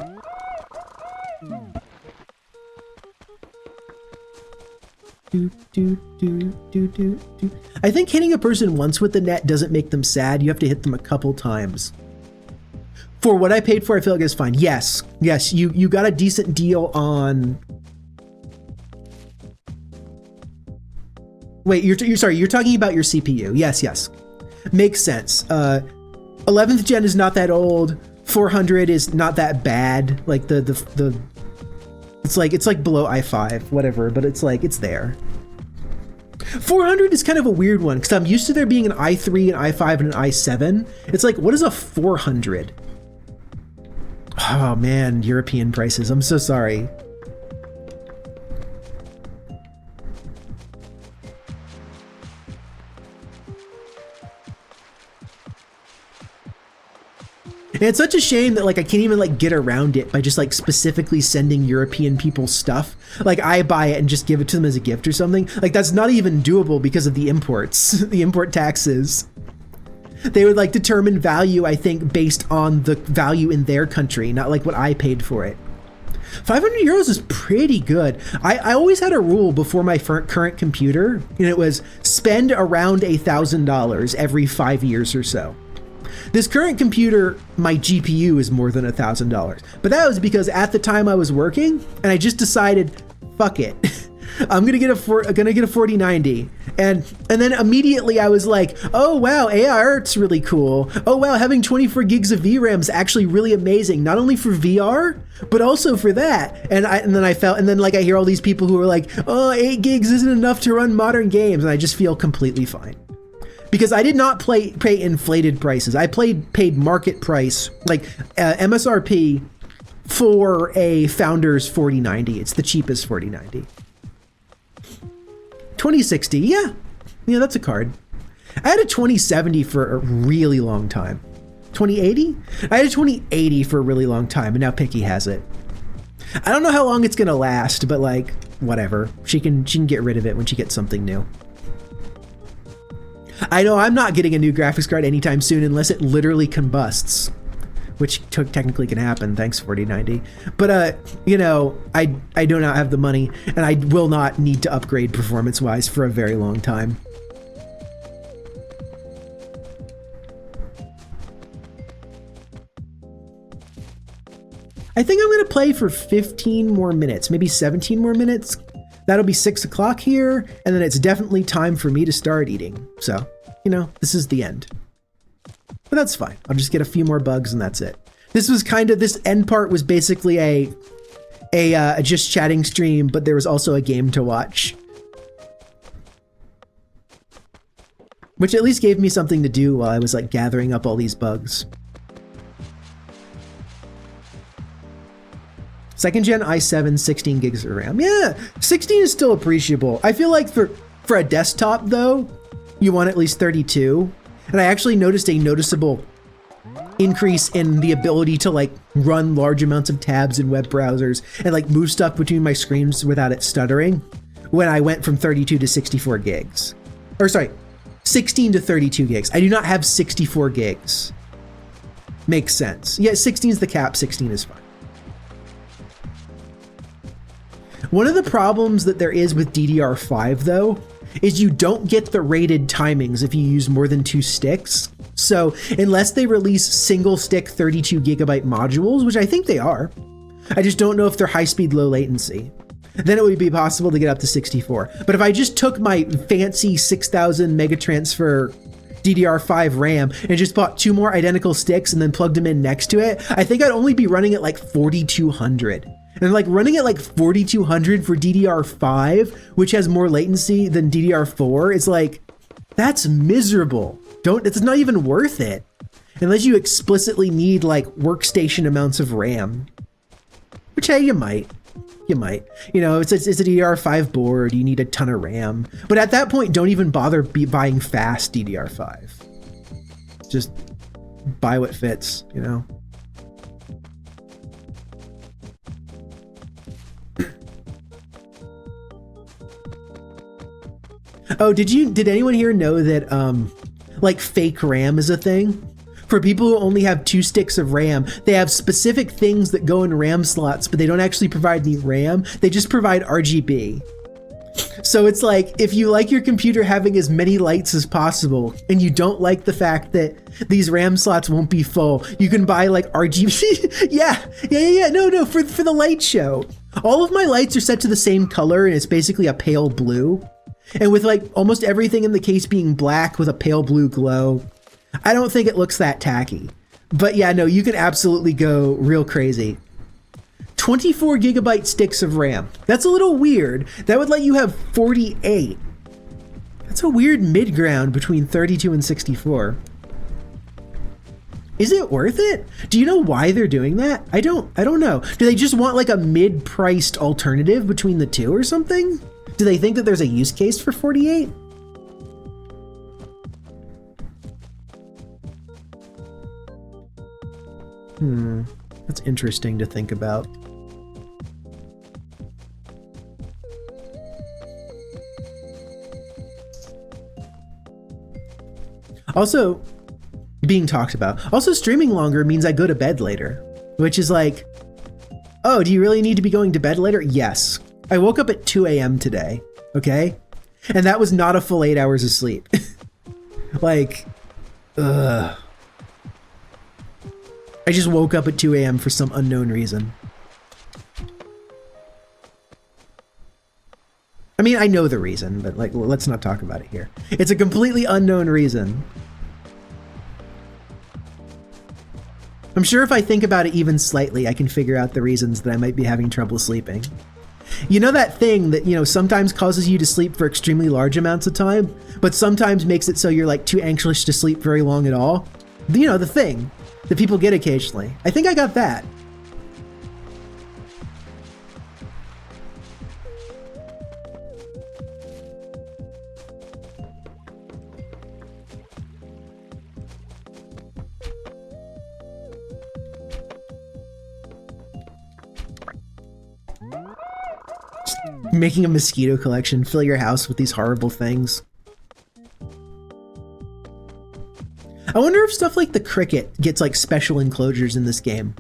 I think hitting a person once with the net doesn't make them sad. You have to hit them a couple times. For what I paid for, I feel like it's fine. Yes, you got a decent deal on. Wait, you're sorry, you're talking about your CPU. Yes. Makes sense. 11th gen is not that old. 400 is not that bad. Like the it's like below i5, whatever, but it's like, it's there. 400 is kind of a weird one because I'm used to there being an i3, an i5, and an i7. It's like, what is a 400? Oh man, European prices. I'm so sorry. And it's such a shame that like I can't even like get around it by just like specifically sending European people stuff. Like I buy it and just give it to them as a gift or something. Like that's not even doable because of the imports, the import taxes. They would like determine value, I think, based on the value in their country, not like what I paid for it. 500 euros is pretty good. I always had a rule before my current computer, and it was spend around $1,000 every 5 years or so. This current computer, my GPU is more than $1,000, but that was because at the time I was working and I just decided, fuck it. I'm gonna get a 4090, and then immediately I was like, oh wow, AR's really cool. Oh wow, having 24 gigs of VRAM is actually really amazing, not only for VR but also for that. And then like I hear all these people who are like, oh, 8 gigs isn't enough to run modern games, and I just feel completely fine. Because I did not pay inflated prices. I paid market price, like MSRP for a Founders 4090. It's the cheapest 4090. 2060, yeah, that's a card. I had a 2070 for a really long time. 2080? I had a 2080 for a really long time, and now Picky has it. I don't know how long it's gonna last, but like, whatever. She can get rid of it when she gets something new. I know I'm not getting a new graphics card anytime soon unless it literally combusts, which technically can happen, thanks 4090. But I do not have the money, and I will not need to upgrade performance-wise for a very long time. I think I'm gonna play for 15 more minutes, maybe 17 more minutes. That'll be 6 o'clock here, and then it's definitely time for me to start eating. So, this is the end. But that's fine. I'll just get a few more bugs and that's it. This end part was basically a just chatting stream, but there was also a game to watch. Which at least gave me something to do while I was like gathering up all these bugs. Second gen i7, 16 gigs of RAM. Yeah, 16 is still appreciable. I feel like for a desktop though, you want at least 32. And I actually noticed a noticeable increase in the ability to like run large amounts of tabs in web browsers and like move stuff between my screens without it stuttering when I went from 32 to 64 gigs. Or sorry, 16 to 32 gigs. I do not have 64 gigs. Makes sense. Yeah, 16 is the cap, 16 is fine. One of the problems that there is with DDR5 though, is you don't get the rated timings if you use more than 2 sticks. So unless they release single stick 32 gigabyte modules, which I think they are, I just don't know if they're high speed, low latency, then it would be possible to get up to 64. But if I just took my fancy 6000 megatransfer DDR5 RAM and just bought 2 more identical sticks and then plugged them in next to it, I think I'd only be running at like 4200. And like running at like 4200 for DDR5, which has more latency than DDR4, is like, that's miserable. It's not even worth it. Unless you explicitly need like workstation amounts of RAM. Which, hey, you might. It's a DDR5 board, you need a ton of RAM. But at that point, don't even bother buying fast DDR5. Just buy what fits, Oh, did anyone here know that like fake RAM is a thing? For people who only have 2 sticks of RAM, they have specific things that go in RAM slots, but they don't actually provide any RAM. They just provide RGB. So it's like, if you like your computer having as many lights as possible, and you don't like the fact that these RAM slots won't be full, you can buy like RGB. Yeah. No, for the light show. All of my lights are set to the same color, and it's basically a pale blue. And with like almost everything in the case being black with a pale blue glow, I don't think it looks that tacky. But yeah, no, you can absolutely go real crazy. 24 gigabyte sticks of RAM. That's a little weird. That would let you have 48. That's a weird mid ground between 32 and 64. Is it worth it? Do you know why they're doing that? I don't know. Do they just want like a mid-priced alternative between the two or something? Do they think that there's a use case for 48? That's interesting to think about. Also, being talked about. Also, streaming longer means I go to bed later, which is like, oh, do you really need to be going to bed later? Yes. I woke up at 2 a.m. today, okay? And that was not a full 8 hours of sleep. Like, ugh. I just woke up at 2 a.m. for some unknown reason. I mean, I know the reason, but like, let's not talk about it here. It's a completely unknown reason. I'm sure if I think about it even slightly, I can figure out the reasons that I might be having trouble sleeping. You know that thing that, you know, sometimes causes you to sleep for extremely large amounts of time, but sometimes makes it so you're like too anxious to sleep very long at all? You know, the thing that people get occasionally. I think I got that. Making a mosquito collection, fill your house with these horrible things. I wonder if stuff like the cricket gets like special enclosures in this game.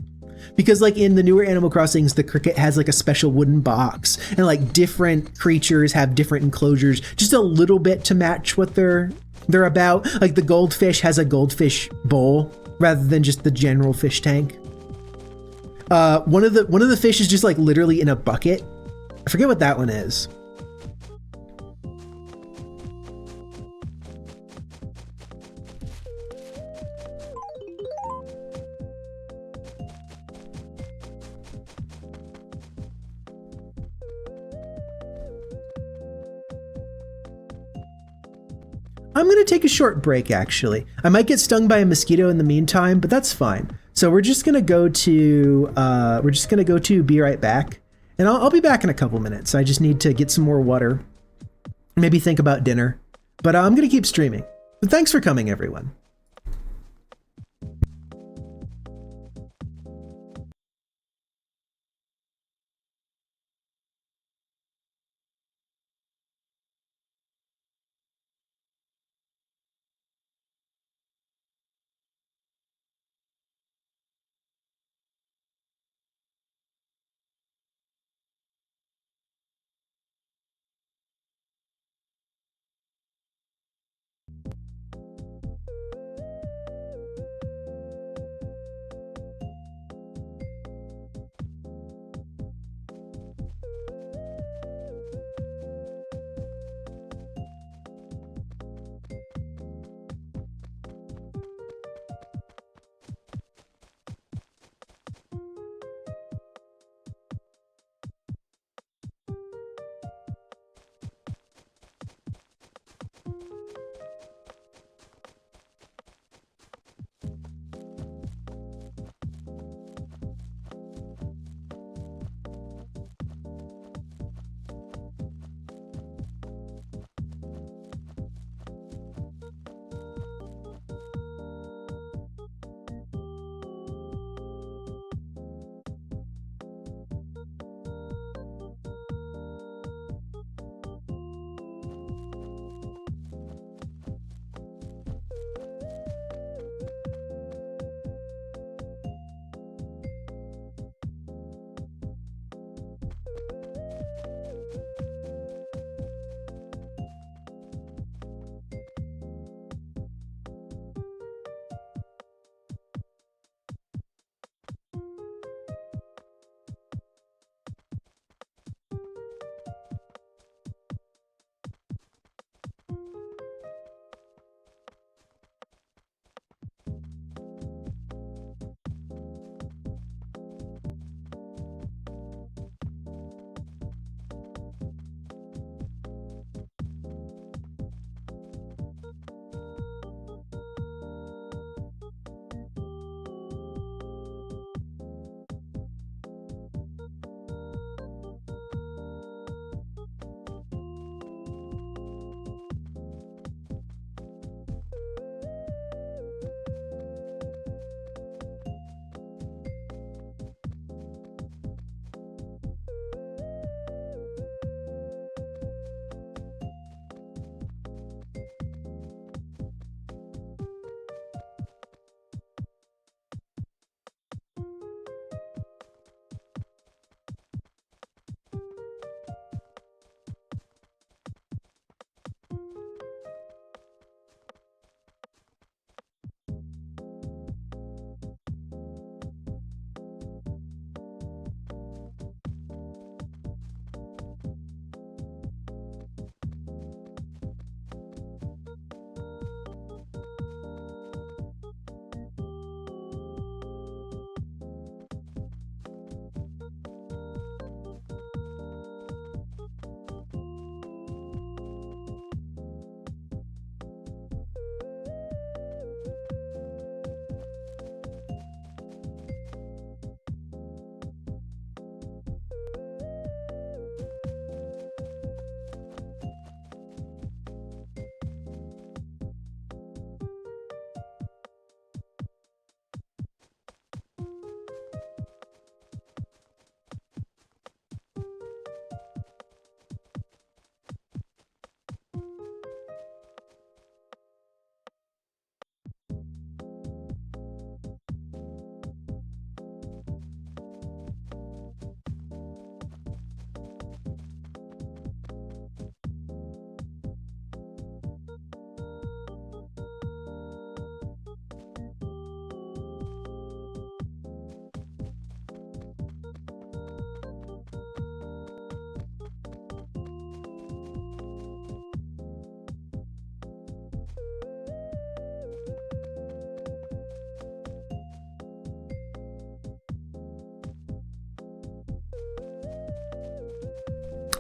Because like in the newer Animal Crossings, the cricket has like a special wooden box, and like different creatures have different enclosures, just a little bit to match what they're about. Like the goldfish has a goldfish bowl rather than just the general fish tank. One of the fish is just like literally in a bucket. I forget what that one is. I'm gonna take a short break, actually. I might get stung by a mosquito in the meantime, but that's fine. So we're just gonna go to be right back, and I'll be back in a couple minutes. I just need to get some more water, maybe think about dinner, but I'm gonna keep streaming. But thanks for coming, everyone.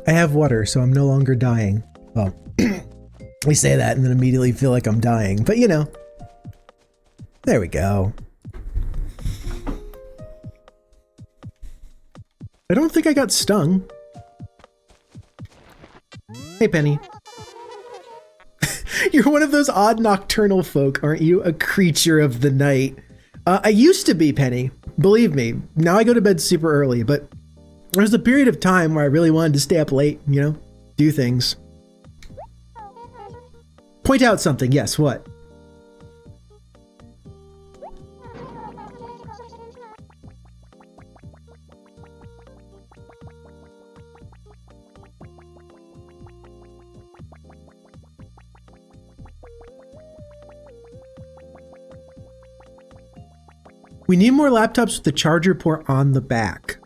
I have water, so I'm no longer dying. Well, we say that and then immediately feel like I'm dying, but you know. There we go. I don't think I got stung. Hey, Penny. You're one of those odd nocturnal folk, aren't you? A creature of the night. I used to be, Penny. Believe me. Now I go to bed super early, but there was a period of time where I really wanted to stay up late, you know? Do things. Point out something. Yes, what? We need more laptops with the charger port on the back.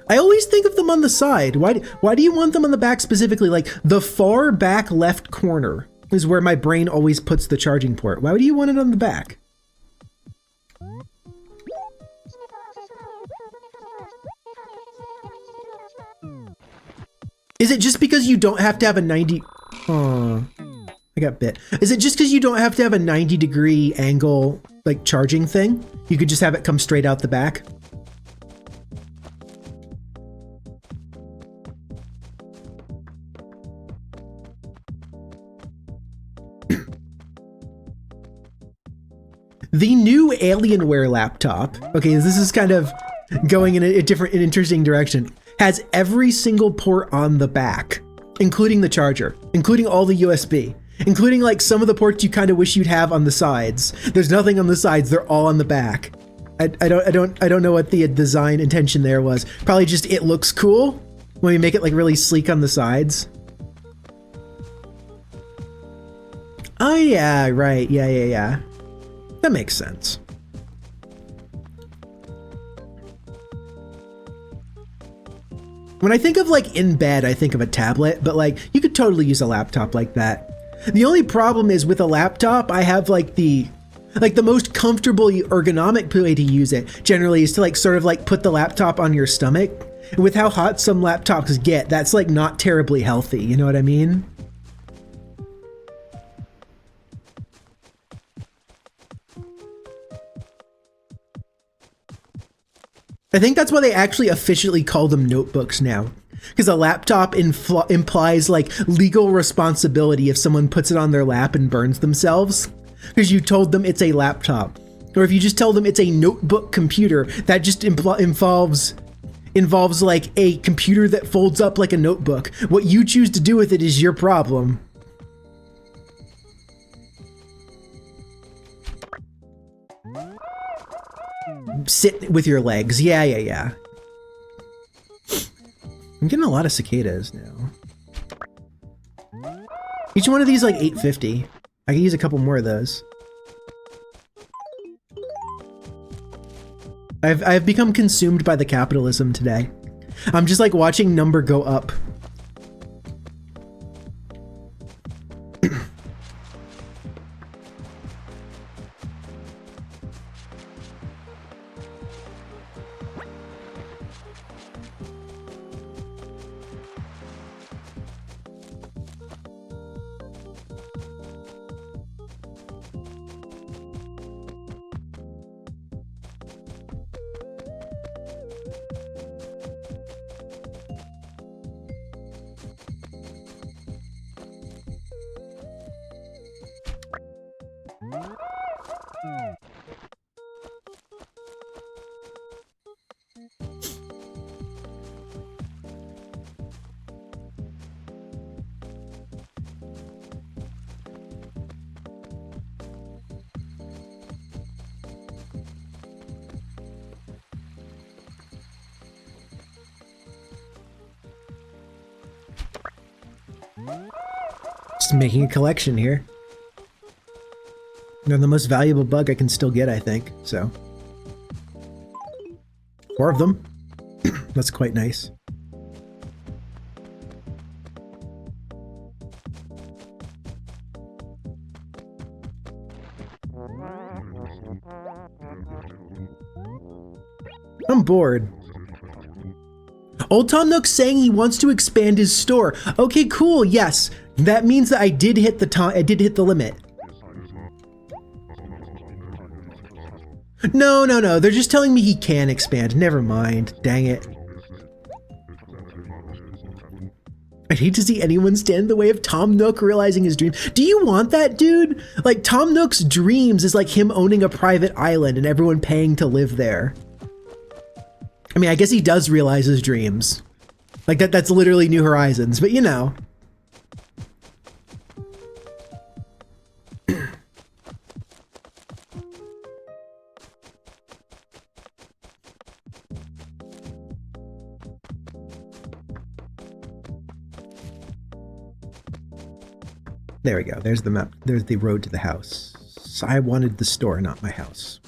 I always think of them on the side. Why do you want them on the back specifically? Like the far back left corner is where my brain always puts the charging port. Why do you want it on the back? Is it just because you don't have to have a 90... Oh, I got bit. Is it just because you don't have to have a 90-degree angle, like, charging thing? You could just have it come straight out the back? The new Alienware laptop, okay, this is kind of going in a different, an interesting direction, has every single port on the back, including the charger, including all the USB, including like some of the ports you kind of wish you'd have on the sides. There's nothing on the sides, they're all on the back. I don't know what the design intention there was. Probably just it looks cool when we make it like really sleek on the sides. Oh yeah, right, yeah. That makes sense. When I think of like in bed, I think of a tablet, but like you could totally use a laptop like that. The only problem is with a laptop, I have like the most comfortable ergonomic way to use it generally is to like sort of like put the laptop on your stomach. And with how hot some laptops get, that's like not terribly healthy, you know what I mean? I think that's why they actually officially call them notebooks now. Because a laptop implies like legal responsibility if someone puts it on their lap and burns themselves. Because you told them it's a laptop. Or if you just tell them it's a notebook computer, that just involves like a computer that folds up like a notebook. What you choose to do with it is your problem. Sit with your legs. Yeah. I'm getting a lot of cicadas now. Each one of these like 850. I can use a couple more of those. I've become consumed by the capitalism today. I'm just like watching number go up. Just making a collection here. They're the most valuable bug I can still get, I think, so. 4 of them. That's quite nice. I'm bored. Old Tom Nook's saying he wants to expand his store. Okay, cool. Yes, that means that I did hit the limit. No, no, no. They're just telling me he can expand. Never mind. Dang it. I'd hate to see anyone stand in the way of Tom Nook realizing his dream. Do you want that, dude? Like, Tom Nook's dreams is like him owning a private island and everyone paying to live there. I mean, I guess he does realize his dreams. Like, that's literally New Horizons, but you know. There we go. There's the map. There's the road to the house. So I wanted the store, not my house.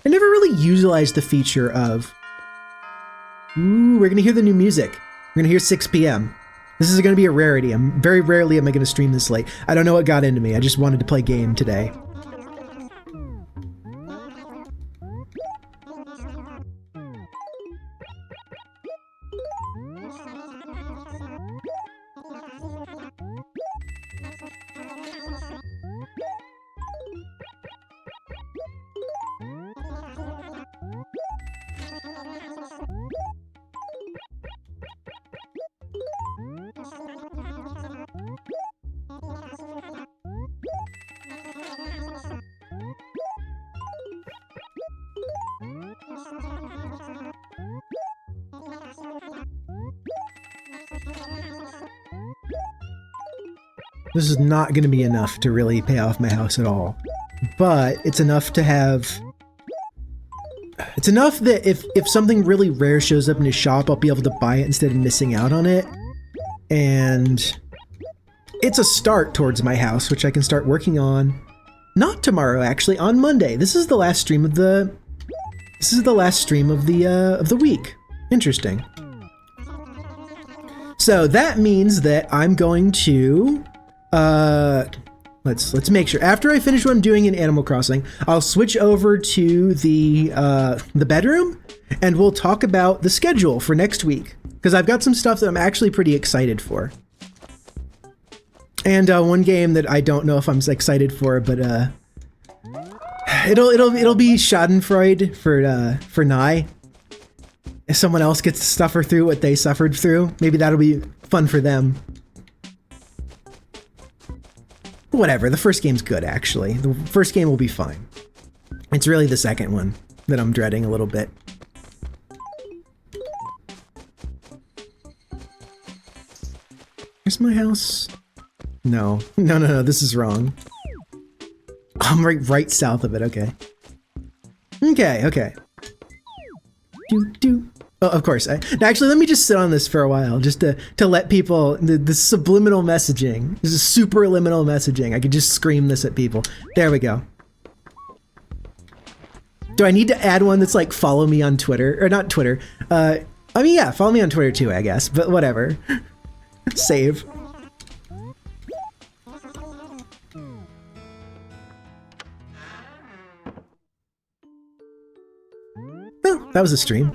I never really utilized the feature of, ooh, we're going to hear the new music. We're going to hear 6 p.m. This is going to be a rarity. Very rarely am I going to stream this late. I don't know what got into me. I just wanted to play game today. This is not going to be enough to really pay off my house at all, but it's enough to have... It's enough that if something really rare shows up in his shop, I'll be able to buy it instead of missing out on it. And it's a start towards my house, which I can start working on. Not tomorrow, actually, on Monday. This is the last stream of the... This is the last stream of the week. Interesting. So that means that I'm going to... let's make sure. After I finish what I'm doing in Animal Crossing, I'll switch over to the bedroom, and we'll talk about the schedule for next week. Because I've got some stuff that I'm actually pretty excited for. And one game that I don't know if I'm excited for, but it'll be Schadenfreude for Nye. If someone else gets to suffer through what they suffered through, maybe that'll be fun for them. Whatever, the first game's good, actually. The first game will be fine. It's really the second one that I'm dreading a little bit. Here's my house. No, this is wrong. I'm right south of it, okay. Okay. Oh, of course. Actually, let me just sit on this for a while, just to let people, the subliminal messaging. This is superliminal messaging. I could just scream this at people. There we go. Do I need to add one that's like, follow me on Twitter? Or not Twitter. I mean, yeah, follow me on Twitter too, I guess, but whatever. Save. Oh, that was a stream.